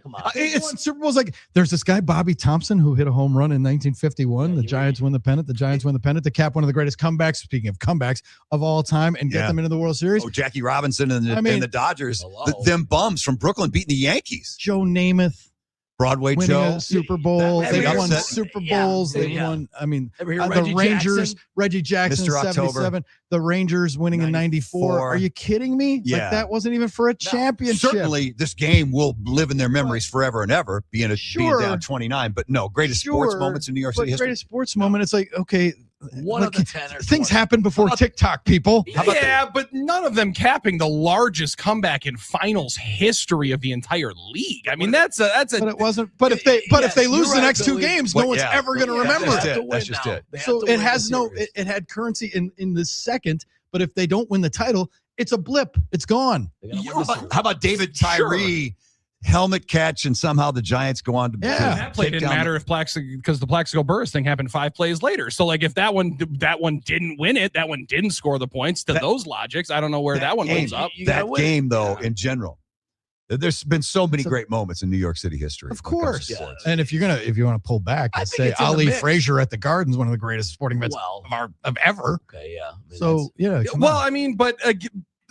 [SPEAKER 13] Come on.
[SPEAKER 11] It's Super Bowl's like, there's this guy, Bobby Thompson, who hit a home run in 1951. The Giants win the pennant. The Giants win the pennant to cap one of the greatest comebacks, speaking of comebacks, of all time and get them into the World Series.
[SPEAKER 2] Oh, Jackie Robinson and the Dodgers. Them bums from Brooklyn beating the Yankees.
[SPEAKER 11] Joe Namath.
[SPEAKER 2] Broadway
[SPEAKER 11] winning
[SPEAKER 2] Joe.
[SPEAKER 11] a Super Bowl. They've won
[SPEAKER 2] upset.
[SPEAKER 11] Super Bowls. They've won, I mean,
[SPEAKER 13] the
[SPEAKER 11] Rangers,
[SPEAKER 13] Jackson?
[SPEAKER 11] Reggie Jackson,
[SPEAKER 2] Mr.
[SPEAKER 11] 77.
[SPEAKER 2] October.
[SPEAKER 11] The Rangers winning in 94. Are you kidding me?
[SPEAKER 2] Yeah.
[SPEAKER 11] Like, that wasn't even for a championship.
[SPEAKER 2] Certainly, this game will live in their memories forever and ever, being down 29. But no, greatest sports moments in New York City history.
[SPEAKER 11] Greatest sports moment. It's like, okay,
[SPEAKER 13] One of the 10 or
[SPEAKER 11] things happen before TikTok, people.
[SPEAKER 12] Yeah, but none of them capping the largest comeback in finals history of the entire league. I mean, that's a.
[SPEAKER 11] But it wasn't. But if they lose the next 2 games, no one's ever going to remember it.
[SPEAKER 2] That's just it.
[SPEAKER 11] So it has no. It had currency in the second. But if they don't win the title, it's a blip. It's gone.
[SPEAKER 2] How about David Tyree? Helmet catch, and somehow the Giants go on to
[SPEAKER 12] that play didn't matter if because the Plaxico Burress thing happened 5 plays later. So like if that one didn't win it, that one didn't score the points to those logics. I don't know where that one ends up.
[SPEAKER 2] That game though, in general, there's been so many great moments in New York City history.
[SPEAKER 11] Of course, and if you want to pull back and say Ali Frazier at the Garden's one of the greatest sporting events of ever.
[SPEAKER 13] Okay, yeah.
[SPEAKER 12] I mean, but.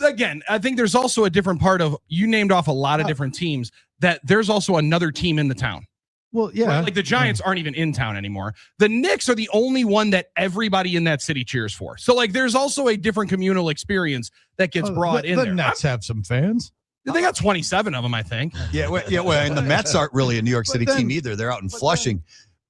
[SPEAKER 12] Again, I think there's also a different part of, you named off a lot of different teams, that there's also another team in the town.
[SPEAKER 11] Well, yeah.
[SPEAKER 12] Right? Like the Giants aren't even in town anymore. The Knicks are the only one that everybody in that city cheers for. So like there's also a different communal experience that gets brought in there.
[SPEAKER 11] The Nets have some fans.
[SPEAKER 12] They got 27 of them, I think.
[SPEAKER 2] Yeah, and the Mets aren't really a New York City team either. They're out in Flushing.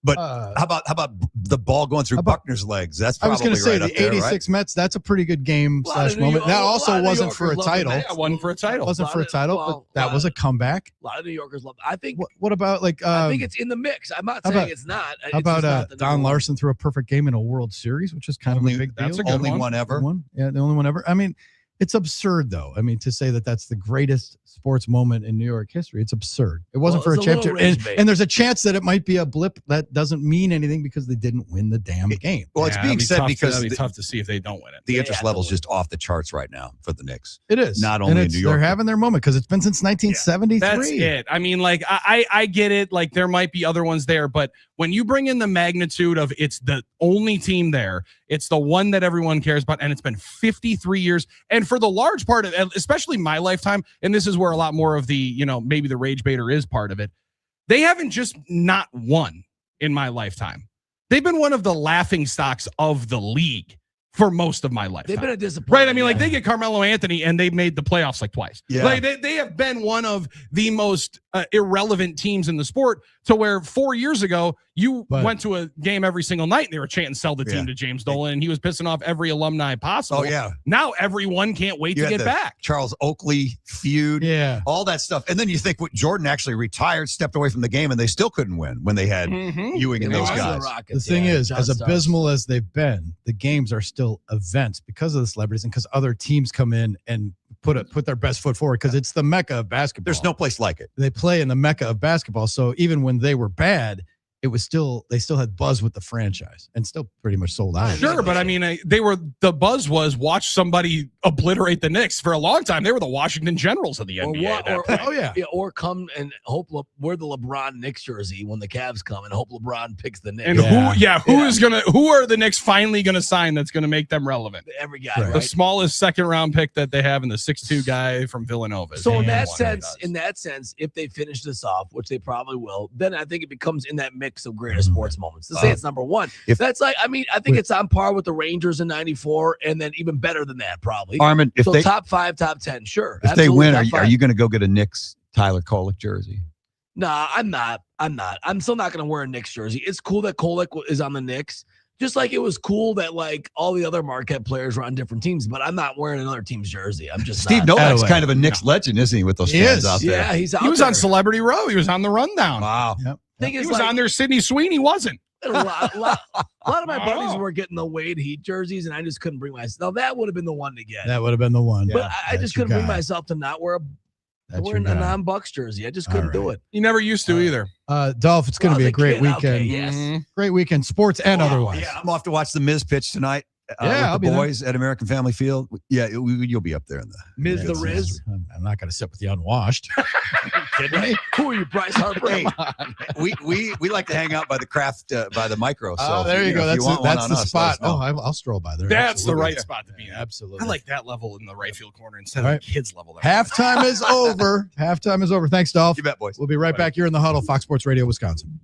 [SPEAKER 2] But how about the ball going through Buckner's legs? That's probably
[SPEAKER 11] I was going to say
[SPEAKER 2] right
[SPEAKER 11] the 86 Mets. That's a pretty good game / moment. That also wasn't for a title.
[SPEAKER 12] That wasn't for a title.
[SPEAKER 11] Wasn't for a title, but that was a comeback.
[SPEAKER 13] A lot of New Yorkers love it. I think.
[SPEAKER 11] What about like?
[SPEAKER 13] I think it's in the mix. I'm not saying it's not.
[SPEAKER 11] How about Don Larson threw a perfect game in a World Series, which is kind of a big deal.
[SPEAKER 12] That's a good
[SPEAKER 2] one ever.
[SPEAKER 11] Yeah, the only one ever. I mean, it's absurd, though. I mean, to say that that's the greatest sports moment in New York history, it's absurd. It wasn't for a championship. And there's a chance that it might be a blip that doesn't mean anything because they didn't win the damn game.
[SPEAKER 2] Well, it's being said because
[SPEAKER 12] it'd be tough to see if they don't win it.
[SPEAKER 2] The interest level is just off the charts right now for the Knicks.
[SPEAKER 11] It is.
[SPEAKER 2] Not only in New York.
[SPEAKER 11] They're having their moment because it's been since 1973.
[SPEAKER 12] That's it. I mean, like, I get it. Like, there might be other ones there, but when you bring in the magnitude of it's the only team there, it's the one that everyone cares about, and it's been 53 years. And for the large part of, especially my lifetime, and this is where a lot more of the, maybe the rage baiter is part of it. They haven't just not won in my lifetime. They've been one of the laughing stocks of the league for most of my life.
[SPEAKER 13] They've been a disappointment.
[SPEAKER 12] Right? I mean, like, they get Carmelo Anthony and they made the playoffs like twice.
[SPEAKER 2] Yeah.
[SPEAKER 12] Like they have been one of the most irrelevant teams in the sport, to where 4 years ago you went to a game every single night and they were chanting "sell the team" to James Dolan, and he was pissing off every alumni possible.
[SPEAKER 2] Oh yeah.
[SPEAKER 12] Now everyone can't wait to get back.
[SPEAKER 2] Charles Oakley feud, all that stuff, and then you think what Jordan actually retired, stepped away from the game, and they still couldn't win when they had Ewing and those guys.
[SPEAKER 11] The thing is, as abysmal as they've been, the games are still events because of the celebrities and because other teams come in and put their best foot forward, because it's the mecca of basketball.
[SPEAKER 2] There's no place like it.
[SPEAKER 11] They play in the mecca of basketball. So even when they were bad, it was still they still had buzz with the franchise and still pretty much sold out.
[SPEAKER 12] Sure, but I mean, the buzz was watch somebody obliterate the Knicks. For a long time, they were the Washington Generals of the NBA.
[SPEAKER 13] Or come and hope wear the LeBron Knicks jersey when the Cavs come and hope LeBron picks the Knicks.
[SPEAKER 12] And who are the Knicks finally gonna sign that's gonna make them relevant?
[SPEAKER 13] Every guy,
[SPEAKER 11] Right.
[SPEAKER 13] right?
[SPEAKER 12] The smallest second round pick that they have in the 6'2" guy from Villanova.
[SPEAKER 13] So in that sense, if they finish this off, which they probably will, then I think it becomes in that mix of greatest sports moments. To say it's number one, that's like, I mean, I think it's on par with the Rangers in '94, and then even better than that, probably.
[SPEAKER 2] Armen, if they
[SPEAKER 13] top 5, top 10, sure.
[SPEAKER 2] If they win, are you going to go get a Knicks Tyler Kolek jersey?
[SPEAKER 13] Nah, I'm not. I'm still not going to wear a Knicks jersey. It's cool that Kolek is on the Knicks. Just like it was cool that like all the other Marquette players were on different teams, but I'm not wearing another team's jersey. I'm just
[SPEAKER 2] Steve Novak's kind of a Knicks legend, isn't he? With those fans out there.
[SPEAKER 13] Yeah,
[SPEAKER 12] he was on Celebrity Row. He was on the Rundown.
[SPEAKER 2] Wow.
[SPEAKER 11] Yep.
[SPEAKER 12] He was on there. Sidney Sweeney wasn't.
[SPEAKER 13] A lot of my buddies were getting the Wade Heat jerseys, and I just couldn't bring myself. Now that would have been the one to get.
[SPEAKER 11] That would have been the one.
[SPEAKER 13] But I just couldn't bring myself to not wear a non-Bucks jersey. I just couldn't do it.
[SPEAKER 12] You never used to either.
[SPEAKER 11] Dolph, it's going to be a great weekend.
[SPEAKER 13] Okay, yes.
[SPEAKER 11] Great weekend, sports and otherwise.
[SPEAKER 2] Yeah, I'm off to watch the Miz pitch tonight.
[SPEAKER 11] I'll
[SPEAKER 2] with
[SPEAKER 11] be
[SPEAKER 2] the
[SPEAKER 11] there.
[SPEAKER 2] boys at American Family Field. Yeah, you'll be up there in the
[SPEAKER 13] Miz the Riz.
[SPEAKER 11] I'm not going to sit with the unwashed.
[SPEAKER 13] Kidding me? Who are you, Bryce Harper?
[SPEAKER 2] Hey, we like to hang out by the craft by the micro. So
[SPEAKER 11] there you go.
[SPEAKER 2] if
[SPEAKER 11] That's the spot.
[SPEAKER 2] Oh,
[SPEAKER 11] I'll stroll by there.
[SPEAKER 12] That's the right spot to be in.
[SPEAKER 11] Absolutely.
[SPEAKER 12] I like that level in the right field corner instead
[SPEAKER 11] All
[SPEAKER 12] of
[SPEAKER 11] right.
[SPEAKER 12] the kids level.
[SPEAKER 11] Halftime is over. Halftime is over. Thanks, Dolph.
[SPEAKER 2] You bet, boys.
[SPEAKER 11] We'll be right back here in the Huddle, Fox Sports Radio, Wisconsin.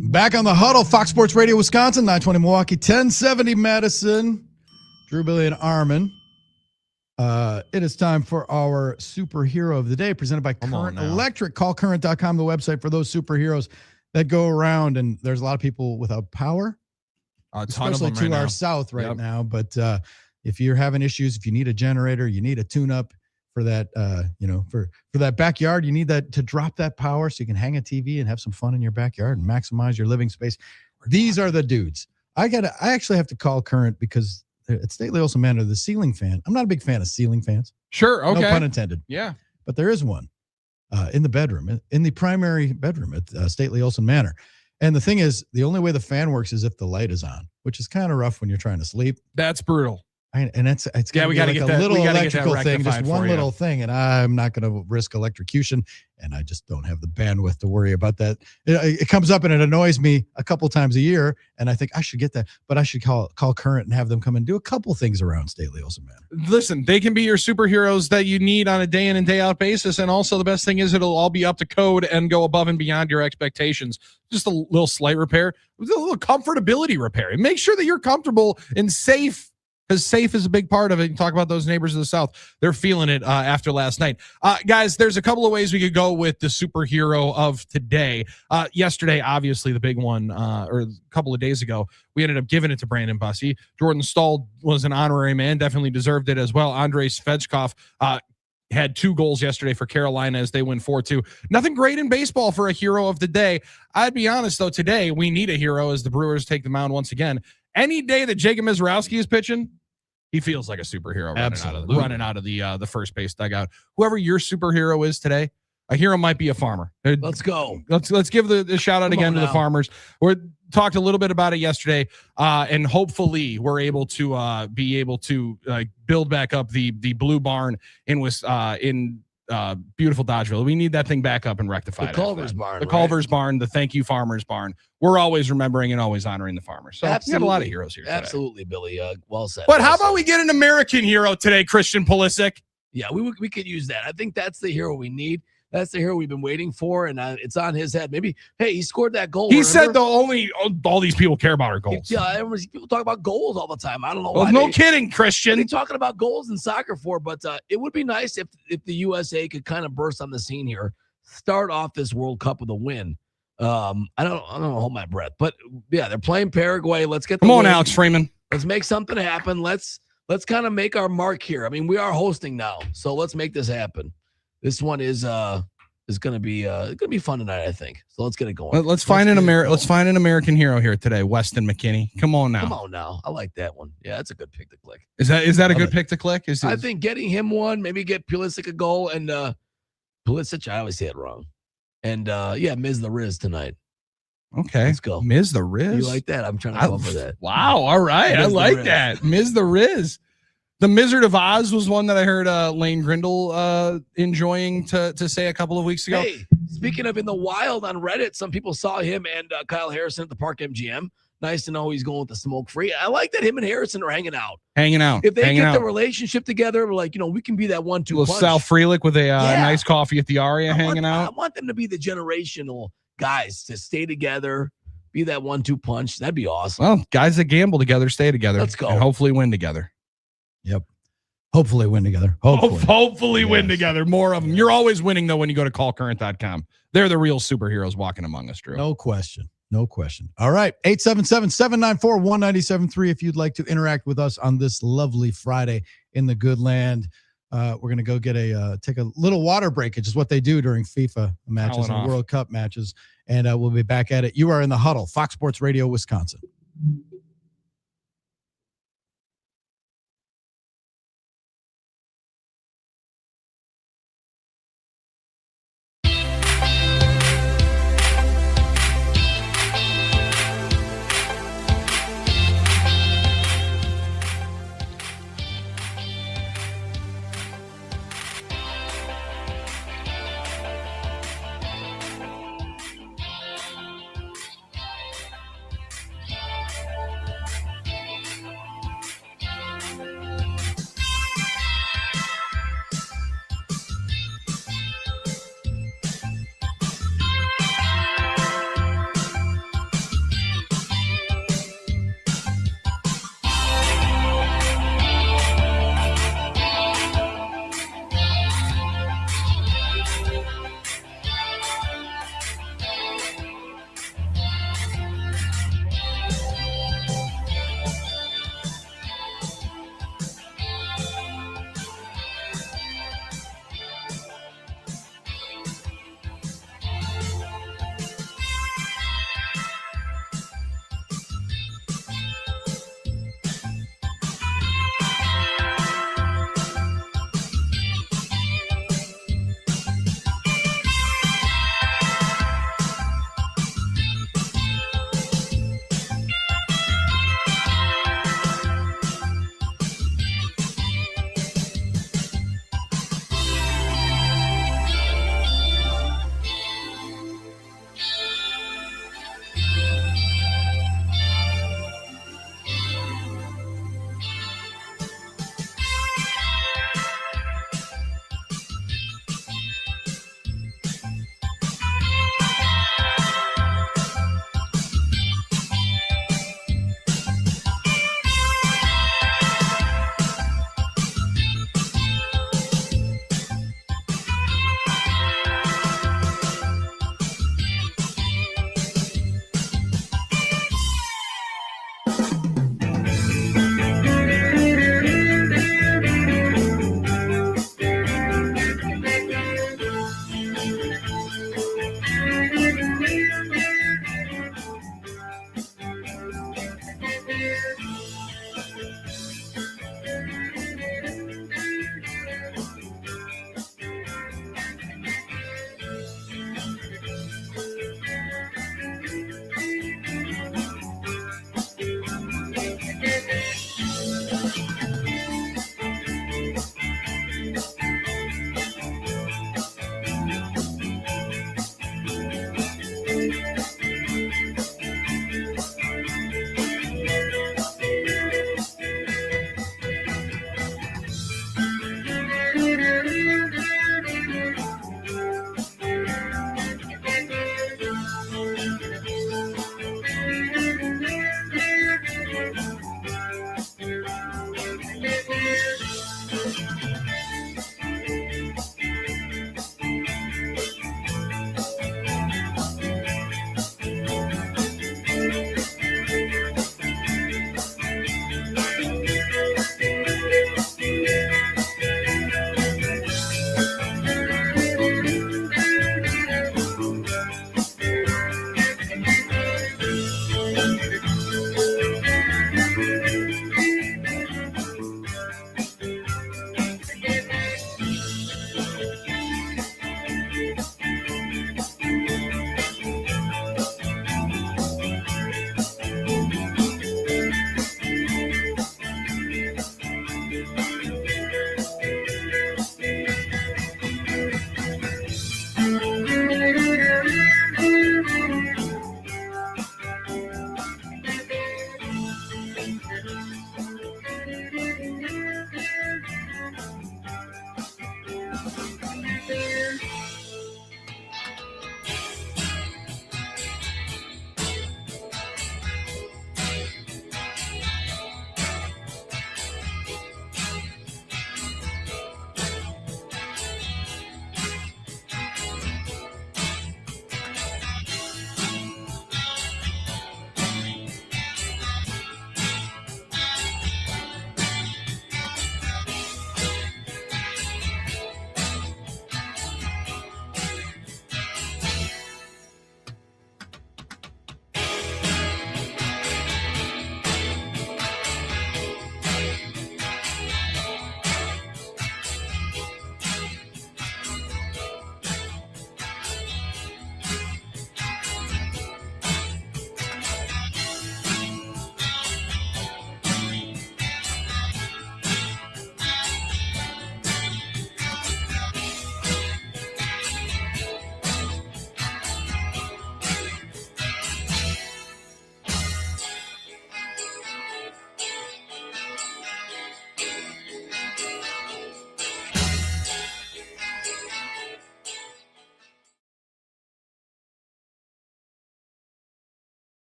[SPEAKER 11] Back on the Huddle, Fox Sports Radio, Wisconsin, 920 Milwaukee, 1070 Madison. Drew, Billy, and Armen. It is time for our superhero of the day, presented by Current Electric. Call current.com, the website for those superheroes that go around. And there's a lot of people without power, especially to our south right now. But if you're having issues, if you need a generator, you need a tune-up for that, for that backyard, you need that to drop that power so you can hang a TV and have some fun in your backyard and maximize your living space. These are the dudes. I actually have to call Current because at Stately Olson Manor, the ceiling fan. I'm not a big fan of ceiling fans.
[SPEAKER 12] Sure. Okay.
[SPEAKER 11] No pun intended.
[SPEAKER 12] Yeah.
[SPEAKER 11] But there is one in the bedroom, in the primary bedroom at Stately Olson Manor. And the thing is, the only way the fan works is if the light is on, which is kind of rough when you're trying to sleep.
[SPEAKER 12] That's brutal.
[SPEAKER 11] And it's
[SPEAKER 12] we got to get that.
[SPEAKER 11] A little
[SPEAKER 12] we
[SPEAKER 11] electrical
[SPEAKER 12] get that
[SPEAKER 11] thing, just one little thing, and I'm not going to risk electrocution, and I just don't have the bandwidth to worry about that. It comes up and it annoys me a couple times a year, and I think I should get that, but I should call Current and have them come and do a couple things around Stately Olson Manor.
[SPEAKER 12] Listen, they can be your superheroes that you need on a day in and day out basis, and also the best thing is it'll all be up to code and go above and beyond your expectations. Just a little slight repair, a little comfortability repair. Make sure that you're comfortable and safe. Because safe is a big part of it. You talk about those neighbors of the South. They're feeling it after last night. Guys, there's a couple of ways we could go with the superhero of today. Yesterday, obviously, the big one, or a couple of days ago, we ended up giving it to Brandon Bussey. Jordan Stahl was an honorary man, definitely deserved it as well. Andrei Svechkov had 2 goals yesterday for Carolina as they win 4-2. Nothing great in baseball for a hero of the day. I'd be honest, though, today we need a hero as the Brewers take the mound once again. Any day that Jacob Mizrowski is pitching, he feels like a superhero running out of the first base dugout. Whoever your superhero is today, a hero might be a farmer.
[SPEAKER 13] Let's go.
[SPEAKER 12] Let's give the shout out again to the farmers. We talked a little bit about it yesterday, and hopefully we're able to build back up the blue barn in beautiful Dodgeville. We need that thing back up and rectified.
[SPEAKER 13] The Culver's barn.
[SPEAKER 12] The Culver's barn, the Thank You Farmers barn. We're always remembering and always honoring the farmers. So we got a lot of heroes here today.
[SPEAKER 13] Absolutely, Billy. Well said.
[SPEAKER 12] But how about we get an American hero today, Christian Pulisic?
[SPEAKER 13] Yeah, we could use that. I think that's the hero we need. That's the hero we've been waiting for, and it's on his head. Maybe, hey, he scored that goal.
[SPEAKER 12] He said all these people care about are goals.
[SPEAKER 13] Yeah, people talk about goals all the time. I don't know.
[SPEAKER 12] Well, no kidding, Christian.
[SPEAKER 13] They're talking about goals in soccer for, but it would be nice if the USA could kind of burst on the scene here, start off this World Cup with a win. I don't hold my breath, but yeah, they're playing Paraguay. Let's get
[SPEAKER 12] come on, Alex Freeman.
[SPEAKER 13] Let's make something happen. Let's kind of make our mark here. I mean, we are hosting now, so let's make this happen. This one is gonna be fun tonight, I think. So let's get it going.
[SPEAKER 12] Let's find an American hero here today, Weston McKennie. Come on now. I
[SPEAKER 13] like that one. Yeah, that's a good pick to click.
[SPEAKER 12] Is that a good pick to click?
[SPEAKER 13] I think getting him one, maybe get Pulisic a goal, and Pulisic, I always say it wrong. And Miz the Riz tonight.
[SPEAKER 12] Okay,
[SPEAKER 13] let's go.
[SPEAKER 12] Miz the Riz.
[SPEAKER 13] You like that? I'm trying to come up with that.
[SPEAKER 12] Wow. All right, I like that. Miz the Riz. The Wizard of Oz was one that I heard Lane Grindle enjoying to say a couple of weeks ago.
[SPEAKER 13] Hey, speaking of in the wild on Reddit, some people saw him and Kyle Harrison at the Park MGM. Nice to know he's going with the smoke free. I like that him and Harrison are hanging out.
[SPEAKER 12] If
[SPEAKER 13] they get the relationship together, like, we can be that 1-2 punch.
[SPEAKER 12] Sal Frelick with a nice coffee at the Aria hanging out.
[SPEAKER 13] I want them to be the generational guys to stay together, be that 1-2 punch. That'd be awesome.
[SPEAKER 12] Well, guys that gamble together, stay together.
[SPEAKER 13] Let's go.
[SPEAKER 12] And hopefully win together.
[SPEAKER 11] Yep. Hopefully win together.
[SPEAKER 12] Hopefully win together. More of them. You're always winning, though, when you go to callcurrent.com. They're the real superheroes walking among us, Drew.
[SPEAKER 11] No question. All right. 877-794-1973 if you'd like to interact with us on this lovely Friday in the good land. We're going to go get take a little water break, which is what they do during FIFA matches and World Cup matches. And we'll be back at it. You are in the Huddle, Fox Sports Radio, Wisconsin.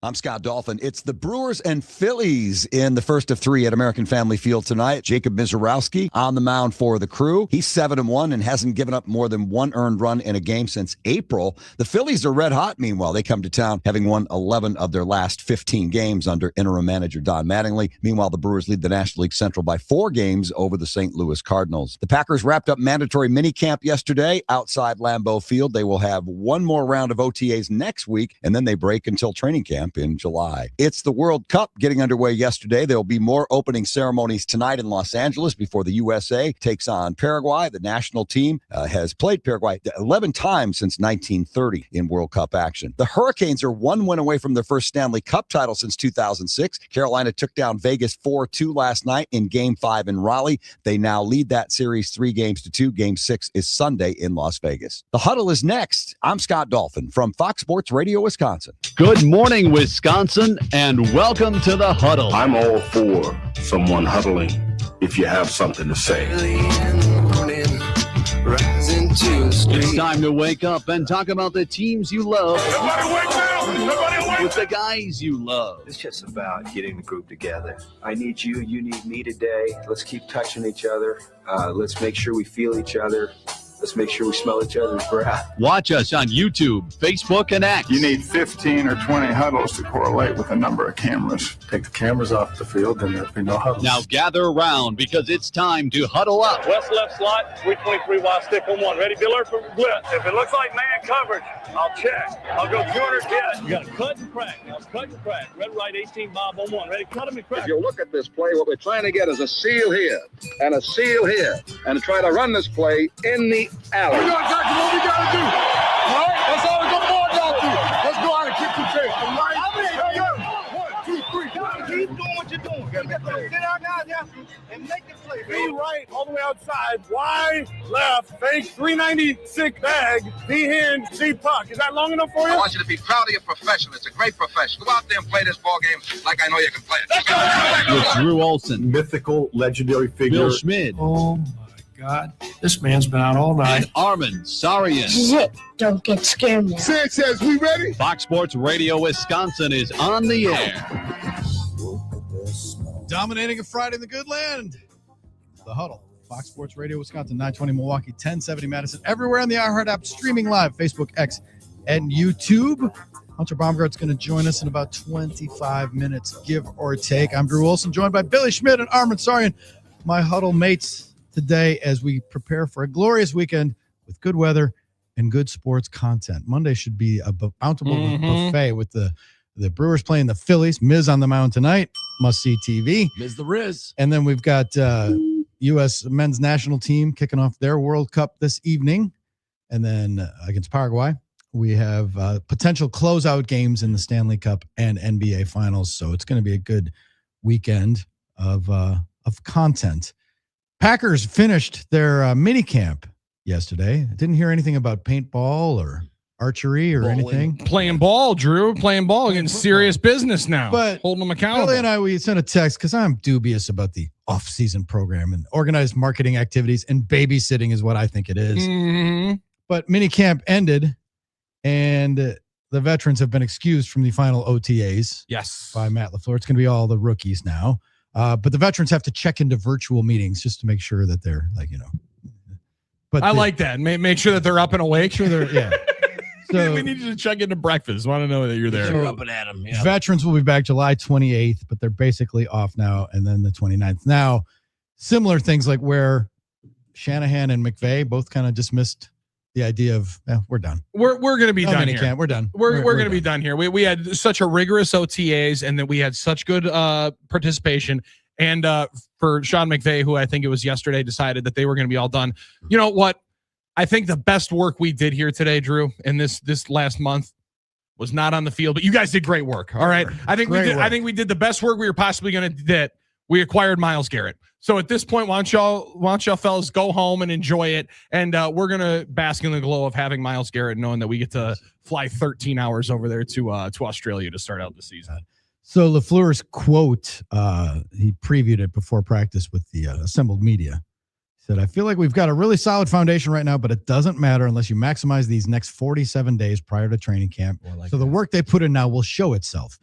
[SPEAKER 2] I'm Scott Dolphin. It's the Brewers and Phillies in the first of three at American Family Field tonight. Jacob Misiorowski on the mound for the Crew. He's 7-1 and hasn't given up more than one earned run in a game since April. The Phillies are red hot, meanwhile. They come to town having won 11 of their last 15 games under interim manager Don Mattingly. Meanwhile, the Brewers lead the National League Central by 4 games over the St. Louis Cardinals. The Packers wrapped up mandatory minicamp yesterday outside Lambeau Field. They will have one more round of OTAs next week, and then they break until training camp in July. It's the World Cup getting underway yesterday. There will be more opening ceremonies tonight in Los Angeles before the USA takes on Paraguay. The national team has played Paraguay 11 times since 1930 in World Cup action. The Hurricanes are 1 win away from their first Stanley Cup title since 2006. Carolina took down Vegas 4-2 last night in Game 5 in Raleigh. They now lead that series 3-2. Game 6 is Sunday in Las Vegas. The Huddle is next. I'm Scott Dolphin from Fox Sports Radio Wisconsin.
[SPEAKER 3] Good morning, Wisconsin, and welcome to the Huddle.
[SPEAKER 14] I'm all for someone huddling if you have something to say.
[SPEAKER 3] It's time to wake up and talk about the teams you love.
[SPEAKER 4] Everybody wake up! Everybody wake
[SPEAKER 3] With the guys you love.
[SPEAKER 5] It's just about getting the group together. I need you, you need me today. Let's keep touching each other. Let's make sure we feel each other. Let's make sure we smell each other's breath.
[SPEAKER 3] Watch us on YouTube, Facebook, and X.
[SPEAKER 6] You need 15 or 20 huddles to correlate with a number of cameras.
[SPEAKER 7] Take the cameras off the field, and there'll be no huddles.
[SPEAKER 3] Now gather around because it's time to huddle up.
[SPEAKER 8] West left slot, 323 wide stick on one. Ready, Biller for blitz. If it looks like man coverage, I'll check. I'll go 200 hit. You got to cut and crack. Now cut and crack. Red right 18 Bob on one. Ready, cut him and crack.
[SPEAKER 9] If you look at this play, what we're trying to get is a seal here and a seal here and try to run this play in the alley.
[SPEAKER 4] We're going to tackle what we got to do. All right? That's all we're going to y'all do. Let's go out and kick some tail. All right? Hey, yo. 1, 2, 3. Keep doing what you're doing. Get our guys after and make the play. Be right all the way outside. Wide, left, fake, 396 bag, D hand, C puck. Is that long enough for you?
[SPEAKER 9] I want you to be proud of your profession. It's a great profession. Go out there and play this ball game like I know you can play it.
[SPEAKER 3] With Drew Olson,
[SPEAKER 7] Mythical, legendary figure.
[SPEAKER 3] Bill Schmid,
[SPEAKER 7] Oh, my God. This man's been out all night.
[SPEAKER 3] and Armen Sarian.
[SPEAKER 10] Zip. Don't get scared now.
[SPEAKER 4] Sanchez, we ready?
[SPEAKER 3] Fox Sports Radio Wisconsin is on the air.
[SPEAKER 11] Dominating a Friday in the good land. The Huddle. Fox Sports Radio Wisconsin, 920 Milwaukee, 1070 Madison. Everywhere on the iHeart app, streaming live, Facebook, X, and YouTube. Hunter Baumgardt's going to join us in about 25 minutes, give or take. I'm Drew Olson, joined by Billy Schmidt and Armen Sarian, my Huddle mates today as we prepare for a glorious weekend with good weather and good sports content. Monday should be a bountiful buffet with the Brewers playing the Phillies. Miz on the mound tonight. Must-see TV.
[SPEAKER 13] Miz the Riz.
[SPEAKER 11] And then we've got U.S. men's national team kicking off their World Cup this evening. And then against Paraguay, we have potential closeout games in the Stanley Cup and NBA Finals. So it's going to be a good weekend of content. Packers finished their minicamp yesterday. I didn't hear anything about paintball or archery or anything.
[SPEAKER 12] Playing ball, Drew. Playing ball against serious business now.
[SPEAKER 11] But
[SPEAKER 12] holding them accountable.
[SPEAKER 11] Billy and I, we sent a text because I'm dubious about the off-season program and organized marketing activities, and babysitting is what I think it is.
[SPEAKER 12] Mm-hmm.
[SPEAKER 11] But minicamp ended, and the veterans have been excused from the final OTAs.
[SPEAKER 12] Yes.
[SPEAKER 11] By Matt LaFleur. It's going to be all the rookies now. But the veterans have to check into virtual meetings just to make sure that they're But
[SPEAKER 12] I like that. Make sure that they're up and awake.
[SPEAKER 11] Sure they're So,
[SPEAKER 12] we need you to check into breakfast. Want to know that you're there.
[SPEAKER 13] You're up and at him. Yeah.
[SPEAKER 11] Veterans will be back July 28th, but they're basically off now, and then the 29th. Now, similar things like where Shanahan and McVay both kind of dismissed the idea of we're done.
[SPEAKER 12] We're going to be done here.
[SPEAKER 11] Camp. We're done.
[SPEAKER 12] We're going to be done here. We had such a rigorous OTAs, and then we had such good participation. And for Sean McVay, who I think it was yesterday, decided that they were going to be all done. You know what? I think the best work we did here today, Drew, in this last month was not on the field, but you guys did great work. All right. I think we did the best work we were possibly going to do. We acquired Myles Garrett. So at this point, why don't y'all fellas go home and enjoy it. And we're going to bask in the glow of having Myles Garrett, knowing that we get to fly 13 hours over there to Australia to start out the season.
[SPEAKER 11] So LaFleur's quote, he previewed it before practice with the assembled media. Said, I feel like we've got a really solid foundation right now, but it doesn't matter unless you maximize these next 47 days prior to training camp. So the work they put in now will show itself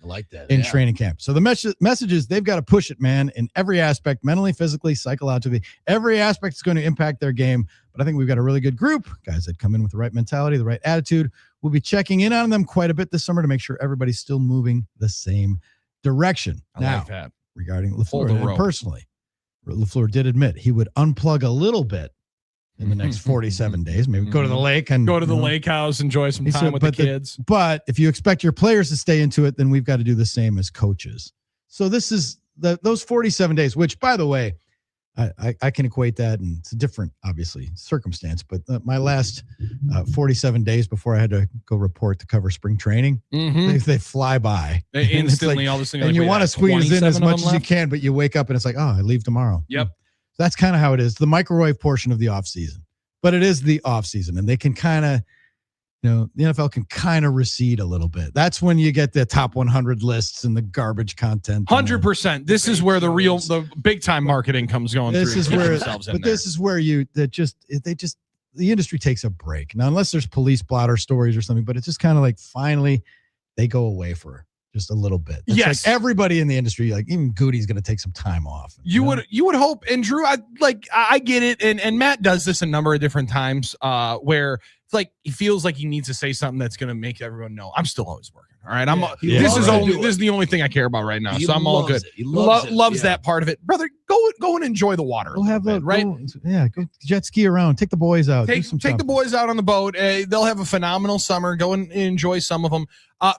[SPEAKER 11] in training camp. So the message is they've got to push it, man, in every aspect, mentally, physically, psychologically. Every aspect is going to impact their game. But I think we've got a really good group, guys that come in with the right mentality, the right attitude. We'll be checking in on them quite a bit this summer to make sure everybody's still moving the same direction.
[SPEAKER 12] I like that.
[SPEAKER 11] Regarding LaFleur, and personally, LaFleur did admit he would unplug a little bit in the next 47 days. Maybe go to the lake and
[SPEAKER 12] go to the lake house, enjoy some time with the kids.
[SPEAKER 11] But if you expect your players to stay into it, then we've got to do the same as coaches. So this is those 47 days, which, by the way, I can equate that, and it's a different, obviously, circumstance. But my last 47 days before I had to go report to cover spring training, they fly by.
[SPEAKER 12] They instantly, all this thing.
[SPEAKER 11] And you want to squeeze in as much as you can, but you wake up and it's like, oh, I leave tomorrow.
[SPEAKER 12] Yep.
[SPEAKER 11] So that's kind of how it is. The microwave portion of the off season, but it is the off season, and they can kind of, the NFL can kind of recede a little bit. That's when you get the top 100 lists and the garbage content.
[SPEAKER 12] 100%. This is where the big time marketing comes going.
[SPEAKER 11] This
[SPEAKER 12] through
[SPEAKER 11] is where, this is where the industry takes a break now, unless there's police blotter stories or something. But it's just kind of like finally they go away for just a little bit. It's
[SPEAKER 12] yes,
[SPEAKER 11] like everybody in the industry, like even Goody's going to take some time off.
[SPEAKER 12] You would hope, and Drew, I get it, and Matt does this a number of different times, where it's like he feels like he needs to say something that's going to make everyone know I'm still always working. All right, this is the only thing I care about right now, so I'm all good.
[SPEAKER 13] He loves
[SPEAKER 12] that part of it, brother. Go and enjoy the water.
[SPEAKER 11] Go have a right. Go jet ski around. Take the boys out.
[SPEAKER 12] Take the boys out on the boat. They'll have a phenomenal summer. Go and enjoy some of them,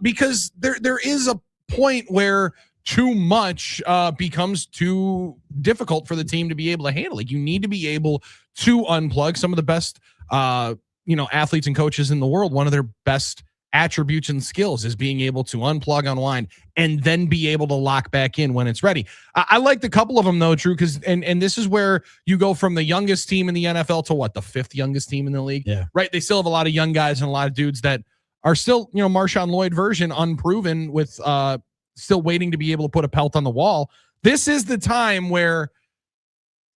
[SPEAKER 12] because there is a point where too much becomes too difficult for the team to be able to handle. Like, you need to be able to unplug. Some of the best athletes and coaches in the world, one of their best attributes and skills is being able to unplug, unwind, and then be able to lock back in when it's ready. I liked a couple of them though, Drew, because and this is where you go from the youngest team in the NFL to what, the 5th youngest team in the league.
[SPEAKER 11] Yeah.
[SPEAKER 12] Right. They still have a lot of young guys and a lot of dudes that are still, Marshawn Lloyd version, unproven, with still waiting to be able to put a pelt on the wall. This is the time where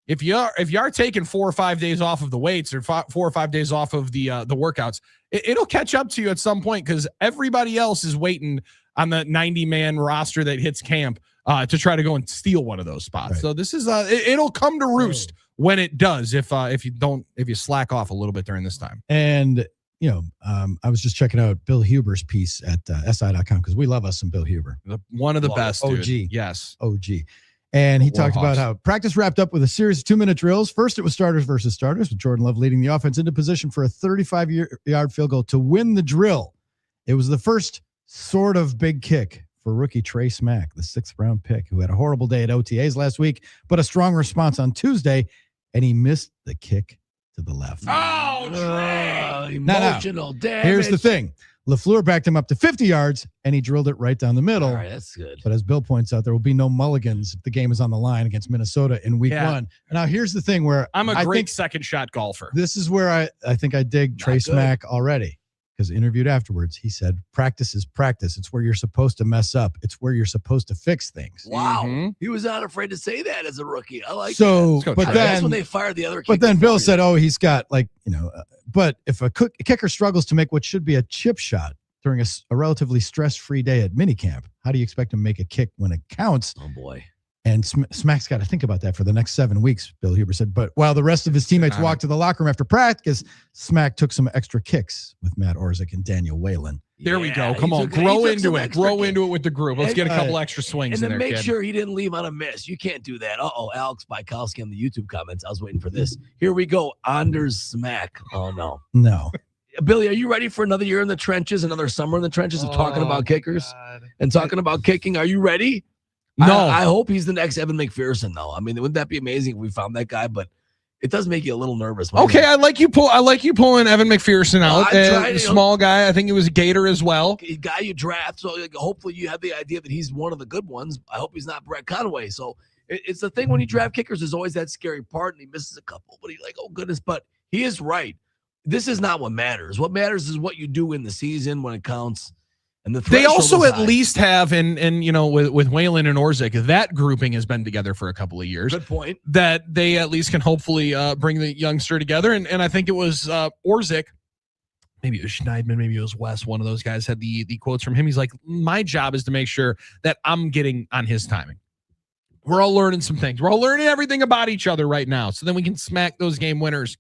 [SPEAKER 12] if you are taking 4 or 5 days off of the weights, or 4 or 5 days off of the workouts, it'll catch up to you at some point, because everybody else is waiting on the 90-man roster that hits camp to try to go and steal one of those spots.
[SPEAKER 11] Right.
[SPEAKER 12] So this is it'll come to roost when it does, if you slack off a little bit during this time.
[SPEAKER 11] And I was just checking out Bill Huber's piece at SI.com, because we love us some Bill Huber.
[SPEAKER 12] One of the best,
[SPEAKER 11] OG.
[SPEAKER 12] Dude. Yes.
[SPEAKER 11] OG. And he talked about how practice wrapped up with a series of 2-minute drills. First, it was starters versus starters, with Jordan Love leading the offense into position for a 35-yard field goal to win the drill. It was the first sort of big kick for rookie Trey Smack, the 6th-round pick, who had a horrible day at OTAs last week, but a strong response on Tuesday, and he missed the kick to the left.
[SPEAKER 12] Oh, Trey!
[SPEAKER 13] Emotional damage.
[SPEAKER 11] Here's the thing. LaFleur backed him up to 50 yards, and he drilled it right down the middle.
[SPEAKER 13] All right, that's good.
[SPEAKER 11] But as Bill points out, there will be no mulligans if the game is on the line against Minnesota in week 1. Now, here's the thing where
[SPEAKER 12] I'm a great second shot golfer.
[SPEAKER 11] This is where I think I dig Trey Smack already, because interviewed afterwards, he said, practice is practice. It's where you're supposed to mess up. It's where you're supposed to fix things.
[SPEAKER 13] Wow. He was not afraid to say that as a rookie. I like
[SPEAKER 11] that.
[SPEAKER 13] But then, that's when they fired the other kicker.
[SPEAKER 11] But then Bill said, he's got but if a kicker struggles to make what should be a chip shot during a relatively stress-free day at minicamp, how do you expect him to make a kick when it counts?
[SPEAKER 13] Oh, boy.
[SPEAKER 11] And Smack's got to think about that for the next 7 weeks, Bill Huber said. But while the rest of his teammates walked to the locker room after practice, Smack took some extra kicks with Matt Orzik and Daniel Whalen.
[SPEAKER 12] There we go. Come on. Grow into it. Grow into it with the group. Let's get a couple extra swings in there,
[SPEAKER 13] and then make
[SPEAKER 12] kid.
[SPEAKER 13] sure he didn't leave on a miss. You can't do that. Alex Bykowski on the YouTube comments. I was waiting for this. Here we go. Anders Smack. Oh, no.
[SPEAKER 11] No.
[SPEAKER 13] Billy, are you ready for another year in the trenches, another summer in the trenches of talking about kickers and talking about kicking? Are you ready?
[SPEAKER 12] No.
[SPEAKER 13] I hope he's the next Evan McPherson, though. I mean, wouldn't that be amazing if we found that guy? But it does make you a little nervous.
[SPEAKER 12] Okay, I like you pulling Evan McPherson out. Small guy. I think he was a Gator as well.
[SPEAKER 13] A guy you draft, so hopefully you have the idea that he's one of the good ones. I hope he's not Brett Conway. So it's the thing when you draft kickers, there's always that scary part, and he misses a couple, but he's like, oh, goodness. But he is right. This is not what matters. What matters is what you do in the season when it counts. And
[SPEAKER 12] they also at least have, and with Whalen and Orzik, that grouping has been together for a couple of years.
[SPEAKER 13] Good point.
[SPEAKER 12] That they at least can hopefully bring the youngster together. And I think it was Orzik, maybe it was Schneidman, maybe it was Wes, one of those guys had the quotes from him. He's like, my job is to make sure that I'm getting on his timing. We're all learning some things. We're all learning everything about each other right now. So then we can smack those game winners.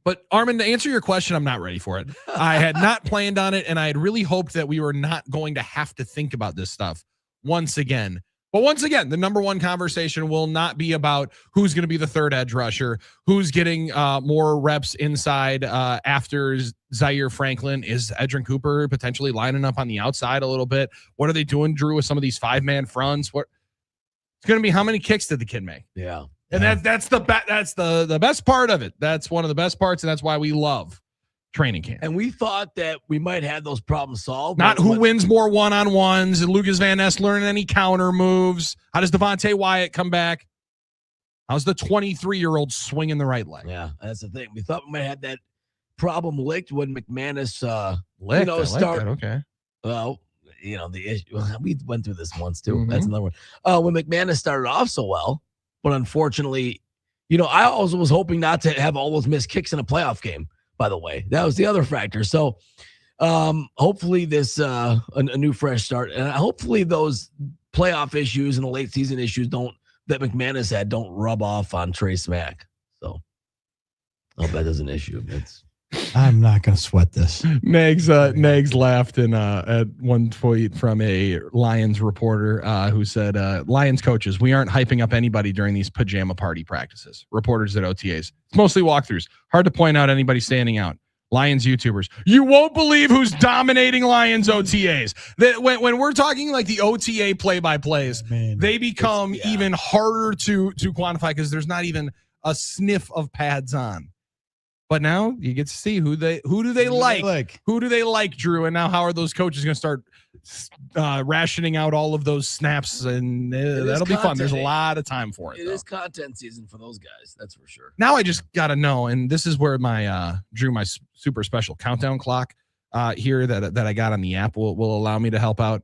[SPEAKER 12] But Armen, to answer your question, I'm not ready for it. I had not planned on it, and I had really hoped that we were not going to have to think about this stuff once again. But once again, the number one conversation will not be about who's going to be the third edge rusher, who's getting more reps inside after Zaire Franklin. Is Edrin Cooper potentially lining up on the outside a little bit? What are they doing, Drew, with some of these 5-man fronts? It's going to be how many kicks did the kid make?
[SPEAKER 13] Yeah.
[SPEAKER 12] And that's the best part of it. That's one of the best parts, and that's why we love training camp.
[SPEAKER 13] And we thought that we might have those problems solved.
[SPEAKER 12] Not who wins more one-on-ones, and Lucas Van Ness learning any counter moves. How does Devontae Wyatt come back? How's the 23-year-old swinging the right leg?
[SPEAKER 13] Yeah, that's the thing. We thought we might have that problem licked when McManus
[SPEAKER 12] start. Okay.
[SPEAKER 13] Well, the issue. We went through this once too. Mm-hmm. That's another one. When McManus started off so well. But unfortunately, I also was hoping not to have all those missed kicks in a playoff game, by the way. That was the other factor. So hopefully this a new fresh start. And hopefully those playoff issues and the late season issues that McManus had don't rub off on Trey Smack. So I hope that is an issue.
[SPEAKER 11] I'm not going to sweat this.
[SPEAKER 12] Nags laughed at one tweet from a Lions reporter who said, Lions coaches, we aren't hyping up anybody during these pajama party practices. Reporters at OTAs. It's mostly walkthroughs. Hard to point out anybody standing out. Lions YouTubers. You won't believe who's dominating Lions OTAs. That when we're talking like the OTA play-by-plays, they become even harder to quantify because there's not even a sniff of pads on. But now you get to see who do they like? Who do they like, Drew? And now how are those coaches going to start rationing out all of those snaps? And that'll be fun. There's a lot of time for it.
[SPEAKER 13] It is content season for those guys. That's for sure.
[SPEAKER 12] Now I just got to know, and this is where my Drew, my super special countdown clock here that I got on the app will allow me to help out.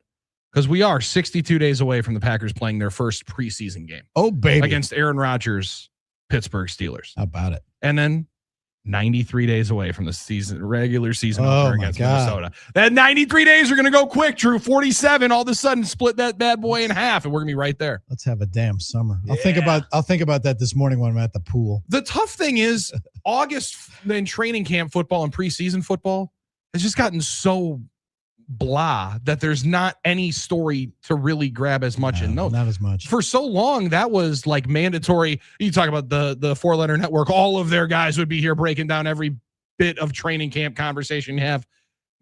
[SPEAKER 12] Because we are 62 days away from the Packers playing their first preseason game.
[SPEAKER 11] Oh, baby.
[SPEAKER 12] Against Aaron Rodgers' Pittsburgh Steelers.
[SPEAKER 11] How about it?
[SPEAKER 12] And then 93 days away from the regular season opener against Minnesota. That 93 days are going to go quick, Drew. 47, all of a sudden split that bad boy in half, and we're going to be right there.
[SPEAKER 11] Let's have a damn summer. I'll think about that this morning when I'm at the pool.
[SPEAKER 12] The tough thing is August in training camp football and preseason football has just gotten so blah that there's not any story to really grab as much in those.
[SPEAKER 11] Not as much.
[SPEAKER 12] For so long, that was like mandatory. You talk about the 4-letter network, all of their guys would be here breaking down every bit of training camp conversation you have.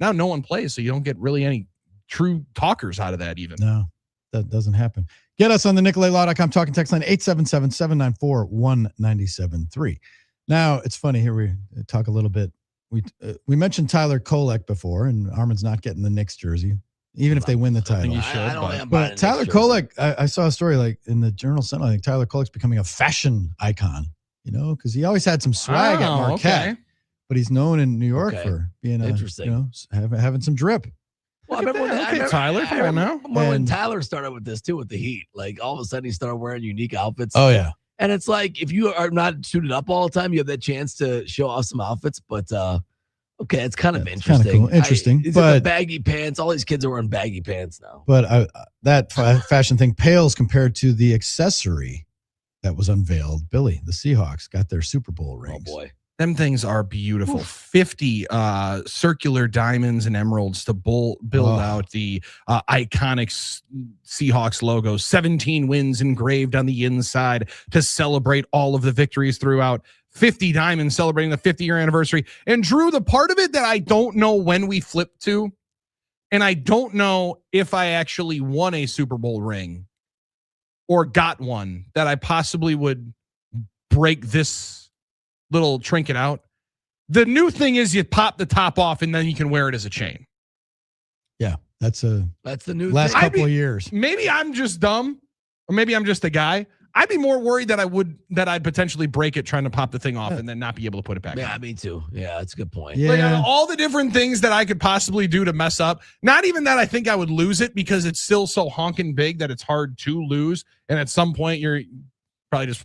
[SPEAKER 12] Now no one plays, so you don't get really any true talkers out of that even.
[SPEAKER 11] No, that doesn't happen. Get us on the NicoletLaw.com talking text line 877-794-1973. Now, it's funny here. We talk a little bit. We mentioned Tyler Kolek before, and Armen's not getting the Knicks jersey, even if they win the title.
[SPEAKER 12] I think you should,
[SPEAKER 11] but Tyler Kolek, I saw a story like in the Journal Sentinel. I think Tyler Kolek's becoming a fashion icon, because he always had some swag at Marquette, but he's known in New York for being
[SPEAKER 13] interesting,
[SPEAKER 11] having some drip.
[SPEAKER 13] Well, I remember
[SPEAKER 12] Tyler.
[SPEAKER 13] When Tyler started with this too, with the Heat, like all of a sudden he started wearing unique outfits.
[SPEAKER 11] Oh yeah.
[SPEAKER 13] And it's like, if you are not suited up all the time, you have that chance to show off some outfits. But, okay, it's kind of interesting.
[SPEAKER 11] Kind of cool. Interesting.
[SPEAKER 13] But baggy pants. All these kids are wearing baggy pants now.
[SPEAKER 11] But that fashion thing pales compared to the accessory that was unveiled. Billy, the Seahawks got their Super Bowl rings.
[SPEAKER 13] Oh, boy.
[SPEAKER 12] Them things are beautiful. Oof. 50 circular diamonds and emeralds to build out the iconic Seahawks logo. 17 wins engraved on the inside to celebrate all of the victories throughout. 50 diamonds celebrating the 50-year anniversary. And Drew, the part of it that I don't know when we flip to, and I don't know if I actually won a Super Bowl ring or got one, that I possibly would break this little trinket out. The new thing is you pop the top off and then you can wear it as a chain.
[SPEAKER 11] Yeah, that's the new
[SPEAKER 13] last
[SPEAKER 11] couple of years.
[SPEAKER 12] Maybe I'm just dumb, or maybe I'm just a guy. I'd be more worried that I'd potentially break it trying to pop the thing off and then not be able to put it back on.
[SPEAKER 13] Me too. Yeah, that's a good point.
[SPEAKER 12] Like all the different things that I could possibly do to mess up. Not even that I think I would lose it because it's still so honking big that it's hard to lose. And at some point you're probably just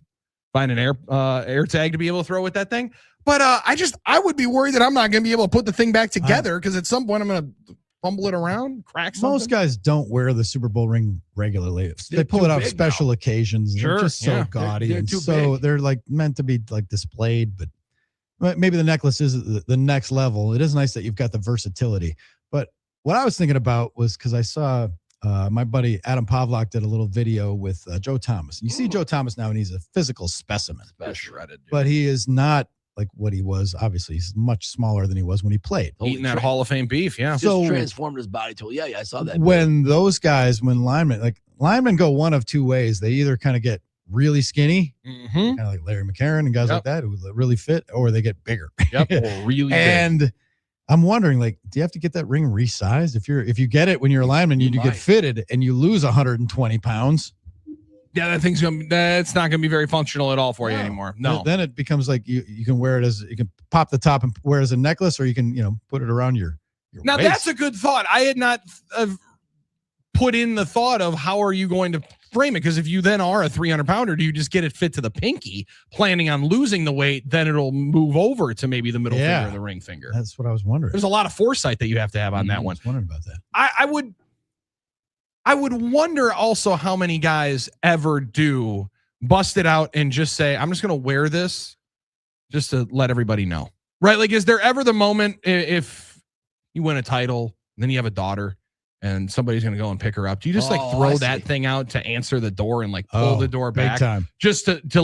[SPEAKER 12] find an air tag to be able to throw with that thing. But I would be worried that I'm not going to be able to put the thing back together because at some point I'm going to fumble it around, crack something.
[SPEAKER 11] Most guys don't wear the Super Bowl ring regularly. They pull it off special occasions.
[SPEAKER 12] Sure,
[SPEAKER 11] they're just so gaudy
[SPEAKER 13] they're
[SPEAKER 11] and
[SPEAKER 13] too
[SPEAKER 11] so
[SPEAKER 13] big.
[SPEAKER 11] they're like meant to be like displayed. But maybe the necklace is the next level. It is nice that you've got the versatility. But what I was thinking about was because I saw my buddy Adam Pavlak did a little video with Joe Thomas. You see Joe Thomas now, and he's a physical specimen.
[SPEAKER 12] Shredded, dude.
[SPEAKER 11] But he is not like what he was. Obviously, he's much smaller than he was when he played.
[SPEAKER 12] Eating that Hall of Fame beef, yeah.
[SPEAKER 13] Just transformed his body to I saw that.
[SPEAKER 11] When those guys, when linemen go one of two ways. They either kind of get really skinny, kind of like Larry McCarron and guys like that who really fit, or they get bigger.
[SPEAKER 12] Or really big.
[SPEAKER 11] And I'm wondering, like, do you have to get that ring resized? If you get it when you're a lineman, you get fitted and you lose 120 pounds.
[SPEAKER 12] Yeah, that's not gonna be very functional at all for you anymore. No.
[SPEAKER 11] Then it becomes like you can wear it as, you can pop the top and wear it as a necklace, or you can put it around your
[SPEAKER 12] now
[SPEAKER 11] waist.
[SPEAKER 12] That's a good thought. I had not put in the thought of how are you going to frame it, because if you then are a 300 pounder, do you just get it fit to the pinky, planning on losing the weight? Then it'll move over to maybe the middle finger or the ring finger.
[SPEAKER 11] That's what I was wondering.
[SPEAKER 12] There's a lot of foresight that you have to have on that one.
[SPEAKER 11] I was wondering about that.
[SPEAKER 12] I would wonder also how many guys ever do bust it out and just say, I'm just going to wear this just to let everybody know. Right? Like, is there ever the moment if you win a title, and then you have a daughter and somebody's going to go and pick her up, do you just throw that thing out to answer the door and pull the door back?
[SPEAKER 11] Big time.
[SPEAKER 12] Just to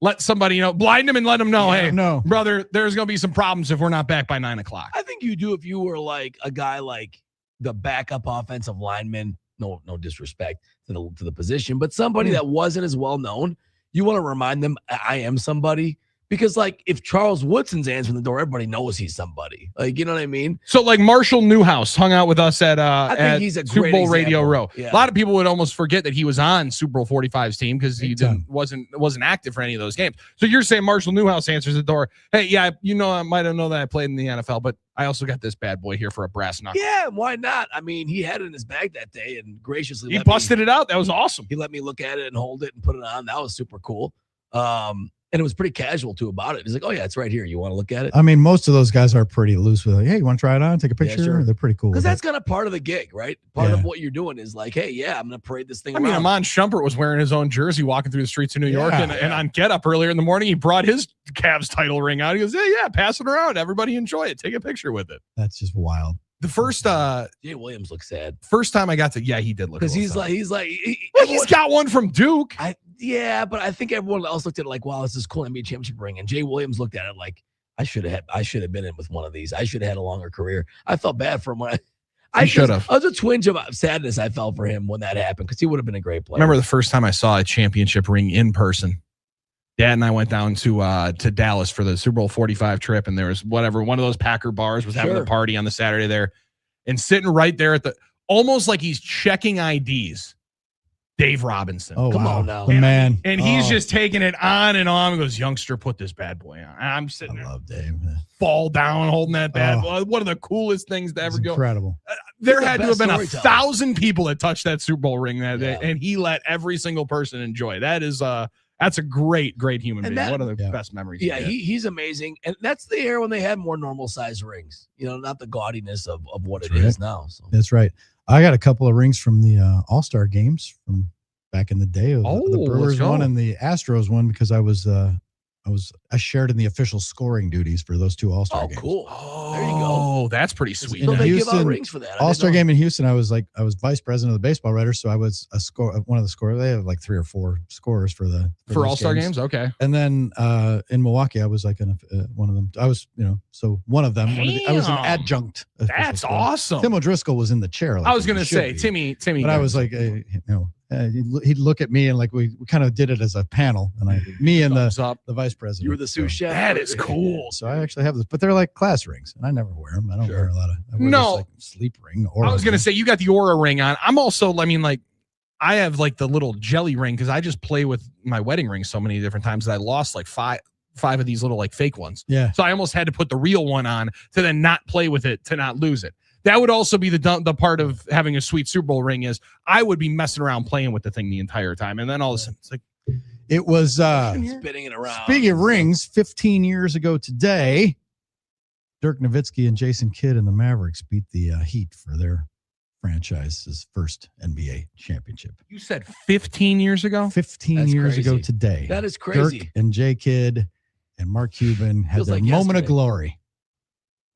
[SPEAKER 12] let somebody know, blind them and let them know, hey,
[SPEAKER 11] no,
[SPEAKER 12] brother, there's going to be some problems if we're not back by 9 o'clock.
[SPEAKER 13] I think you do if you were like a guy like the backup offensive lineman. No disrespect to the position, but somebody that wasn't as well known. You want to remind them, I am somebody. Because, like, if Charles Woodson's answering the door, everybody knows he's somebody. Like, you know what I mean?
[SPEAKER 12] So, like, Marshall Newhouse hung out with us at
[SPEAKER 13] I think he's a
[SPEAKER 12] Super
[SPEAKER 13] great
[SPEAKER 12] Bowl
[SPEAKER 13] example.
[SPEAKER 12] Radio Row.
[SPEAKER 13] Yeah.
[SPEAKER 12] A lot of people would almost forget that he was on Super Bowl 45's team because he wasn't active for any of those games. So you're saying Marshall Newhouse answers the door. Hey, yeah, I might have known that I played in the NFL, but I also got this bad boy here for a brass knuckle.
[SPEAKER 13] Yeah, why not? I mean, he had it in his bag that day and graciously
[SPEAKER 12] he busted it out. That was awesome.
[SPEAKER 13] He let me look at it and hold it and put it on. That was super cool. And it was pretty casual too about it. He's like, "Oh yeah, it's right here. You want to look at it?"
[SPEAKER 11] I mean, most of those guys are pretty loose with, like, hey, you want to try it on? Take a picture?
[SPEAKER 13] sure.
[SPEAKER 11] They're pretty cool.
[SPEAKER 13] Because that's kind of part of the gig, right? Part of what you're doing is like, hey, yeah, I'm going to parade this thing around.
[SPEAKER 12] I mean, Amon Shumpert was wearing his own jersey walking through the streets of New York, and on Get Up earlier in the morning, he brought his Cavs title ring out. He goes, yeah, pass it around. Everybody enjoy it. Take a picture with it.
[SPEAKER 11] That's just wild.
[SPEAKER 12] The first
[SPEAKER 13] Jay Williams looks sad.
[SPEAKER 12] First time I got to, he did look,
[SPEAKER 13] because he's
[SPEAKER 12] got one from Duke.
[SPEAKER 13] But I think everyone else looked at it like, wow, this is cool NBA championship ring. And Jay Williams looked at it like, I should have been in with one of these. I should have had a longer career. I felt bad for him when I should have. I was a twinge of sadness I felt for him when that happened, because he would have been a great player.
[SPEAKER 12] I remember the first time I saw a championship ring in person. Dad and I went down to Dallas for the Super Bowl 45 trip, and there was one of those Packer bars was having a party on the Saturday there, and sitting right there at almost like he's checking IDs. Dave Robinson.
[SPEAKER 11] Oh,
[SPEAKER 13] come
[SPEAKER 11] wow.
[SPEAKER 13] on now.
[SPEAKER 11] The man.
[SPEAKER 12] And he's just taking it on and on. He goes, youngster, put this bad boy on. And I'm sitting there.
[SPEAKER 11] Love Dave.
[SPEAKER 12] Fall down, holding that bad boy. One of the coolest things to ever go.
[SPEAKER 11] Incredible.
[SPEAKER 12] There had to have been 1,000 people that touched that Super Bowl ring that day, and he let every single person enjoy. That is that's a great human being. One of the best memories.
[SPEAKER 13] Yeah, he's amazing. And that's the era when they had more normal size rings, not the gaudiness of what it is now. So.
[SPEAKER 11] That's right. I got a couple of rings from the All-Star games from back in the day. The Brewers one and the Astros one, because I shared in the official scoring duties for those two All-Star games.
[SPEAKER 13] Cool. There you go.
[SPEAKER 12] Oh, that's pretty sweet.
[SPEAKER 13] So they give out rings for that.
[SPEAKER 11] All-Star game in Houston, I was vice president of the baseball writers, so I was one of the scorers. They have like 3 or 4 scorers for
[SPEAKER 12] All-Star games. Okay.
[SPEAKER 11] And then in Milwaukee, I was like one of them. I was, so one of them. I was an adjunct.
[SPEAKER 12] That's awesome.
[SPEAKER 11] Tim O'Driscoll was in the chair.
[SPEAKER 12] I was going to say Timmy.
[SPEAKER 11] But I was like, he'd look at me and like we kind of did it as a panel, and me and the vice president.
[SPEAKER 13] You were the sous chef.
[SPEAKER 12] That is cool.
[SPEAKER 11] So I actually have this, but they're like class rings, and I never wear them. I don't wear a lot of.
[SPEAKER 12] No
[SPEAKER 11] sleep ring.
[SPEAKER 12] I was going to say you got the Aura ring on. I'm also, I have like the little jelly ring because I just play with my wedding ring so many different times that I lost like five of these little like fake ones.
[SPEAKER 11] Yeah.
[SPEAKER 12] So I almost had to put the real one on to then not play with it to not lose it. That would also be the part of having a sweet Super Bowl ring is I would be messing around playing with the thing the entire time. And then all of a sudden it's like,
[SPEAKER 11] it was
[SPEAKER 13] spinning it around.
[SPEAKER 11] Speaking of rings, 15 years ago today, Dirk Nowitzki and Jason Kidd and the Mavericks beat the Heat for their franchise's first NBA championship.
[SPEAKER 12] You said 15 years ago?
[SPEAKER 11] 15
[SPEAKER 13] That's
[SPEAKER 11] years
[SPEAKER 13] crazy.
[SPEAKER 11] ago today.
[SPEAKER 13] That is crazy.
[SPEAKER 11] Dirk and Jay Kidd and Mark Cuban had
[SPEAKER 13] Feels
[SPEAKER 11] their
[SPEAKER 13] like
[SPEAKER 11] moment of
[SPEAKER 13] yesterday.
[SPEAKER 11] glory.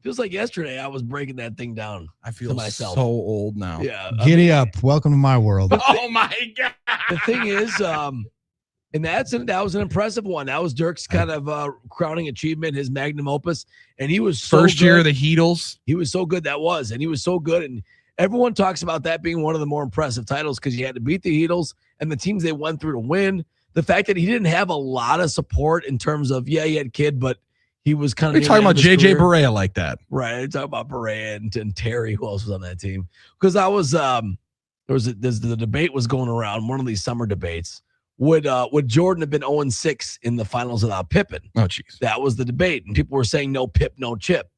[SPEAKER 13] Feels like yesterday I was breaking that thing down.
[SPEAKER 12] I feel
[SPEAKER 13] to myself.
[SPEAKER 12] so old now.
[SPEAKER 13] Yeah.
[SPEAKER 11] Giddy up. Welcome to my world.
[SPEAKER 12] Oh my God.
[SPEAKER 13] The thing is, and that was an impressive one. That was Dirk's kind of crowning achievement, his magnum opus. And he was so
[SPEAKER 12] First
[SPEAKER 13] good.
[SPEAKER 12] year of the Heatles.
[SPEAKER 13] He was so good. And he was so good. And everyone talks about that being one of the more impressive titles because you had to beat the Heatles and the teams they went through to win. The fact that he didn't have a lot of support in terms of, he had Kidd, but he was kind of.
[SPEAKER 12] We're talking about JJ Barea like that.
[SPEAKER 13] Right. You're talking about Barea and Terry, who else was on that team? Because I was, the debate was going around, one of these summer debates. Would Jordan have been 0-6 in the finals without Pippen?
[SPEAKER 12] Oh, jeez.
[SPEAKER 13] That was the debate. And people were saying no Pip, no Chip.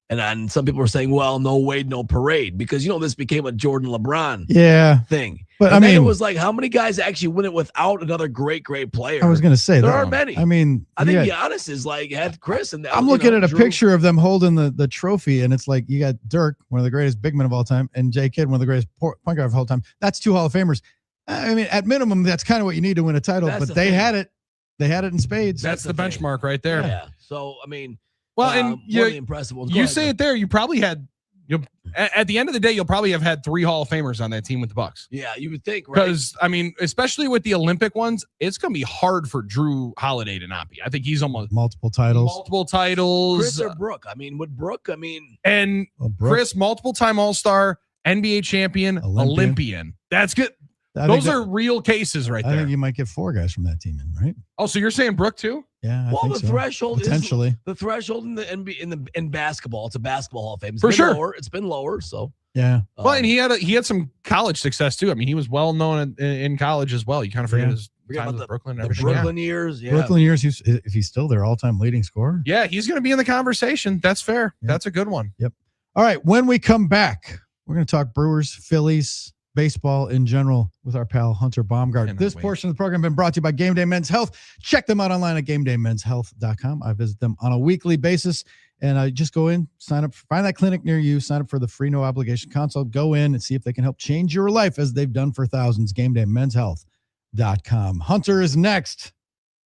[SPEAKER 13] And some people were saying, well, no Wade, no parade. Because, this became a Jordan LeBron thing.
[SPEAKER 11] But
[SPEAKER 13] and
[SPEAKER 11] then
[SPEAKER 13] it was like, how many guys actually win it without another great player?
[SPEAKER 11] I was going to say
[SPEAKER 13] there
[SPEAKER 11] that.
[SPEAKER 13] aren't many.
[SPEAKER 11] I mean,
[SPEAKER 13] I think Giannis is like had Chris. And
[SPEAKER 11] I'm looking at a picture of them holding the trophy, and it's like you got Dirk, one of the greatest big men of all time, and Jay Kidd, one of the greatest point guard of all time. That's two Hall of Famers. I mean, at minimum, that's kind of what you need to win a title.
[SPEAKER 13] That's
[SPEAKER 11] but
[SPEAKER 13] the
[SPEAKER 11] they
[SPEAKER 13] thing.
[SPEAKER 11] had it. They had it in spades.
[SPEAKER 12] That's the benchmark right there.
[SPEAKER 13] Yeah. So, I mean,
[SPEAKER 12] well, and
[SPEAKER 13] one of the impressive ones. Go
[SPEAKER 12] you
[SPEAKER 13] ahead,
[SPEAKER 12] say
[SPEAKER 13] man.
[SPEAKER 12] it there. You probably had, at the end of the day, you'll probably have had 3 Hall of Famers on that team with the Bucks.
[SPEAKER 13] Yeah, you would think, right?
[SPEAKER 12] Because, I mean, especially with the Olympic ones, it's going to be hard for Drew Holiday to not be. I think he's almost
[SPEAKER 11] multiple titles.
[SPEAKER 13] Chris or Brooke. I mean,
[SPEAKER 12] and Chris, multiple-time All-Star, NBA champion, Olympian. That's good. Those are real cases right there.
[SPEAKER 11] I think you might get 4 guys from that team in, right?
[SPEAKER 12] Oh, so you're saying Brooke too?
[SPEAKER 11] Yeah.
[SPEAKER 13] Well, the threshold
[SPEAKER 11] potentially.
[SPEAKER 13] The threshold in the NBA in basketball. It's a basketball Hall of Fame.
[SPEAKER 12] For sure.
[SPEAKER 13] Lower. It's been lower. So
[SPEAKER 11] yeah.
[SPEAKER 12] Well, and he had some college success too. I mean, he was well known in college as well. You kind of forget his time with Brooklyn and everything.
[SPEAKER 13] Brooklyn years. Yeah.
[SPEAKER 11] Brooklyn years. If he's still their all-time leading scorer.
[SPEAKER 12] Yeah, he's going to be in the conversation. That's fair. Yeah. That's a good one.
[SPEAKER 11] Yep. All right. When we come back, we're going to talk Brewers, Phillies, baseball in general with our pal Hunter Baumgardt. This portion of the program has been brought to you by Game Day Men's Health. Check them out online at GameDayMen'sHealth.com. I visit them on a weekly basis, and I just go in, sign up, find that clinic near you, sign up for the free no obligation consult. Go in and see if they can help change your life as they've done for thousands. GameDayMen'sHealth.com. Hunter is next.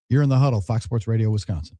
[SPEAKER 11] You're in the Huddle, Fox Sports Radio, Wisconsin.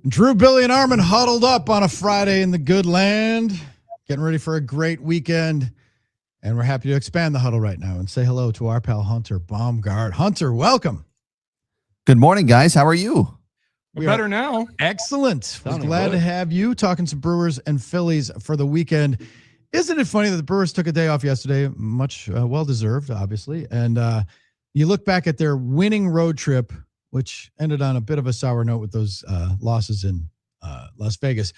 [SPEAKER 11] Drew, Billy, and Armen huddled up on a Friday in the good land, getting ready for a great weekend. And we're happy to expand the huddle right now and say hello to our pal Hunter Baumgardt. Hunter, welcome.
[SPEAKER 15] Good morning, guys. How are you?
[SPEAKER 12] We're better now.
[SPEAKER 11] Excellent. We're glad to have you talking some Brewers and Phillies for the weekend. Isn't it funny that the Brewers took a day off yesterday? Much well-deserved, obviously. And you look back at their winning road trip, which ended on a bit of a sour note with those losses in Las Vegas.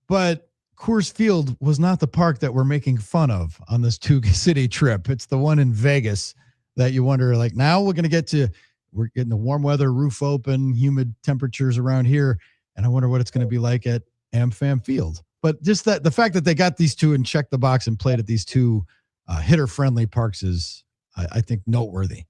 [SPEAKER 11] But Coors Field was not the park that we're making fun of on this two-city trip. It's the one in Vegas that you wonder, like, now we're getting the warm weather, roof open, humid temperatures around here, and I wonder what it's going to be like at AmFam Field. But just the fact that they got these two and checked the box and played at these two hitter-friendly parks is, I think, noteworthy.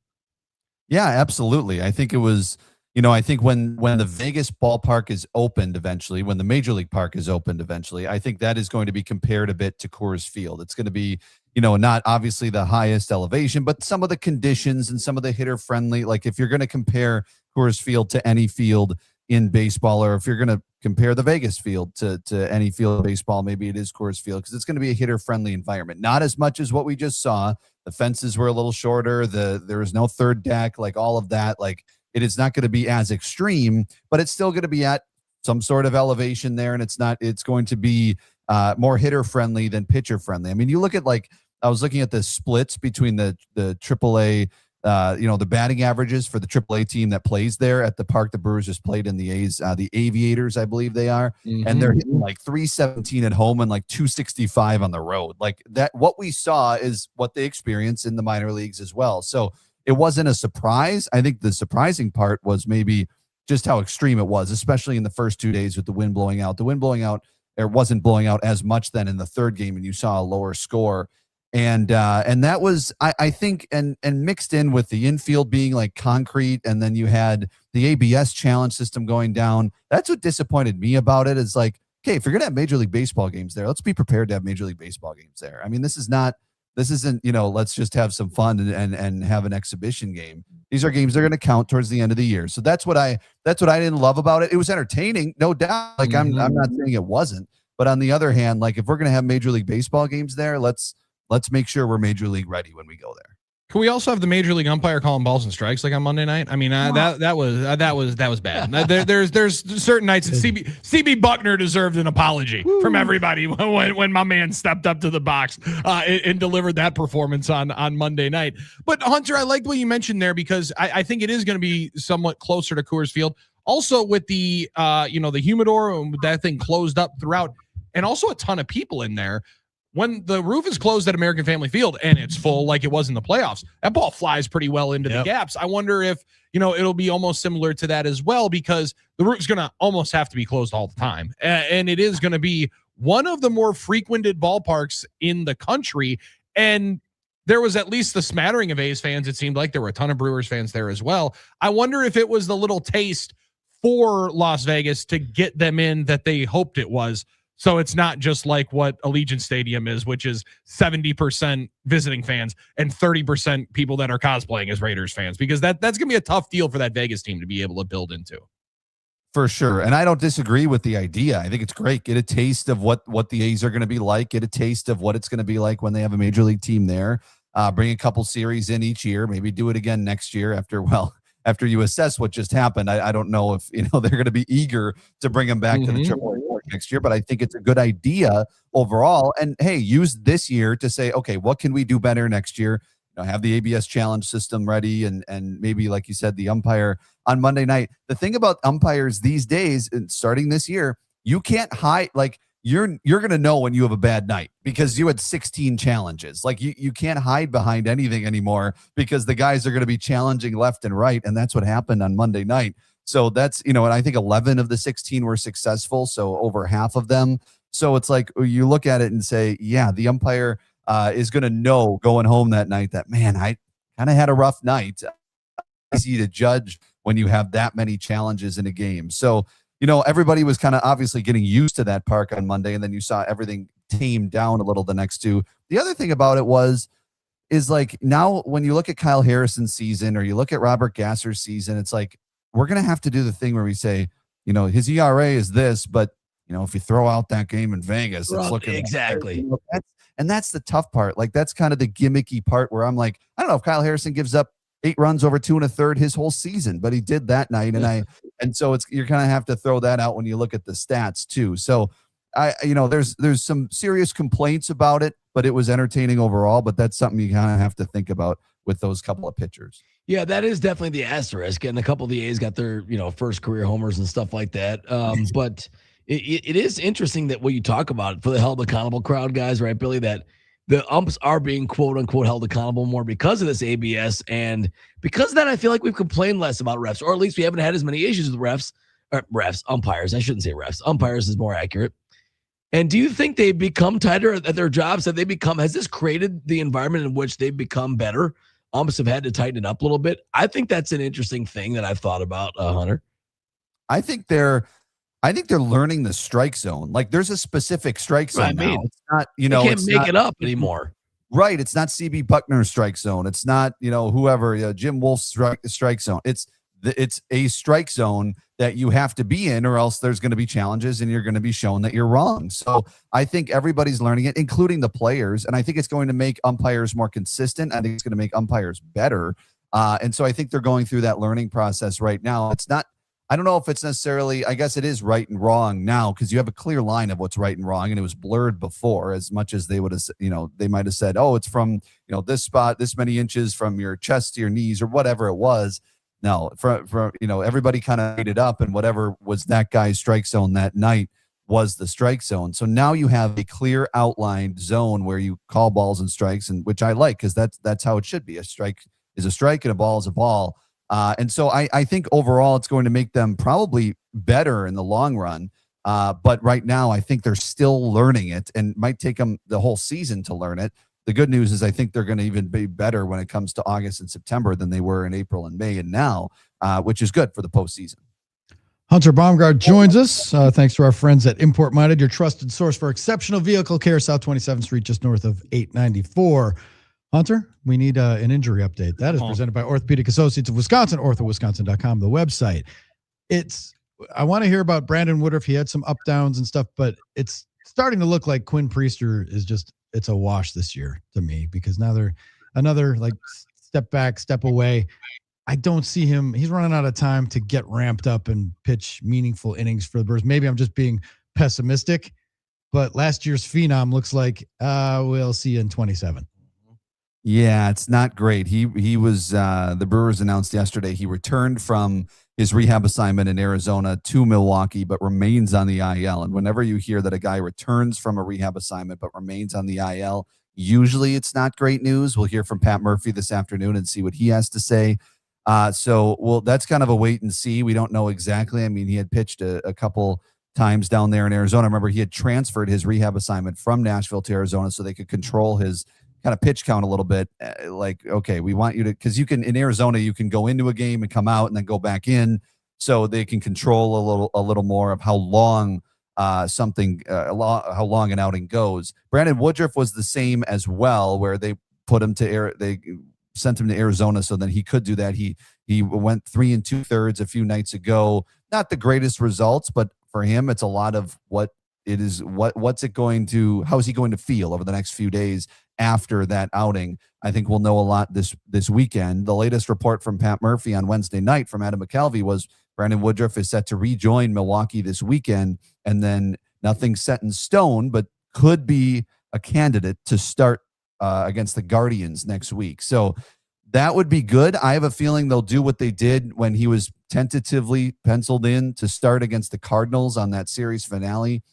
[SPEAKER 15] Yeah, absolutely. I think it was, I think when the Vegas ballpark is opened eventually, when the Major League Park is opened eventually, I think that is going to be compared a bit to Coors Field. It's going to be, not obviously the highest elevation, but some of the conditions and some of the hitter-friendly, like if you're going to compare Coors Field to any field in baseball, or if you're going to compare the Vegas field to any field of baseball, maybe it is Coors Field, because it's going to be a hitter-friendly environment. Not as much as what we just saw. The fences were a little shorter. There was no third deck, like all of that. Like it is not going to be as extreme, but it's still going to be at some sort of elevation there. And it's going to be more hitter-friendly than pitcher-friendly. I mean, you look at I was looking at the splits between the AAA, the batting averages for the AAA team that plays there at the park the Brewers just played in, the A's, the Aviators, I believe they are. Mm-hmm. And they're hitting like 317 at home and like 265 on the road. Like that, what we saw is what they experience in the minor leagues as well. So it wasn't a surprise. I think the surprising part was maybe just how extreme it was, especially in the first 2 days with the wind blowing out. The wind blowing out, it wasn't blowing out as much then in the third game, and you saw a lower score. And that was, I think, and mixed in with the infield being like concrete, and then you had the ABS challenge system going down. That's what disappointed me about it. Is like, okay, if you're gonna have Major League Baseball games there, let's be prepared to have Major League Baseball games there. I mean, this isn't, let's just have some fun and have an exhibition game. These are games that are going to count towards the end of the year. So that's what I didn't love about it. It was entertaining, no doubt. Like I'm not saying it wasn't, but on the other hand, like if we're going to have Major League Baseball games there, let's make sure we're Major League ready when we go there.
[SPEAKER 12] Can we also have the Major League umpire calling balls and strikes like on Monday night? I mean, that was bad. There's certain nights, and CB Buckner deserved an apology from everybody when my man stepped up to the box and delivered that performance on Monday night. But Hunter, I liked what you mentioned there, because I think it is going to be somewhat closer to Coors Field. Also with the the humidor, that thing closed up throughout, and also a ton of people in there. When the roof is closed at American Family Field and it's full like it was in the playoffs, that ball flies pretty well into the gaps. I wonder if, it'll be almost similar to that as well, because the roof's going to almost have to be closed all the time. And it is going to be one of the more frequented ballparks in the country. And there was at least the smattering of A's fans. It seemed like there were a ton of Brewers fans there as well. I wonder if it was the little taste for Las Vegas to get them in that they hoped it was. So it's not just like what Allegiant Stadium is, which is 70% visiting fans and 30% people that are cosplaying as Raiders fans, because that's going to be a tough deal for that Vegas team to be able to build into.
[SPEAKER 15] For sure. And I don't disagree with the idea. I think it's great. Get a taste of what the A's are going to be like. Get a taste of what it's going to be like when they have a Major League team there. Bring a couple series in each year. Maybe do it again next year after you assess what just happened. I don't know if they're going to be eager to bring them back to the AAA next year, but I think it's a good idea overall. And hey, use this year to say, okay, what can we do better next year? Have the ABS challenge system ready, and maybe, like you said, the umpire on Monday night. The thing about umpires these days, and starting this year, you can't hide. Like you're going to know when you have a bad night because you had 16 challenges. Like you can't hide behind anything anymore, because the guys are going to be challenging left and right. And that's what happened on Monday night. So that's, and I think 11 of the 16 were successful. So over half of them. So it's like, you look at it and say, yeah, the umpire is going to know going home that night that, man, I kind of had a rough night. Easy to judge when you have that many challenges in a game. So, everybody was kind of obviously getting used to that park on Monday, and then you saw everything tamed down a little the next two. The other thing about it is like, now when you look at Kyle Harrison's season or you look at Robert Gasser's season, it's like, we're going to have to do the thing where we say, his ERA is this, but if you throw out that game in Vegas, it's looking
[SPEAKER 13] exactly.
[SPEAKER 15] That's the tough part. Like, that's kind of the gimmicky part where I'm like, I don't know if Kyle Harrison gives up 8 runs over 2 1/3 his whole season, but he did that night. And so you're kind of have to throw that out when you look at the stats too. So there's some serious complaints about it, but it was entertaining overall. But that's something you kind of have to think about with those couple of pitchers.
[SPEAKER 13] Yeah, that is definitely the asterisk. And a couple of the A's got their, first career homers and stuff like that. But it is interesting that what you talk about for the held accountable crowd, guys, right, Billy, that the umps are being quote unquote held accountable more because of this ABS. And because of that, I feel like we've complained less about refs, or at least we haven't had as many issues with umpires. I shouldn't say refs. Umpires is more accurate. And do you think they've become tighter at their jobs? Has this created the environment in which they've become better? Umps have had to tighten it up a little bit. I think that's an interesting thing that I've thought about, Hunter.
[SPEAKER 15] I think they're learning the strike zone. Like, there's a specific strike zone now. It's not,
[SPEAKER 13] you can't make it up anymore.
[SPEAKER 15] Right. It's not CB Buckner's strike zone. It's not, whoever, Jim Wolf's strike zone. It's a strike zone that you have to be in, or else there's going to be challenges and you're going to be shown that you're wrong. So I think everybody's learning it, including the players. And I think it's going to make umpires more consistent. I think it's going to make umpires better. And so I think they're going through that learning process right now. I don't know if it's necessarily, I guess it is right and wrong now, because you have a clear line of what's right and wrong, and it was blurred before, as much as they would have, they might have said, oh, it's from, this spot, this many inches from your chest to your knees, or whatever it was. No, from everybody kind of made it up, and whatever was that guy's strike zone that night was the strike zone. So now you have a clear outlined zone where you call balls and strikes, and which I like, because that's how it should be. A strike is a strike and a ball is a ball. And so I think overall it's going to make them probably better in the long run. But right now I think they're still learning it, and might take them the whole season to learn it. The good news is I think they're going to even be better when it comes to August and September than they were in April and May and now, which is good for the postseason.
[SPEAKER 11] Hunter Baumgardt joins us. Thanks to our friends at Import Minded, your trusted source for exceptional vehicle care, South 27th Street, just north of 894. Hunter, we need an injury update. That is presented by Orthopedic Associates of Wisconsin, orthowisconsin.com, the website. I want to hear about Brandon Woodruff. He had some up downs and stuff, but it's starting to look like Quinn Priester is it's a wash this year to me, because now they're another step back, step away. I don't see him. He's running out of time to get ramped up and pitch meaningful innings for the Brewers. Maybe I'm just being pessimistic, but last year's phenom looks like we'll see you in 27.
[SPEAKER 15] Yeah, it's not great. He was the Brewers announced yesterday he returned from his rehab assignment in Arizona to Milwaukee, but remains on the IL. And whenever you hear that a guy returns from a rehab assignment but remains on the IL, usually it's not great news. We'll hear from Pat Murphy this afternoon and see what he has to say. So that's kind of a wait and see. We don't know exactly. I mean, he had pitched a couple times down there in Arizona. Remember, he had transferred his rehab assignment from Nashville to Arizona so they could control his kind of pitch count a little bit. Okay, we want you to, because you can, in Arizona, you can go into a game and come out and then go back in, so they can control a little more of how long how long an outing goes. Brandon Woodruff was the same as well, where they put him they sent him to Arizona so that he could do that. He went 3 2/3 a few nights ago. Not the greatest results, but for him, it's a lot of what it is. How's he going to feel over the next few days after that outing? I think we'll know a lot this weekend. The latest report from Pat Murphy on Wednesday night from Adam McKelvey was Brandon Woodruff is set to rejoin Milwaukee this weekend, and then nothing's set in stone, but could be a candidate to start against the Guardians next week. So that would be good. I have a feeling they'll do what they did when he was tentatively penciled in to start against the Cardinals on that series finale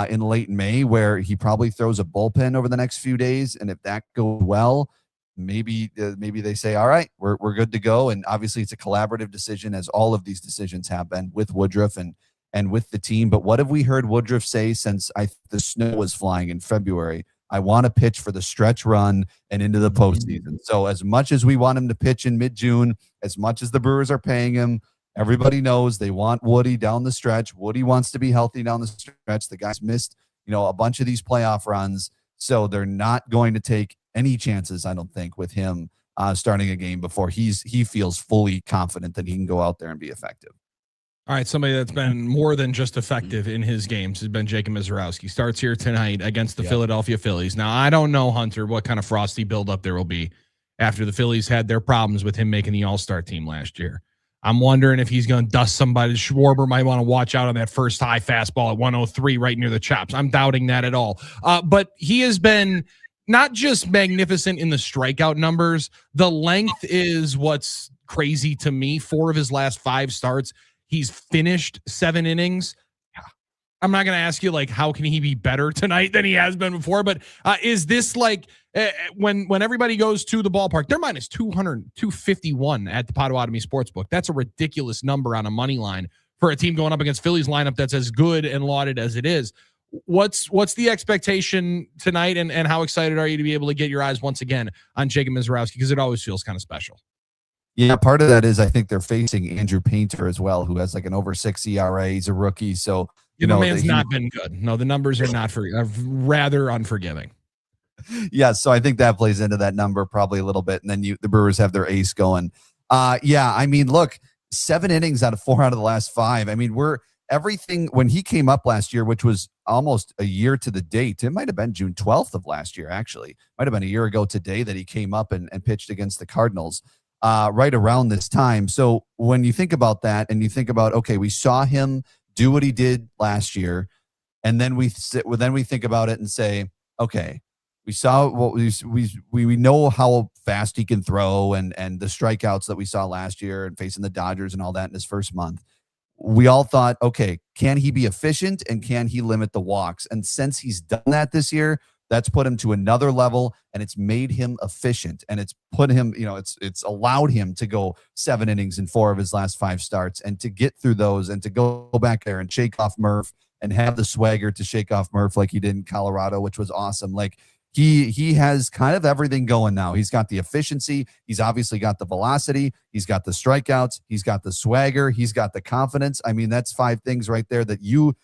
[SPEAKER 15] in late May, where he probably throws a bullpen over the next few days. And if that goes well, maybe they say, all right, we're good to go. And obviously it's a collaborative decision, as all of these decisions have been with Woodruff and with the team. But what have we heard Woodruff say since the snow was flying in February? I want to pitch for the stretch run and into the postseason. So as much as we want him to pitch in mid-June, as much as the Brewers are paying him, everybody knows they want Woody down the stretch. Woody wants to be healthy down the stretch. The guy's missed, a bunch of these playoff runs. So they're not going to take any chances, I don't think, with him starting a game before he feels fully confident that he can go out there and be effective.
[SPEAKER 12] All right, somebody that's been more than just effective in his games has been Jacob Mizorowski. Starts here tonight against the Philadelphia Phillies. Now, I don't know, Hunter, what kind of frosty buildup there will be after the Phillies had their problems with him making the All-Star team last year. I'm wondering if he's going to dust somebody. Schwarber might want to watch out on that first high fastball at 103 right near the chops. I'm doubting that at all. But he has been not just magnificent in the strikeout numbers. The length is what's crazy to me. 4 of his last 5 starts, he's finished 7 innings. I'm not going to ask you, like, how can he be better tonight than he has been before? But is this like when everybody goes to the ballpark, they're minus 251 at the Potawatomi Sportsbook. That's a ridiculous number on a money line for a team going up against Phillies lineup that's as good and lauded as it is. What's the expectation tonight, and how excited are you to be able to get your eyes once again on Jacob Mizorowski? Because it always feels kind of special.
[SPEAKER 15] Yeah, part of that is I think they're facing Andrew Painter as well, who has like an over 6 ERA. He's a rookie, so
[SPEAKER 12] the man's not been good. No, the numbers are not rather unforgiving.
[SPEAKER 15] Yeah, so I think that plays into that number probably a little bit, and then the Brewers have their ace going. Yeah, I mean, look, 7 innings out of 4 out of the last 5. I mean, everything when he came up last year, which was almost a year to the date. It might have been June 12th of last year, actually. Might have been a year ago today that he came up and pitched against the Cardinals. Right around this time. So when you think about that and you think about, okay, we saw him do what he did last year, and then we think about it and say, okay, we saw what we know how fast he can throw and the strikeouts that we saw last year and facing the Dodgers and all that in his first month. We all thought, okay, can he be efficient and can he limit the walks? And since he's done that this year, that's put him to another level, and it's made him efficient, and it's put him, it's allowed him to go 7 innings in 4 of his last 5 starts, and to get through those and to go back there and shake off Murph and have the swagger to shake off Murph like he did in Colorado, which was awesome. Like he has kind of everything going now. He's got the efficiency. He's obviously got the velocity. He's got the strikeouts. He's got the swagger. He's got the confidence. I mean, that's 5 things right there that you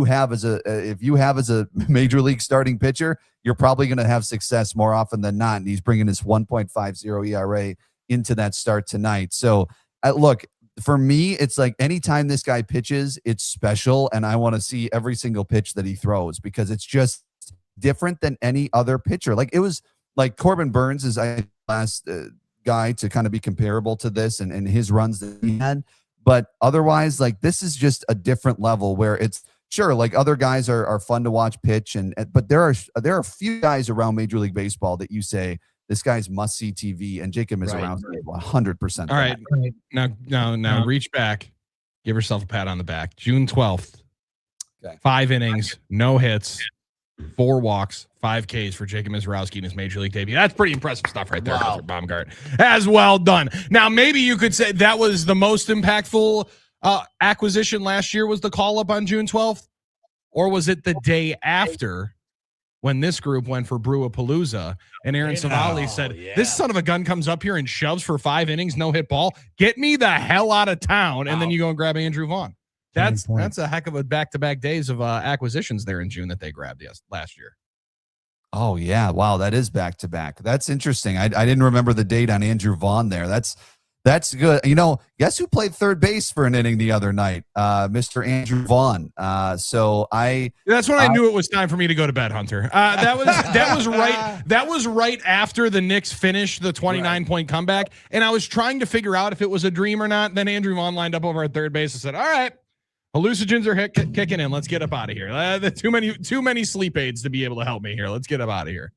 [SPEAKER 15] have as a major league starting pitcher. You're probably going to have success more often than not. And he's bringing his 1.50 ERA into that start tonight. So look, for me, it's like anytime this guy pitches, it's special. And I want to see every single pitch that he throws because it's just different than any other pitcher. Like it was like Corbin Burns is the last guy to kind of be comparable to this and his runs that he had. But otherwise, like this is just a different level where it's, sure, like other guys are fun to watch pitch, but there are a few guys around Major League Baseball that you say this guy's must see TV, and Jacob is around 100%.
[SPEAKER 12] All right, now reach back, give yourself a pat on the back. June 12th, 5 innings, no hits, 4 walks, 5 Ks for Jacob Mizorowski in his Major League debut. That's pretty impressive stuff right there, Mr. Baumgardt. As well done. Now maybe you could say that was the most impactful acquisition last year was the call up on June 12th, or was it the day after when this group went for Brewapalooza and Aaron Savali said, this son of a gun comes up here and shoves for 5 innings, no hit ball, get me the hell out of town. And then you go and grab Andrew Vaughn. That's a heck of a back-to-back days of acquisitions there in June that they grabbed last year.
[SPEAKER 15] Oh yeah. Wow. That is back-to-back. That's interesting. I didn't remember the date on Andrew Vaughn there. That's good. Guess who played third base for an inning the other night? Mr. Andrew Vaughn. That's
[SPEAKER 12] when I knew it was time for me to go to bed, Hunter. That was right after the Knicks finished the 29-point comeback, and I was trying to figure out if it was a dream or not. Then Andrew Vaughn lined up over at third base and said, "All right, hallucinogens are kicking in. Let's get up out of here. Too many sleep aids to be able to help me here. Let's get up out of here."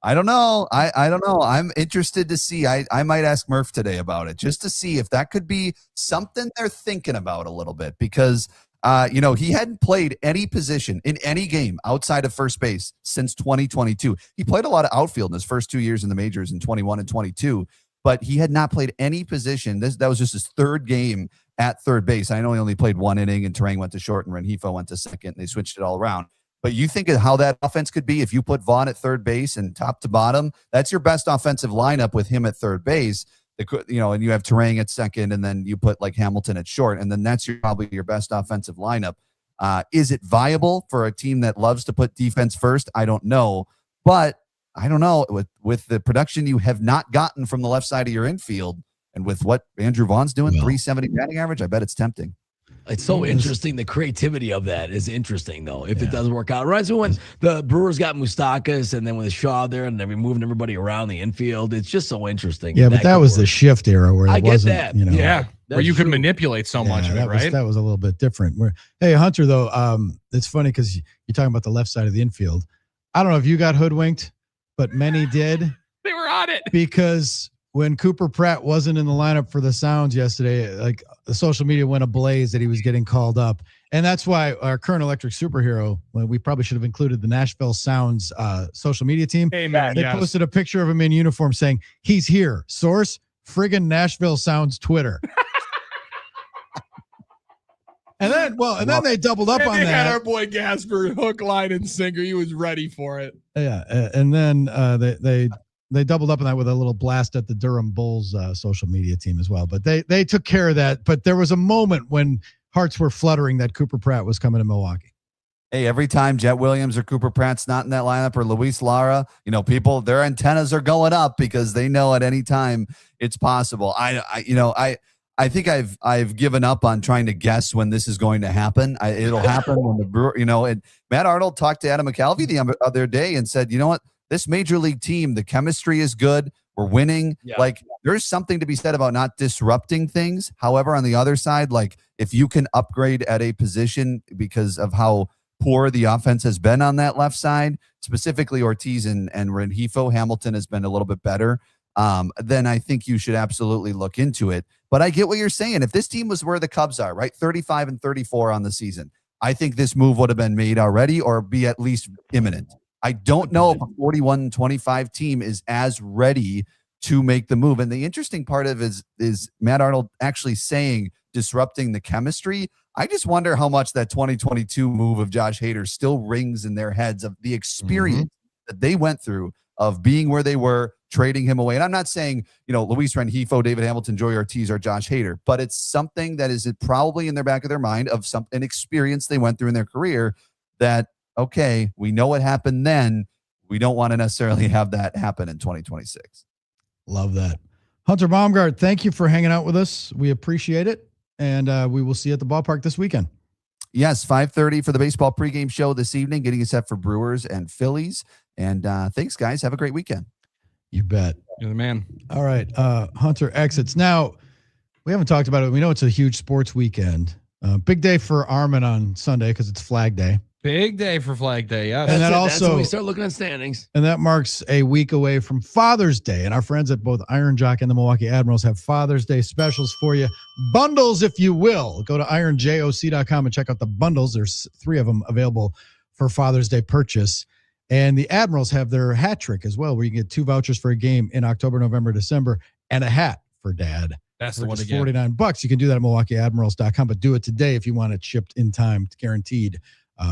[SPEAKER 15] I don't know. I don't know. I'm interested to see. I might ask Murph today about it just to see if that could be something they're thinking about a little bit because, he hadn't played any position in any game outside of first base since 2022. He played a lot of outfield in his first 2 years in the majors in 21 and 22, but he had not played any position. That was just his 3rd game at third base. I know he only played 1 inning and Terang went to short and Rengifo went to second and they switched it all around. But you think of how that offense could be if you put Vaughn at third base and top to bottom. That's your best offensive lineup with him at third base. And you have Terang at second, and then you put like Hamilton at short, and then that's probably your best offensive lineup. Is it viable for a team that loves to put defense first? I don't know, but I don't know with the production you have not gotten from the left side of your infield, and with what Andrew Vaughn's doing, 370 batting average. I bet it's tempting.
[SPEAKER 13] It's so interesting. The creativity of that is interesting, though, if it does work out. Right, so when the Brewers got Moustakas and then with Shaw there and they're moving everybody around the infield, it's just so interesting.
[SPEAKER 11] Yeah, but that was the shift era where
[SPEAKER 13] I
[SPEAKER 11] it
[SPEAKER 13] get
[SPEAKER 11] wasn't,
[SPEAKER 13] that.
[SPEAKER 11] you know.
[SPEAKER 12] Yeah, where you could manipulate so much of it, right?
[SPEAKER 11] That was a little bit different. Hey, Hunter, though, it's funny because you're talking about the left side of the infield. I don't know if you got hoodwinked, but many did.
[SPEAKER 12] They were on it.
[SPEAKER 11] Because when Cooper Pratt wasn't in the lineup for the Sounds yesterday, like the social media went ablaze that he was getting called up. And that's why our current electric superhero, well, we probably should have included the Nashville Sounds social media team.
[SPEAKER 12] Amen.
[SPEAKER 11] They posted a picture of him in uniform saying, he's here. Source, friggin' Nashville Sounds Twitter. And then they doubled up on
[SPEAKER 12] they
[SPEAKER 11] that.
[SPEAKER 12] had our boy Gasper hook, line, and sinker. He was ready for it.
[SPEAKER 11] Yeah, and then they doubled up on that with a little blast at the Durham Bulls social media team as well. But they took care of that. But there was a moment when hearts were fluttering that Cooper Pratt was coming to Milwaukee.
[SPEAKER 15] Hey, every time Jet Williams or Cooper Pratt's not in that lineup, or Luis Lara, people, their antennas are going up because they know at any time it's possible. I think I've given up on trying to guess when this is going to happen. It'll happen when the Brewer, and Matt Arnold talked to Adam McCalvey the other day and said, you know what, this major league team, the chemistry is good. We're winning.
[SPEAKER 13] Yeah.
[SPEAKER 15] Like, there's something to be said about not disrupting things. However, on the other side, like, if you can upgrade at a position because of how poor the offense has been on that left side, specifically Ortiz and Rengifo, Hamilton has been a little bit better. Then I think you should absolutely look into it. But I get what you're saying. If this team was where the Cubs are, right, 35 and 34 on the season, I think this move would have been made already or be at least imminent. I don't know if a 41-25 team is as ready to make the move. And the interesting part of it is Matt Arnold actually saying disrupting the chemistry. I just wonder how much that 2022 move of Josh Hader still rings in their heads of the experience that they went through of being where they were, trading him away. And I'm not saying, Luis Rengifo, David Hamilton, Joey Ortiz, or Josh Hader, but it's something that is probably in their back of their mind of an experience they went through in their career that, okay, we know what happened then. We don't want to necessarily have that happen in 2026.
[SPEAKER 11] Love that. Hunter Baumgardt, thank you for hanging out with us. We appreciate it. And we will see you at the ballpark this weekend.
[SPEAKER 15] Yes, 5:30 for the baseball pregame show this evening, getting us set for Brewers and Phillies. And thanks, guys. Have a great weekend.
[SPEAKER 11] You bet.
[SPEAKER 12] You're the man.
[SPEAKER 11] All right. Hunter exits. Now, we haven't talked about it. We know it's a huge sports weekend. Big day for Armen on Sunday because it's Flag Day.
[SPEAKER 12] Big day for Flag Day, yeah.
[SPEAKER 11] And
[SPEAKER 13] that's when we start looking at standings.
[SPEAKER 11] And that marks a week away from Father's Day. And our friends at both Iron Jock and the Milwaukee Admirals have Father's Day specials for you. Bundles, if you will. Go to ironjoc.com and check out the bundles. There's 3 of them available for Father's Day purchase. And the Admirals have their hat trick as well, where you can get 2 vouchers for a game in October, November, December, and a hat for Dad.
[SPEAKER 12] That's
[SPEAKER 11] for
[SPEAKER 12] the one
[SPEAKER 11] just
[SPEAKER 12] to get.
[SPEAKER 11] $49. You can do that at MilwaukeeAdmirals.com, but do it today if you want it shipped in time, guaranteed,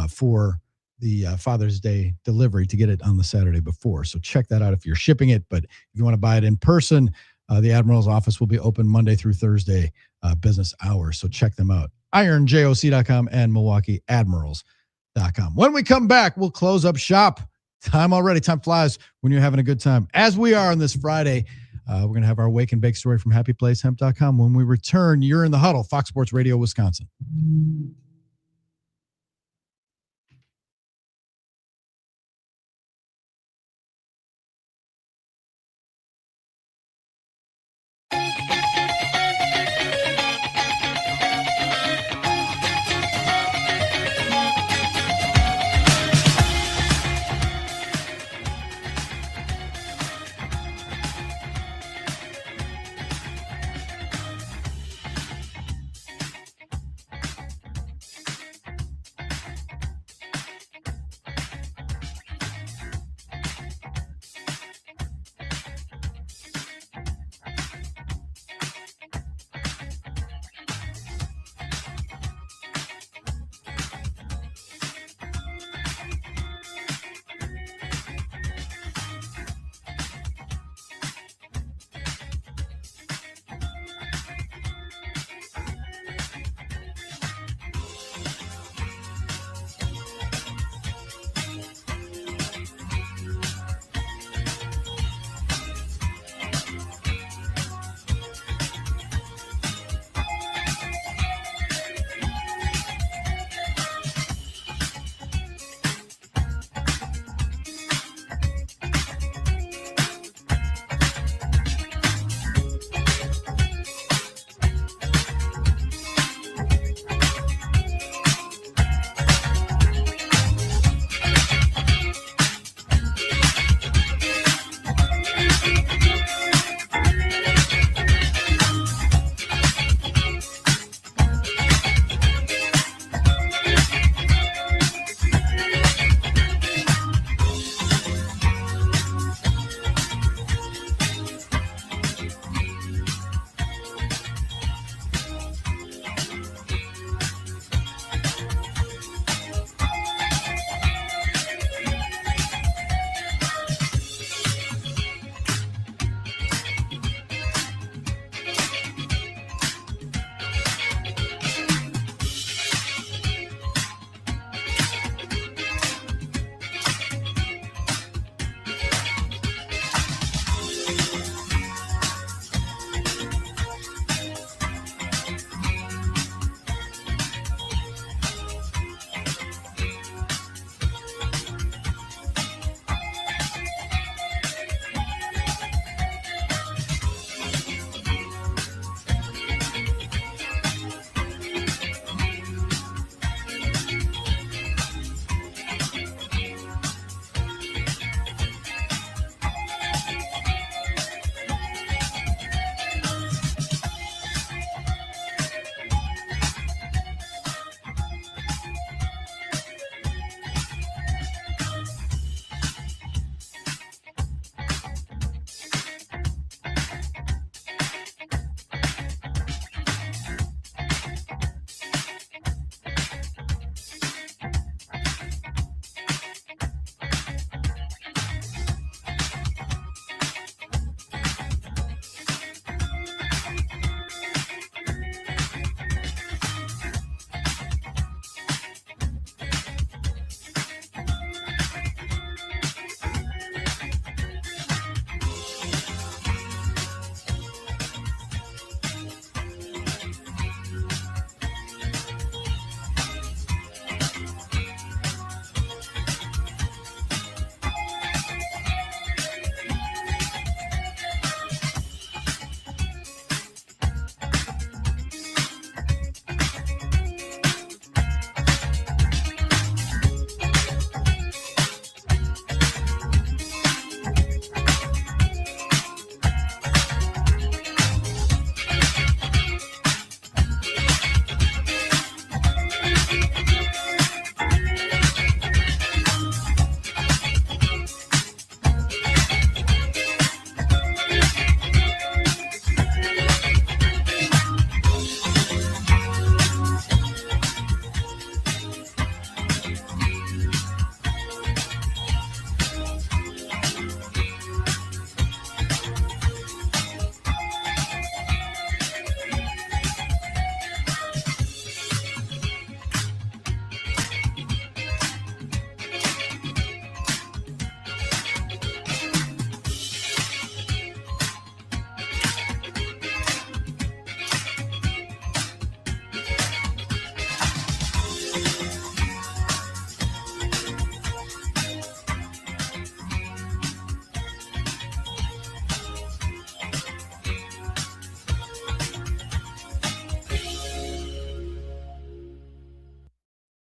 [SPEAKER 11] for the Father's Day delivery to get it on the Saturday before. So check that out if you're shipping it. But if you want to buy it in person, the Admirals office will be open Monday through Thursday business hours. So check them out. ironjoc.com and MilwaukeeAdmirals.com. When we come back, we'll close up shop. Time already. Time flies when you're having a good time. As we are on this Friday, we're going to have our Wake and Bake story from HappyPlaceHemp.com. When we return, you're in the Huddle, Fox Sports Radio, Wisconsin.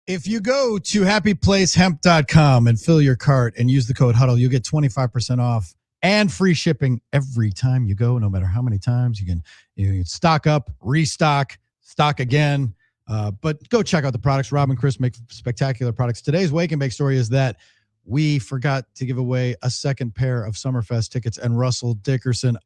[SPEAKER 11] If you go to happyplacehemp.com and fill your cart and use the code HUDDLE, you'll get 25% off and free shipping every time you go, no matter how many times. You can stock up, restock, stock again. But go check out the products. Rob and Chris make spectacular products. Today's Wake and Bake story is that we forgot to give away a second pair of Summerfest tickets and Russell Dickerson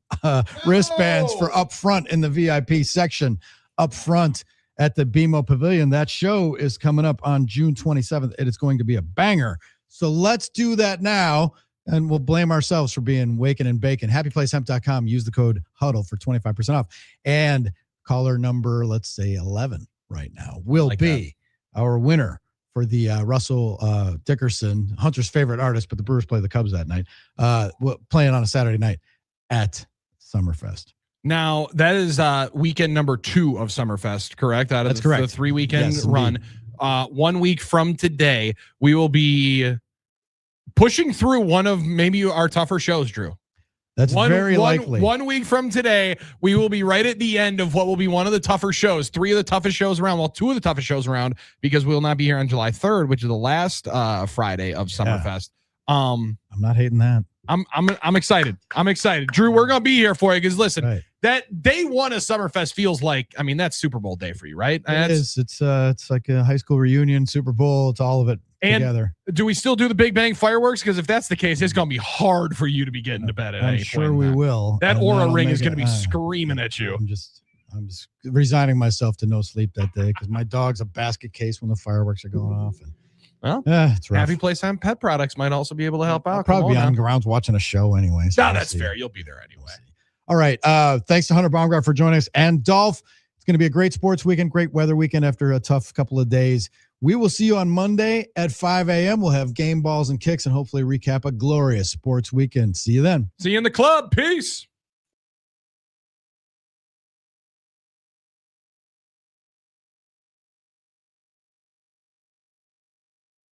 [SPEAKER 11] wristbands for up front in the VIP section up front at the BMO Pavilion. That show is coming up on June 27th, and it's going to be a banger. So let's do that now, and we'll blame ourselves for being waking and baking. HappyPlaceHemp.com. Use the code HUDDLE for 25% off. And caller number, let's say 11 right now, will be our winner for the Russell Dickerson, Hunter's favorite artist, but the Brewers play the Cubs that night, playing on a Saturday night at Summerfest.
[SPEAKER 12] Now, that is weekend number 2 of Summerfest, correct?
[SPEAKER 11] That's correct.
[SPEAKER 12] The 3-weekend run. 1 week from today, we will be pushing through one of maybe our tougher shows, Drew.
[SPEAKER 11] That's very likely.
[SPEAKER 12] 1 week from today, we will be right at the end of what will be one of the tougher shows. 3 of the toughest shows around. Well, 2 of the toughest shows around, because we will not be here on July 3rd, which is the last Friday of Summerfest.
[SPEAKER 11] I'm not hating that.
[SPEAKER 12] I'm excited. I'm excited. Drew, we're gonna be here for you because listen, that day 1 of Summerfest feels like, I mean, that's Super Bowl day for you, right?
[SPEAKER 11] It is. It's like a high school reunion, Super Bowl. It's all of it together.
[SPEAKER 12] Do we still do the Big Bang fireworks? Because if that's the case, it's gonna be hard for you to be getting to bed at
[SPEAKER 11] I'm
[SPEAKER 12] any
[SPEAKER 11] sure
[SPEAKER 12] point.
[SPEAKER 11] we will.
[SPEAKER 12] That
[SPEAKER 11] And
[SPEAKER 12] Aura
[SPEAKER 11] that'll
[SPEAKER 12] ring
[SPEAKER 11] make
[SPEAKER 12] is gonna
[SPEAKER 11] it-
[SPEAKER 12] be screaming at you.
[SPEAKER 11] I'm just resigning myself to no sleep that day because my dog's a basket case when the fireworks are going off. And it's rough.
[SPEAKER 12] Happy Place Time Pet Products might also be able to help out.
[SPEAKER 11] I'll probably be
[SPEAKER 12] Come
[SPEAKER 11] on
[SPEAKER 12] now.
[SPEAKER 11] grounds watching a show anyway.
[SPEAKER 12] No,
[SPEAKER 11] we'll
[SPEAKER 12] that's
[SPEAKER 11] see.
[SPEAKER 12] fair. You'll be there anyway.
[SPEAKER 11] All right. Thanks to Hunter Baumgardt for joining us and Dolph. It's going to be a great sports weekend, great weather weekend after a tough couple of days. We will see you on Monday at 5 a.m. We'll have game balls and kicks and hopefully recap a glorious sports weekend. See you then.
[SPEAKER 12] See you in the club. Peace.